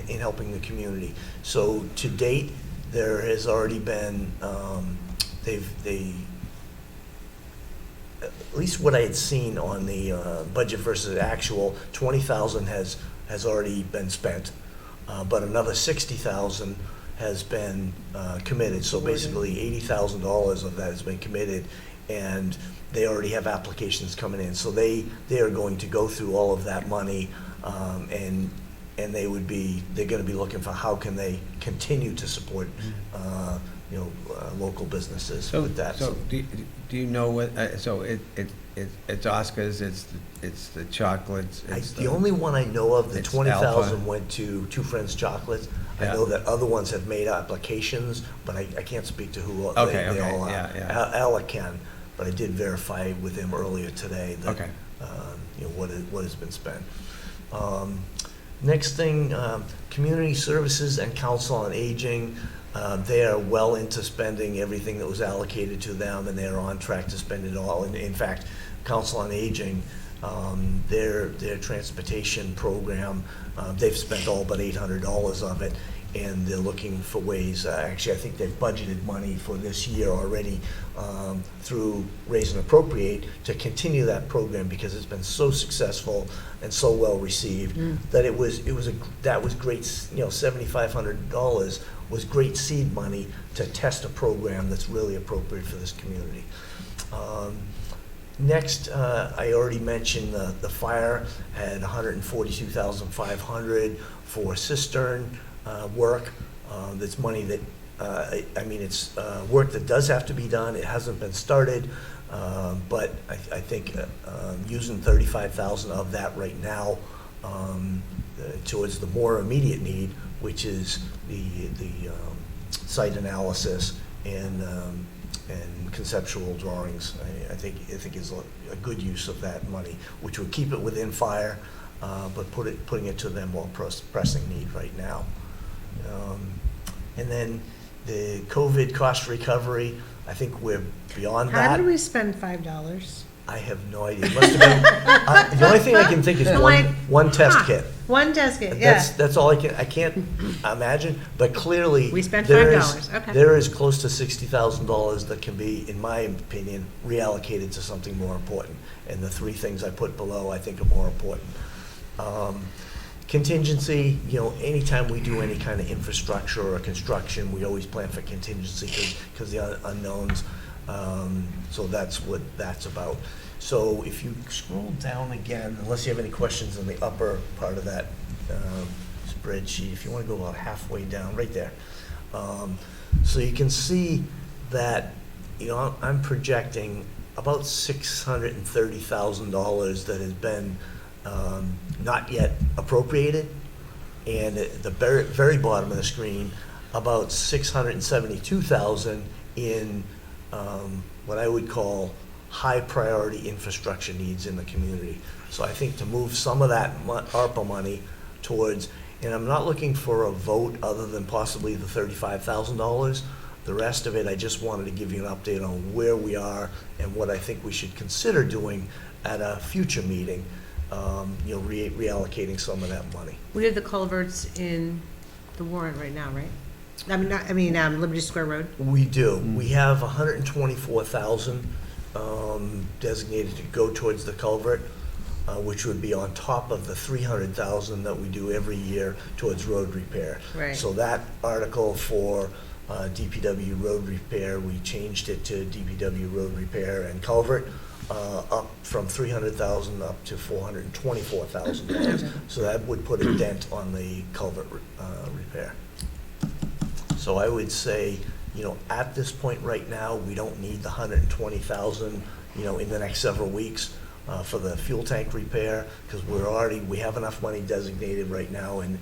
in helping the community. So to date, there has already been, at least what I had seen on the budget versus actual, 20,000 has already been spent, but another 60,000 has been committed. So basically $80,000 of that has been committed, and they already have applications coming in. So they are going to go through all of that money, and they're going to be looking for how can they continue to support local businesses with that. So do you know what, so it's Oscars, it's the chocolates, The only one I know of, the it's 20,000 Alpha. went to Two Friends Chocolates. I Yeah. know that other ones have made applications, but I can't speak to who Okay, they okay, all are. yeah. Alec can, but I did verify with him earlier today that, Okay. what has been spent. Next thing, Community Services and Council on Aging. They are well into spending everything that was allocated to them, and they're on track to spend it all. And in fact, Council on Aging, their transportation program, they've spent all but $800 of it, and they're looking for ways. Actually, I think they've budgeted money for this year already through Raise and Appropriate to continue that program because it's been so successful and so well received that that was great. $7,500 was great seed money to test a program that's really appropriate for this community. Next, I already mentioned the fire had $142,500 for cistern work. That's money that, it's work that does have to be done. It hasn't been started, but I think using $35,000 of that right now towards the more immediate need, which is the site analysis and conceptual drawings, I think is a good use of that money, which would keep it within fire, but putting it to their more pressing need right now. And then the COVID cost recovery, I think we're beyond that. How did we spend $5? I have no idea. It must have been, the only thing I can think is one test kit. One test kit, yeah. That's all I can't imagine, but clearly. We spent there $5, is- okay. There is close to $60,000 that can be, in my opinion, reallocated to something more important. And the three things I put below, I think are more important. Contingency, anytime we do any kind of infrastructure or construction, we always plan for contingency because the unknowns. So that's what that's about. So if you scroll down again, unless you have any questions in the upper part of that spreadsheet, if you want to go about halfway down, right there. So you can see that, I'm projecting about $630,000 that has been not yet appropriated. And at the very, very bottom of the screen, about $672,000 in what I would call high priority infrastructure needs in the community. So I think to move some of that ARPA money towards, and I'm not looking for a vote other than possibly the $35,000. The rest of it, I just wanted to give you an update on where we are and what I think we should consider doing at a future meeting, reallocating some of that money. We did the culverts in the warrant right now, right? Liberty Square Road. We do. We have 124,000 designated to go towards the culvert, which would be on top of the 300,000 that we do every year towards road repair. Right. So that article for DPW road repair, we changed it to DPW road repair and culvert, up from 300,000 up to $424,000. So that would put a dent on the culvert repair. So I would say, at this point right now, we don't need the 120,000, in the next several weeks for the fuel tank repair, because we have enough money designated right now and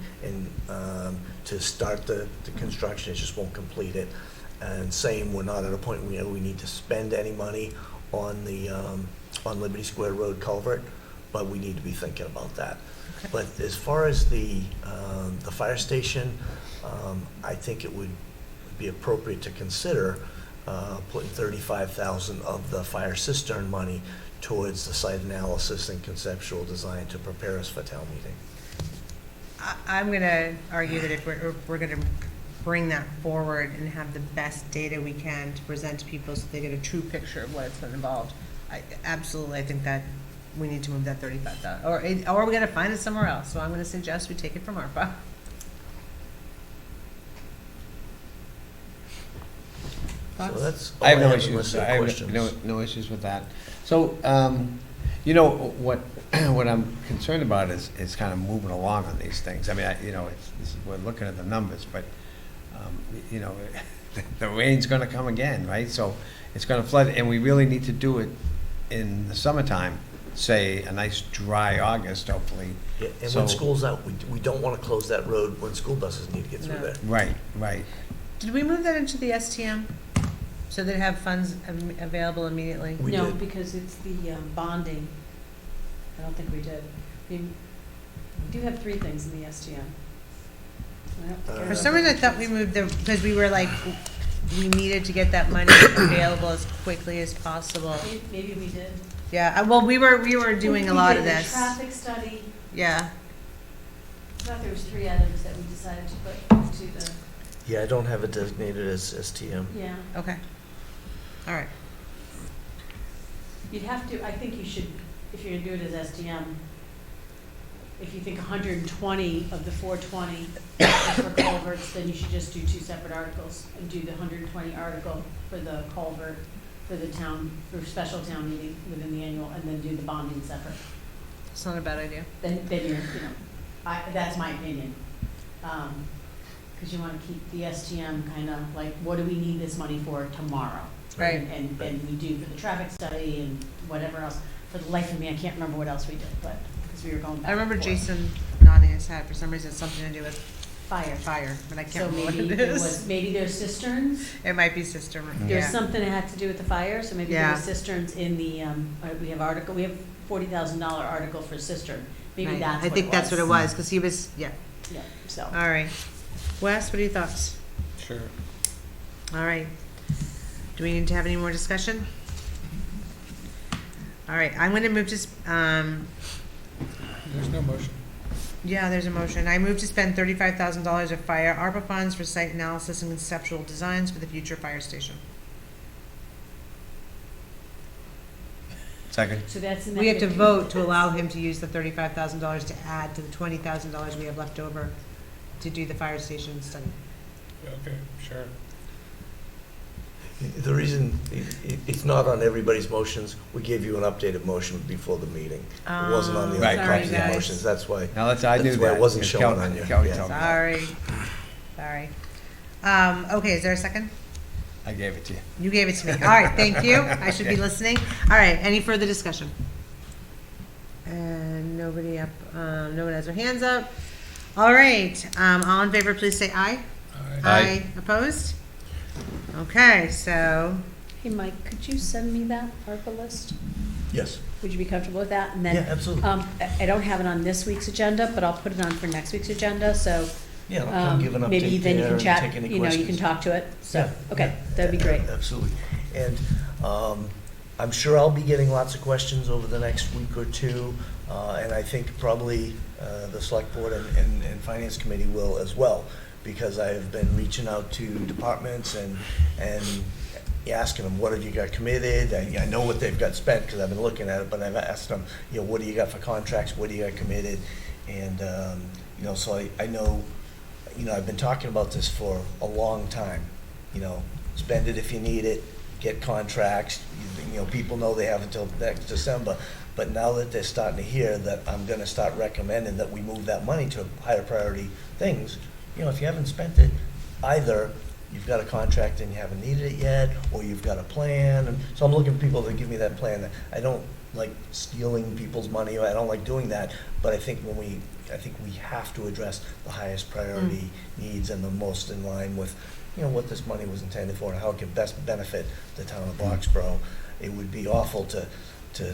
to start the construction. It just won't complete it. And same, we're not at a point where we need to spend any money on the on Liberty Square Road culvert, but we need to be thinking about that. Okay. But as far as the fire station, I think it would be appropriate to consider putting 35,000 of the fire cistern money towards the site analysis and conceptual design to prepare us for town meeting. I'm gonna argue that if we're gonna bring that forward and have the best data we can to present to people so they get a true picture of what's involved, I think that we need to move that 35,000, or we gotta find it somewhere else. So I'm gonna suggest we take it from ARPA. So that's all I have no unless issues, there are I have questions. no issues with that. So, you know, what I'm concerned about is kind of moving along on these things. I mean, we're looking at the numbers, but, you know, the rain's gonna come again, right? So it's gonna flood, and we really need to do it in the summertime, say, a nice dry August, hopefully. Yeah, and So- when school's out, we don't want to close that road when school buses need to get through No. there. Right. Did we move that into the STM so they have funds available immediately? We No, did. because it's the bonding. I don't think we did. We do have 3 things in the STM. I don't think I For some reason, I remember thought we which moved the, because we were like, we needed to get that money available as quickly as possible. ones. Maybe we did. Yeah, well, we were doing a lot of We did this. the traffic study. Yeah, I thought there was 3 items that we decided to put into the, Yeah, I don't have it designated as STM. yeah. okay. All right. You'd have to, I think you should, if you're gonna do it as STM, if you think 120 of the 420 is for culverts, then you should just do 2 separate articles and do the 120 article for the culvert for the town, for special town meeting within the annual, and then do the bonding separate. It's not a bad idea. Then you're, that's my opinion. Because you want to keep the STM kind of like, what do we need this money for tomorrow? Right. And we do for the traffic study and whatever else. For the life of me, I can't remember what else we did, but, because we were going back I remember and forth. Jason nodding his head. For some reason, it's something to do with Fire. but I can't So remember what maybe it there is. was, maybe there's cisterns. It might be sister, There's yeah. something that had to do with the fire, so maybe there Yeah. was cisterns in the, we have $40,000 article for cistern. Maybe Right. that's what it was. I think that's what it was, because he was, yeah. Yeah, so. All right. Wes, what are your thoughts? Sure. All right. Do we need to have any more discussion? All right, I'm gonna move to, There's no motion. yeah, there's a motion. I move to spend $35,000 of fire ARPA funds for site analysis and conceptual designs for the future fire station. Second. So that's in that. We have to 50. vote to allow him to use the $35,000 to add to the $20,000 we have left over to do the fire station study. Okay, sure. The reason, it's not on everybody's motions, we gave you an updated motion before the meeting. It wasn't on the Right. other Sorry, copies of guys. motions, that's why. Now, I knew That's why that. it wasn't because showing Kelly- on you. Kelly Yeah. told me. Sorry. Okay, is there a second? I gave it to you. You gave it to me. All right, thank you. I should be listening. All right, any further discussion? And nobody up, no one has their hands up. All right, all in favor, please say aye. Aye. Opposed? Okay, so, Hey, Mike, could you send me that ARPA list? Yes. Would you be comfortable with that? And then, Yeah, absolutely. I don't have it on this week's agenda, but I'll put it on for next week's agenda, so, Yeah, I'll come give an maybe update then you there can and chat, take any you know, you can questions. talk to it, so, Yeah, okay, yeah, that'd be great. Absolutely. And I'm sure I'll be getting lots of questions over the next week or two, and I think probably the select board and finance committee will as well, because I've been reaching out to departments and asking them, what have you got committed? I know what they've got spent, because I've been looking at it, but I've asked them, what do you got for contracts, what do you got committed? And, so I know, I've been talking about this for a long time. Spend it if you need it, get contracts, people know they have until next December. But now that they're starting to hear that I'm gonna start recommending that we move that money to higher priority things, if you haven't spent it, either you've got a contract and you haven't needed it yet, or you've got a plan. And so I'm looking for people to give me that plan. I don't like stealing people's money, I don't like doing that, but I think we have to address the highest priority needs and the most in line with, what this money was intended for and how it can best benefit the town of Boxborough. It would be awful to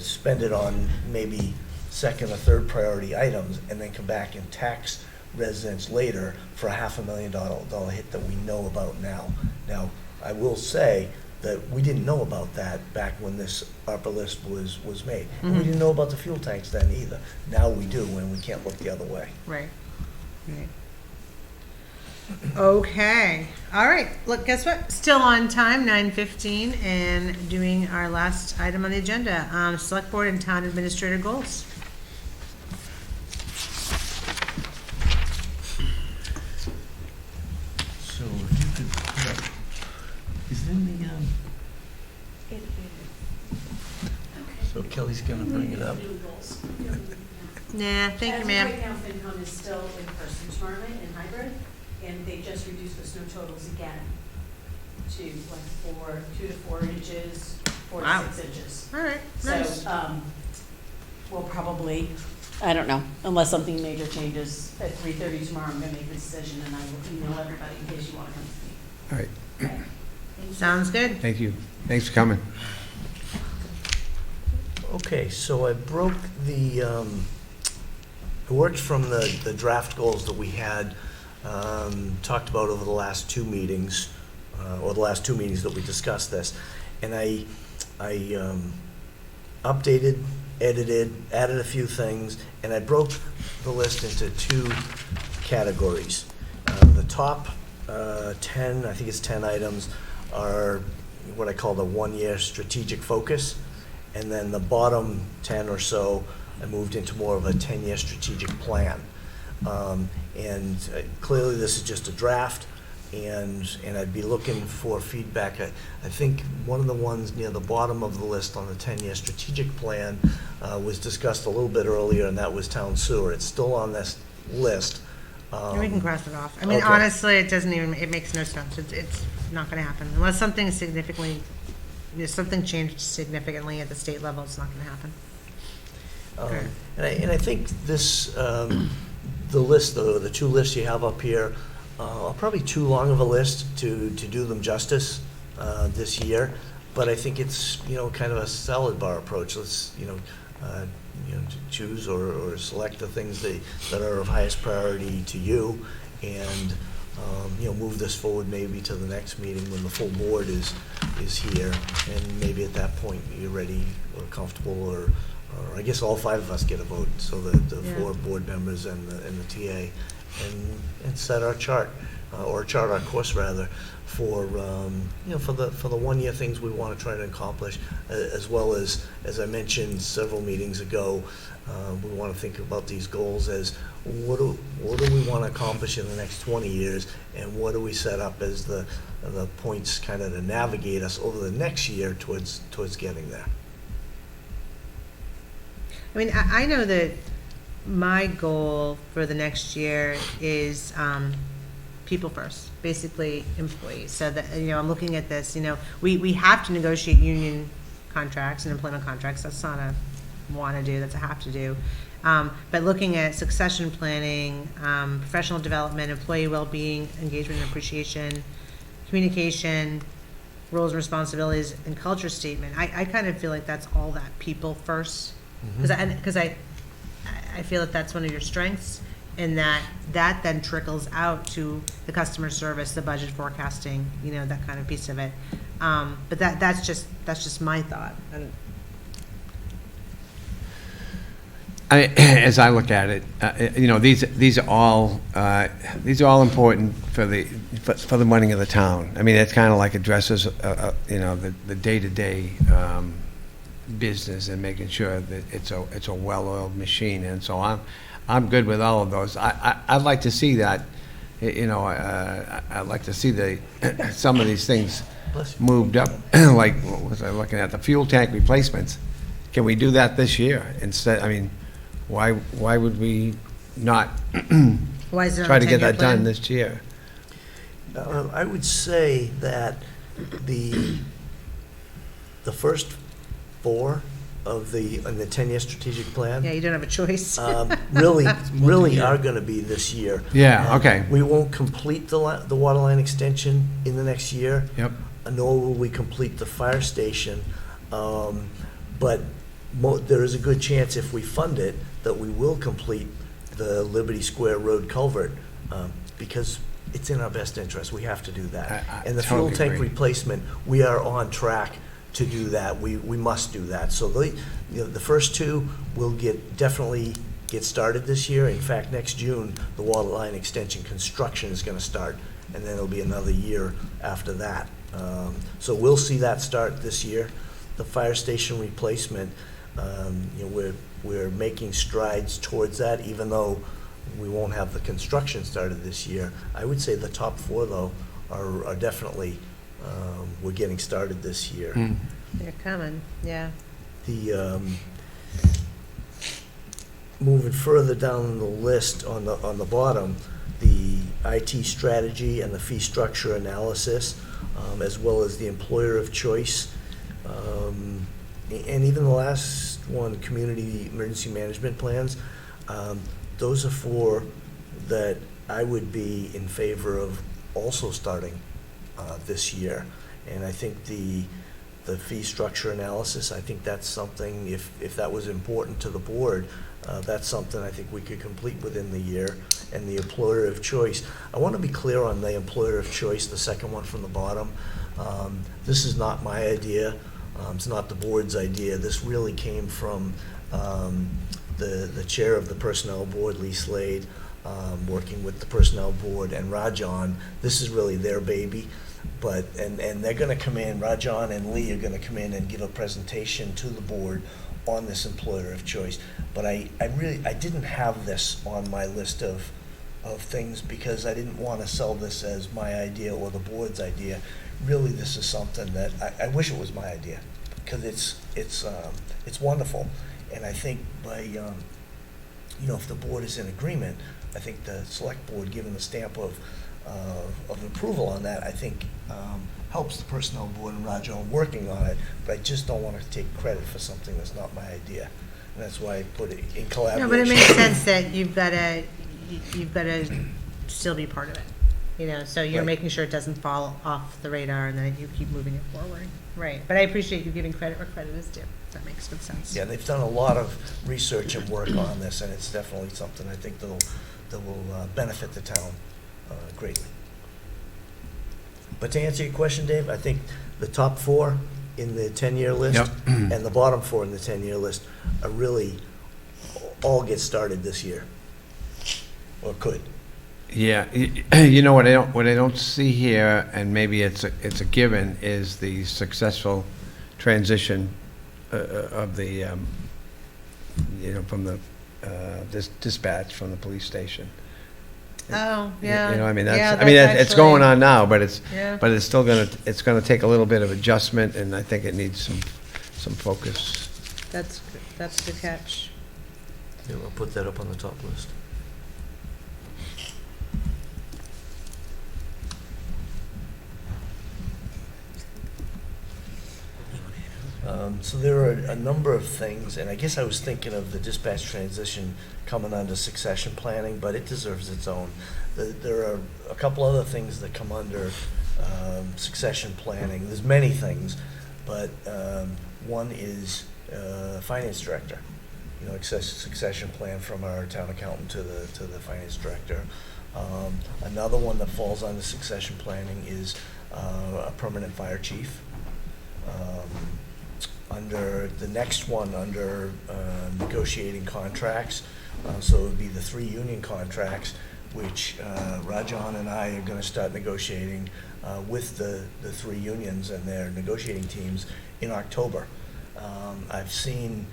spend it on maybe second or third priority items and then come back and tax residents later for a $500,000 hit that we know about now. Now, I will say, that we didn't know about that back when this ARPA list was made. And Mm-hmm. we didn't know about the fuel tanks then either. Now we do, and we can't look the other way. Right. Right. Okay. All right. Look, guess what? Still on time, 9:15, and doing our last item on the agenda. Select Board and Town Administrator goals. So if you could, put up- is it in the, so Kelly's gonna bring it up. Nah, thank you, ma'am. As of right now, FinCom is still in person tomorrow night in hybrid, and they just reduced the snow totals again to like 2 to 4 inches, 4 Wow. to 6 inches. All right. Nice. So, we'll probably, I don't know, unless something major changes at 3:30 tomorrow, I'm gonna make a decision, and I will email everybody in case you wanna come to me. All right, Okay. Thank you. Sounds good. thank you. Thanks for coming. Okay, so I broke the, I worked from the draft goals that we had, talked about over the last two meetings, or the last two meetings that we discussed this. And I updated, edited, added a few things, and I broke the list into two categories. The top 10, I think it's 10 items, are what I call the one-year strategic focus. And then the bottom 10 or so, I moved into more of a 10-year strategic plan. And clearly, this is just a draft, and I'd be looking for feedback. I think one of the ones near the bottom of the list on the 10-year strategic plan was discussed a little bit earlier, and that was town sewer. It's still on this list. We can cross it off. I mean, Okay. honestly, it doesn't even, it makes no sense. It's not gonna happen. Unless something is significantly, if something changed significantly at the state level, it's not gonna happen. Okay. And I think this, the list, the two lists you have up here, are probably too long of a list to do them justice this year. But I think it's, kind of a salad bar approach. Let's, choose or select the things that are of highest priority to you, and move this forward maybe to the next meeting when the full board is here, and maybe at that point you're ready or comfortable, or I guess all five of us get a vote, so that the Yeah. 4 board members and the TA, and set our chart, or chart our course rather, for for the 1 year things we want to try to accomplish, as well as I mentioned several meetings ago, we want to think about these goals as what do we want to accomplish in the next 20 years, and what do we set up as the points kind of to navigate us over the next year towards getting there. I mean, I know that my goal for the next year is people first, basically employees. So that, I'm looking at this, we have to negotiate union contracts and employment contracts. That's not a want to do, that's a have to do. But looking at succession planning, professional development, employee well-being, engagement and appreciation, communication, roles and responsibilities, and culture statement, I kind of feel like that's all that people first. Because I feel that that's one of your strengths, and that then trickles out to the customer service, the budget forecasting, that kind of piece of it. But that's just my thought. And As I look at it, these are all important for the money of the town. I mean, it kind of like addresses the day-to-day business, and making sure that it's a well-oiled machine. And so I'm good with all of those. I'd like to see that. I'd like to see some of these things moved up. Like, what was I looking at? The fuel tank replacements. Can we do that this year instead? I mean, why would we not why is it on try the to get 10-year that done plan? this year? I would say that the first 4 of the 10-year strategic plan Yeah, you don't have a choice. really are going to be this year. Yeah, okay. We won't complete the water line extension in the next year. Yep. Nor will we complete the fire station. But there is a good chance, if we fund it, that we will complete the Liberty Square Road culvert, because it's in our best interest. We have to do that. I And the fuel totally tank agree. replacement, we are on track to do that. We must do that. So the first two will definitely get started this year. In fact, next June, the water line extension construction is going to start, and then it'll be another year after that. So we'll see that start this year. The fire station replacement, we're making strides towards that, even though we won't have the construction started this year. I would say the top four, though, are definitely, we're getting started this year. They're coming, yeah. The, moving further down the list on the bottom, the IT strategy and the fee structure analysis, as well as the employer of choice, and even the last one, community emergency management plans. Those are four that I would be in favor of also starting this year. And I think the fee structure analysis, I think that's something, if that was important to the board, that's something I think we could complete within the year. And the employer of choice, I want to be clear on the employer of choice, the second one from the bottom. This is not my idea. It's not the board's idea. This really came from the chair of the personnel board, Lee Slade, working with the personnel board and Rajan. This is really their baby. But, and they're going to come in, Rajan and Lee are going to come in and give a presentation to the board on this employer of choice. But I didn't have this on my list of things because I didn't want to sell this as my idea or the board's idea. Really, this is something that I wish it was my idea, because it's wonderful. And I think by, if the board is in agreement, I think the select board giving the stamp of approval on that, I think helps the personnel board and Rajan working on it, but I just don't want to take credit for something that's not my idea. And that's why I put it in collaboration. No, but it makes sense that you've got to still be part of it, so you're Right. making sure it doesn't fall off the radar and then you keep moving it forward. Right, but I appreciate you giving credit where credit is due. That makes good sense. Yeah, they've done a lot of research and work on this, and it's definitely something I think that will benefit the town greatly. But to answer your question, Dave, I think the top four in the 10-year list Yep. and the bottom four in the 10-year list are really all get started this year, or could. Yeah, you know what I don't see here, and maybe it's a given, is the successful transition of the from the dispatch from the police station. Oh, yeah. You know, I mean, Yeah, it's going on now, but Yeah. it's still gonna take a little bit of adjustment, and I think it needs some focus. That's a good catch. Yeah, I'll put that up on the top list. So there are a number of things, and I guess I was thinking of the dispatch transition coming under succession planning, but it deserves its own. There are a couple other things that come under succession planning. There's many things, but one is finance director. Succession plan from our town accountant to the finance director. Another one that falls under succession planning is a permanent fire chief. Under the next one, under negotiating contracts, so it would be the 3 union contracts, which Rajan and I are going to start negotiating with the 3 unions and their negotiating teams in October. I've seen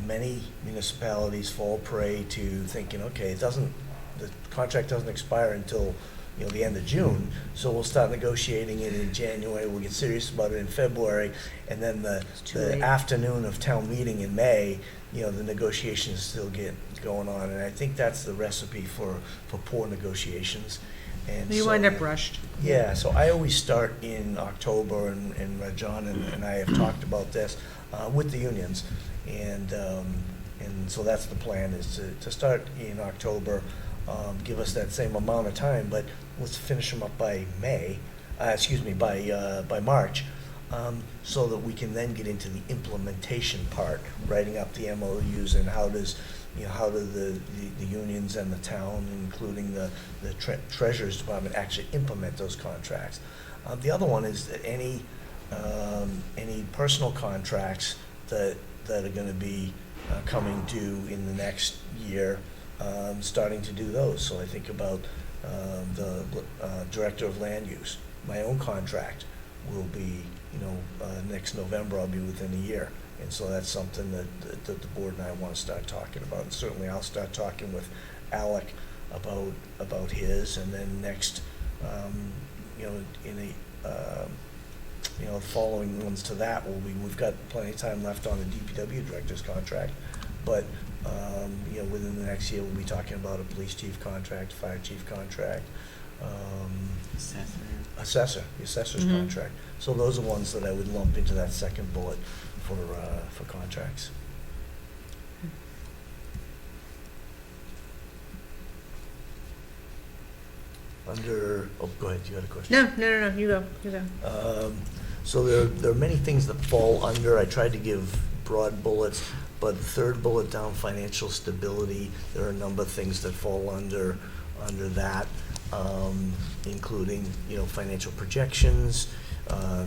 many municipalities fall prey to thinking, okay, the contract doesn't expire until the end of June, so we'll start negotiating it in January, we'll get serious about it in February, and then the late. afternoon of town meeting in May, the negotiations still get going on, and I think that's the recipe for poor negotiations. And You so- wind up rushed. Yeah, so I always start in October, and Rajan and I have talked about this with the unions, and so that's the plan, is to start in October, give us that same amount of time, but let's finish them up by by March, so that we can then get into the implementation part, writing up the MOUs and how does how do the unions and the town, including the treasurer's department, actually implement those contracts. The other one is that any personal contracts that are gonna be coming due in the next year, starting to do those. So I think about the Director of Land Use. My own contract will be, next November, I'll be within a year. And so that's something that the board and I want to start talking about. And certainly I'll start talking with Alec about his, and then next, in the following ones to that we've got plenty of time left on the DPW director's contract, but within the next year, we'll be talking about a police chief contract, fire chief contract, the assessor's contract. So those are ones that I would lump into that second bullet for contracts. Go ahead, you had a question? No, you go. So there are many things that fall under. I tried to give broad bullets, but the third bullet down, financial stability, there are a number of things that fall under that, including, financial projections,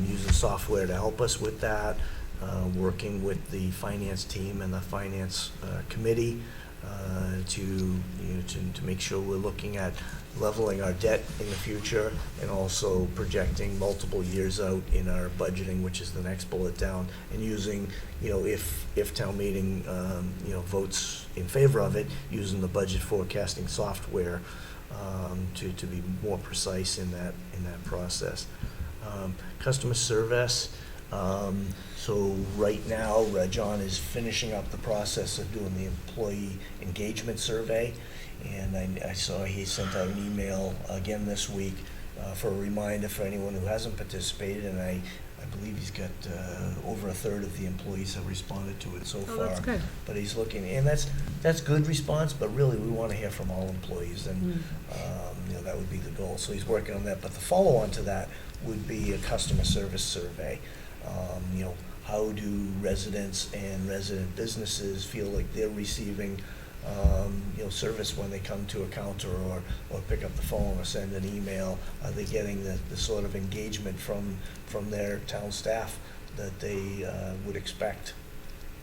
using software to help us with that, working with the finance team and the finance committee to make sure we're looking at leveling our debt in the future, and also projecting multiple years out in our budgeting, which is the next bullet down, and using, if town meeting, votes in favor of it, using the budget forecasting software to be more precise in that process. Customer service. So right now, John is finishing up the process of doing the employee engagement survey, and I saw he sent out an email again this week for a reminder for anyone who hasn't participated, and I believe he's got over a third of the employees have responded to it so far. Oh, that's good. But he's looking, and that's good response, but really we want to hear from all employees, and that would be the goal. So he's working on that. But the follow-on to that would be a customer service survey. How do residents and resident businesses feel like they're receiving service when they come to a counter or pick up the phone or send an email? Are they getting the sort of engagement from their town staff that they would expect?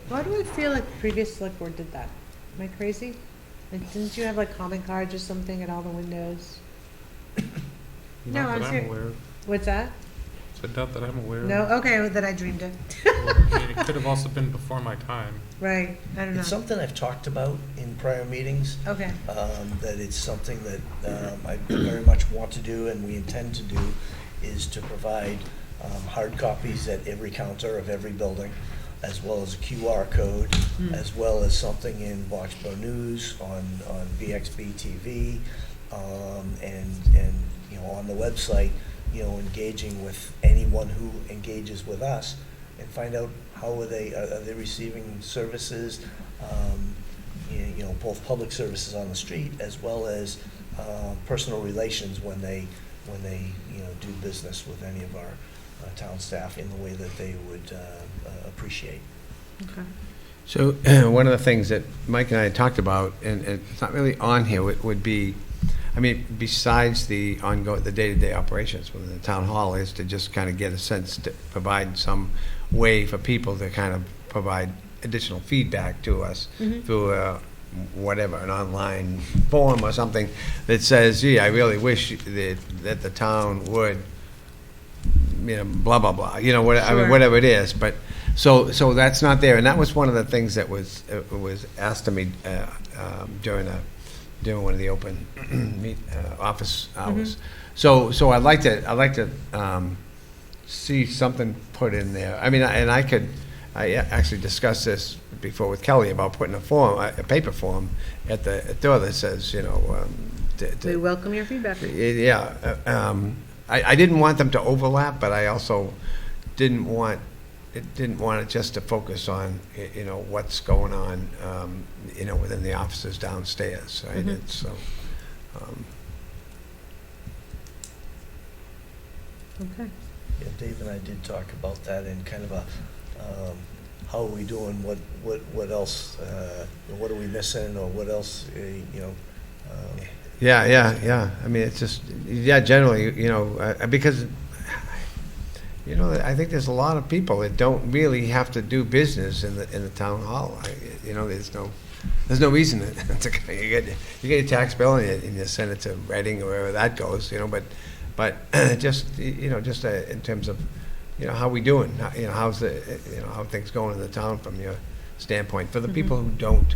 Why do I feel like the previous select board did that? Am I crazy? Like, didn't you have like comment cards or something at all the windows? No, Not I'm that I'm serious. aware of. What's that? It's a doubt that I'm aware of. No? Okay, well, then I dreamed it. Well, I mean, it could have also been before my time. Right, I don't know. It's something I've talked about in prior meetings. Okay. That it's something that I very much want to do and we intend to do, is to provide hard copies at every counter of every building, as well as a QR code, as well as something in Boxborough News, on BXB-TV, and on the website, engaging with anyone who engages with us, and find out how are they receiving services, both public services on the street as well as personal relations when they do business with any of our town staff in the way that they would appreciate. Okay. So one of the things that Mike and I talked about, and it's not really on here, would be, besides the day-to-day operations within the town hall, is to just kind of get a sense to provide some way for people to kind of provide additional feedback to us through whatever, an online form or something that says, gee, I really wish that the town would, blah, blah, blah, whatever it is. But so that's not there. And that was one of the things that was asked of me during one of the open office hours. So I'd like to see something put in there. I actually discussed this before with Kelly about putting a paper form at the door that says, We welcome your feedback. I didn't want them to overlap, but I also didn't want it just to focus on, what's going on, within the offices downstairs, right? It's so. Okay. Yeah, Dave and I did talk about that in kind of a how are we doing, what else, what are we missing, or what else, Yeah. I mean, it's just, generally, because, I think there's a lot of people that don't really have to do business in the town hall. There's no reason to you get your tax bill and you send it to Reading or wherever that goes, but just in terms of, how we doing, how's how things going in the town from your standpoint, for the people who don't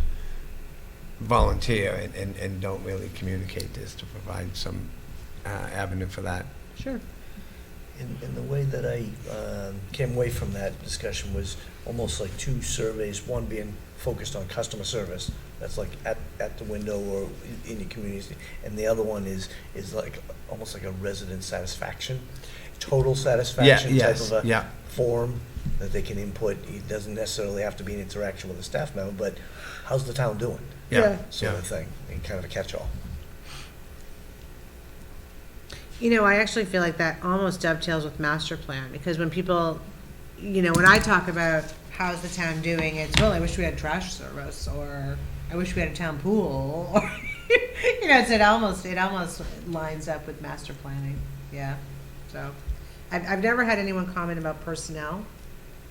volunteer and don't really communicate this, to provide some avenue for that. Sure. And the way that I came away from that discussion was almost like two surveys, one being focused on customer service, that's like at the window or in your community, and the other one is like almost like a resident satisfaction, total satisfaction type of a form that they can input. It doesn't necessarily have to be an interaction with a staff member, but how's the town doing? Sort of thing, and kind of a catch-all. I actually feel like that almost dovetails with master plan, because when people, when I talk about how's the town doing, it's, well, I wish we had trash service, or I wish we had a town pool, or, so it almost lines up with master planning, yeah. So, I've never had anyone comment about personnel,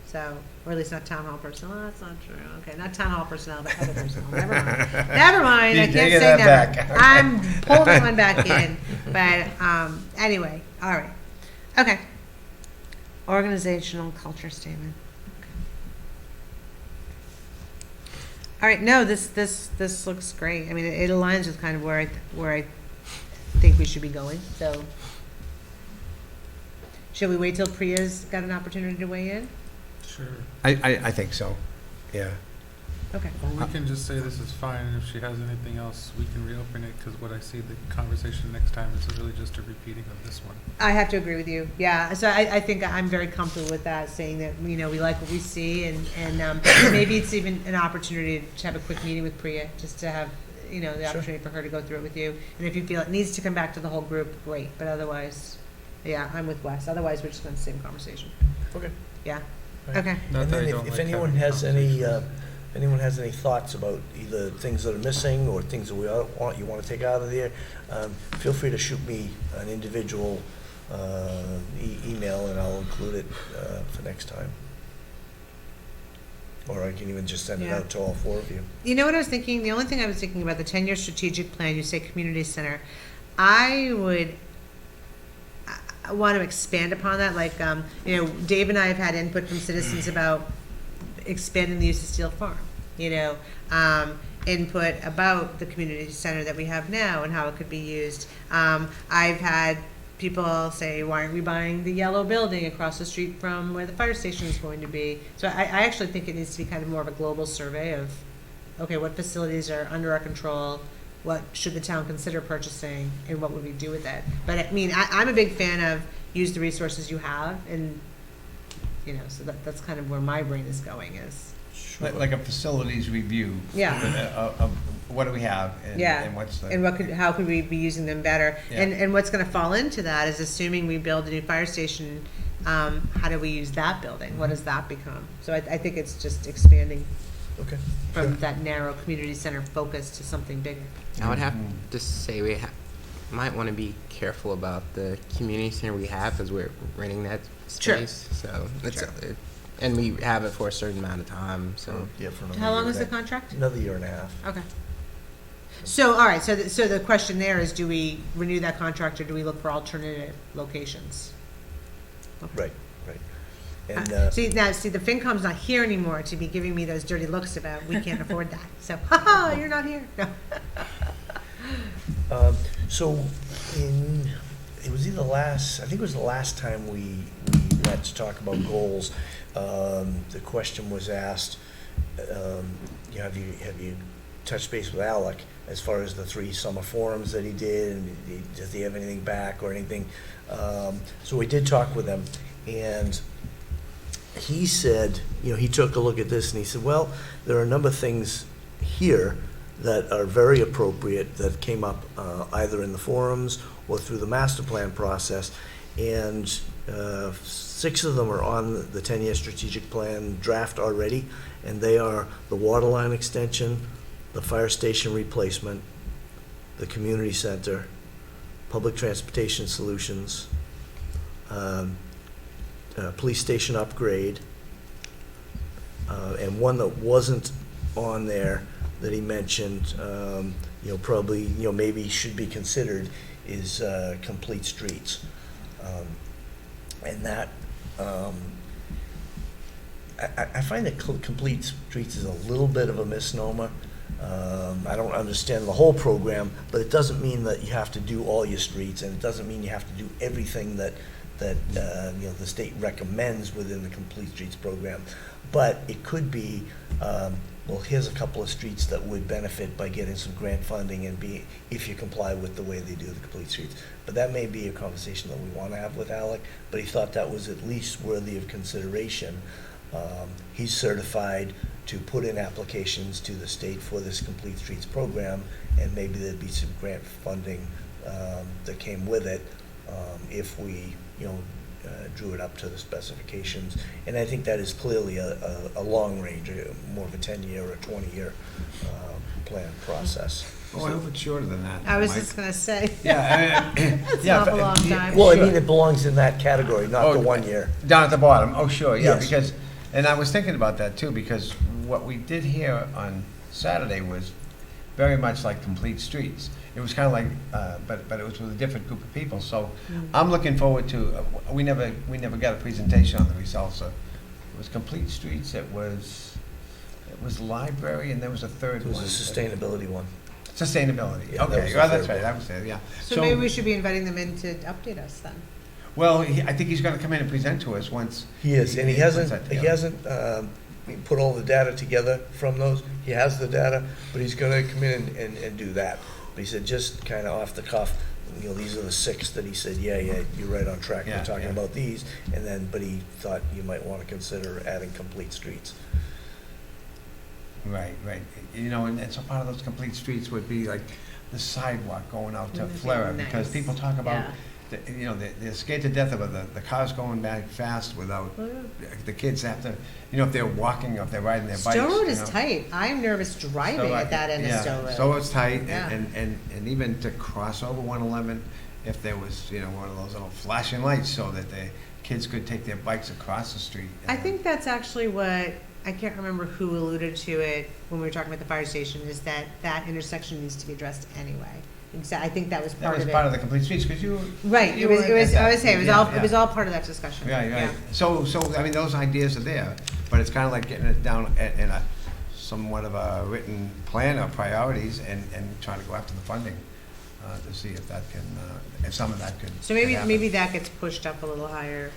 so, or at least not town hall personnel. Oh, that's not true. Okay, not town hall personnel, but other personnel. Never mind. Never mind. I can't say never. Back. I'm holding one back in. But anyway, all right. Okay. Organizational culture statement. Okay. All right. No, this looks great. I mean, it aligns with kind of where I think we should be going. So, should we wait till Priya's got an opportunity to weigh in? Sure. I think so, yeah. Okay. Or we can just say this is fine, and if she has anything else, we can reopen it, because what I see the conversation next time is really just a repeating of this one. I have to agree with you. Yeah. So I think I'm very comfortable with that, saying that, we like what we see, and maybe it's even an opportunity to have a quick meeting with Priya, just to have, the opportunity for her to go through it with you. And if you feel it needs to come back to the whole group, great. But otherwise, yeah, I'm with Wes. Otherwise, we're just going to save a conversation. Okay. Yeah. Right. Okay. Not And that then I don't if like anyone having has any, conversations. if anyone has any thoughts about either things that are missing or things that you want to take out of there, feel free to shoot me an individual email, and I'll include it for next time. Or I can even just send it out to all four of you. You know what I was thinking? The only thing I was thinking about, the 10-year strategic plan, you say community center. I want to expand upon that. Like, Dave and I have had input from citizens about expanding the use of Steel Farm. Input about the community center that we have now and how it could be used. I've had people say, why aren't we buying the yellow building across the street from where the fire station is going to be? So I actually think it needs to be kind of more of a global survey of, okay, what facilities are under our control, what should the town consider purchasing, and what would we do with it? But I mean, I'm a big fan of use the resources you have, and, so that's kind of where my brain is going is. Like a facilities review. Yeah. Of what do we have, and what's the. And how could we be using them better? Yeah. And what's gonna fall into that is, assuming we build a new fire station, how do we use that building? What does that become? So I think it's just expanding Okay. from that narrow community center focus to something bigger. I would have to say we might want to be careful about the community center we have, because we're renting that Sure. space. So and we have it for a certain amount of time. So Yeah, for another How long year is the and a- contract? Another year and a half. Okay. So, all right, so the question there is, do we renew that contract, or do we look for alternative locations? Right. And See, the FinCom's not here anymore to be giving me those dirty looks about, we can't afford that. So, haha, you're not here. No. So it was either I think it was the last time we met to talk about goals. The question was asked, have you touched base with Alec as far as the 3 summer forums that he did, and does he have anything back or anything? So we did talk with him, and he said, he took a look at this and he said, well, there are a number of things here that are very appropriate that came up either in the forums or through the master plan process. And 6 of them are on the 10-year strategic plan draft already, and they are the water line extension, the fire station replacement, the community center, public transportation solutions, police station upgrade, and one that wasn't on there that he mentioned, probably, maybe should be considered is complete streets. And that, I find that complete streets is a little bit of a misnomer. I don't understand the whole program, but it doesn't mean that you have to do all your streets, and it doesn't mean you have to do everything that the state recommends within the Complete Streets program. But it could be, well, here's a couple of streets that would benefit by getting some grant funding and if you comply with the way they do the Complete Streets. But that may be a conversation that we want to have with Alec, but he thought that was at least worthy of consideration. He's certified to put in applications to the state for this Complete Streets program, and maybe there'd be some grant funding that came with it if we, drew it up to the specifications. And I think that is clearly a long range, more of a 10-year or 20-year plan process. Oh, I hope it's shorter than that. I was Mike. just gonna say. Yeah, That's yeah, an awful but- long time. Well, I mean, it belongs in that category, not Oh, the 1 year. Down at the bottom, oh, sure, yeah, Yes. because, and I was thinking about that too, because what we did here on Saturday was very much like Complete Streets. It was kind of like, but it was with a different group of people, so I'm looking forward to, we never got a presentation on the results, so it was Complete Streets, it was library, and there was a third It one. was a sustainability one. Sustainability, Yeah, that okay, was the well, that's third right, one. I was there, yeah. So maybe we should be inviting them in to update us then. Well, I think he's gonna come in and present to us once. He is, and he puts hasn't, that he together. hasn't put all the data together from those. He has the data, but he's gonna come in and do that. But he said, just kind of off the cuff, these are the 6 that he said, yeah, you're right on track. We're Yeah, talking yeah. about these, and then, but he thought you might want to consider adding Complete Streets. Right, and so part of those Complete Streets would be like the sidewalk going out to Wouldn't it be Flora, because nice? people talk about, Yeah. they're scared to death of the cars going back fast without, the kids have to, if they're walking or if they're riding their bikes. Stowe Road you is know. tight. I'm nervous driving So, at that end of yeah, Stowe Road. So it's tight, Yeah. and even to cross over 111, if there was, one of those little flashing lights so that the kids could take their bikes across the street. I think that's actually what, I can't remember who alluded to it when we were talking about the fire station, is that intersection needs to be addressed anyway. I think that was That part was of it. part of the Complete Streets, because you. Right, you it was, were it was, at I that. would say, it Yeah, was yeah. all part of that discussion. Right, Yeah. right. So, I mean, those ideas are there, but it's kind of like getting it down in a somewhat of a written plan of priorities and trying to go after the funding to see if that can, if some of that could. So could happen. maybe that gets pushed up a little higher.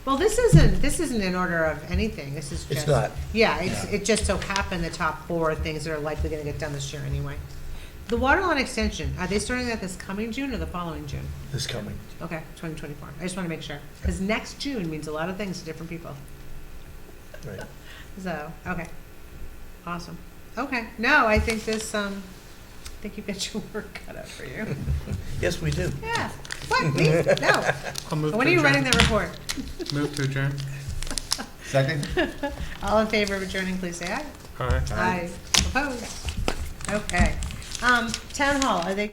Well, this isn't in order of anything, this is just. It's not. Yeah, Yeah. it just so happened the top 4 things that are likely gonna get done this year anyway. The water line extension, are they starting that this coming June or the following June? This coming. Okay, 2024, I just wanna make sure, because next June means a lot of things to different people. Right. So, okay, awesome. Okay, no, I think this, I think you've got your work cut out for you. Yes, we do. Yeah, what, me? No. I'll move When to are you adjourn. writing that report? Move to adjourn. Second? All in favor of adjourning, please say aye. Aye. Aye. Opposed? Okay. Town hall, are they?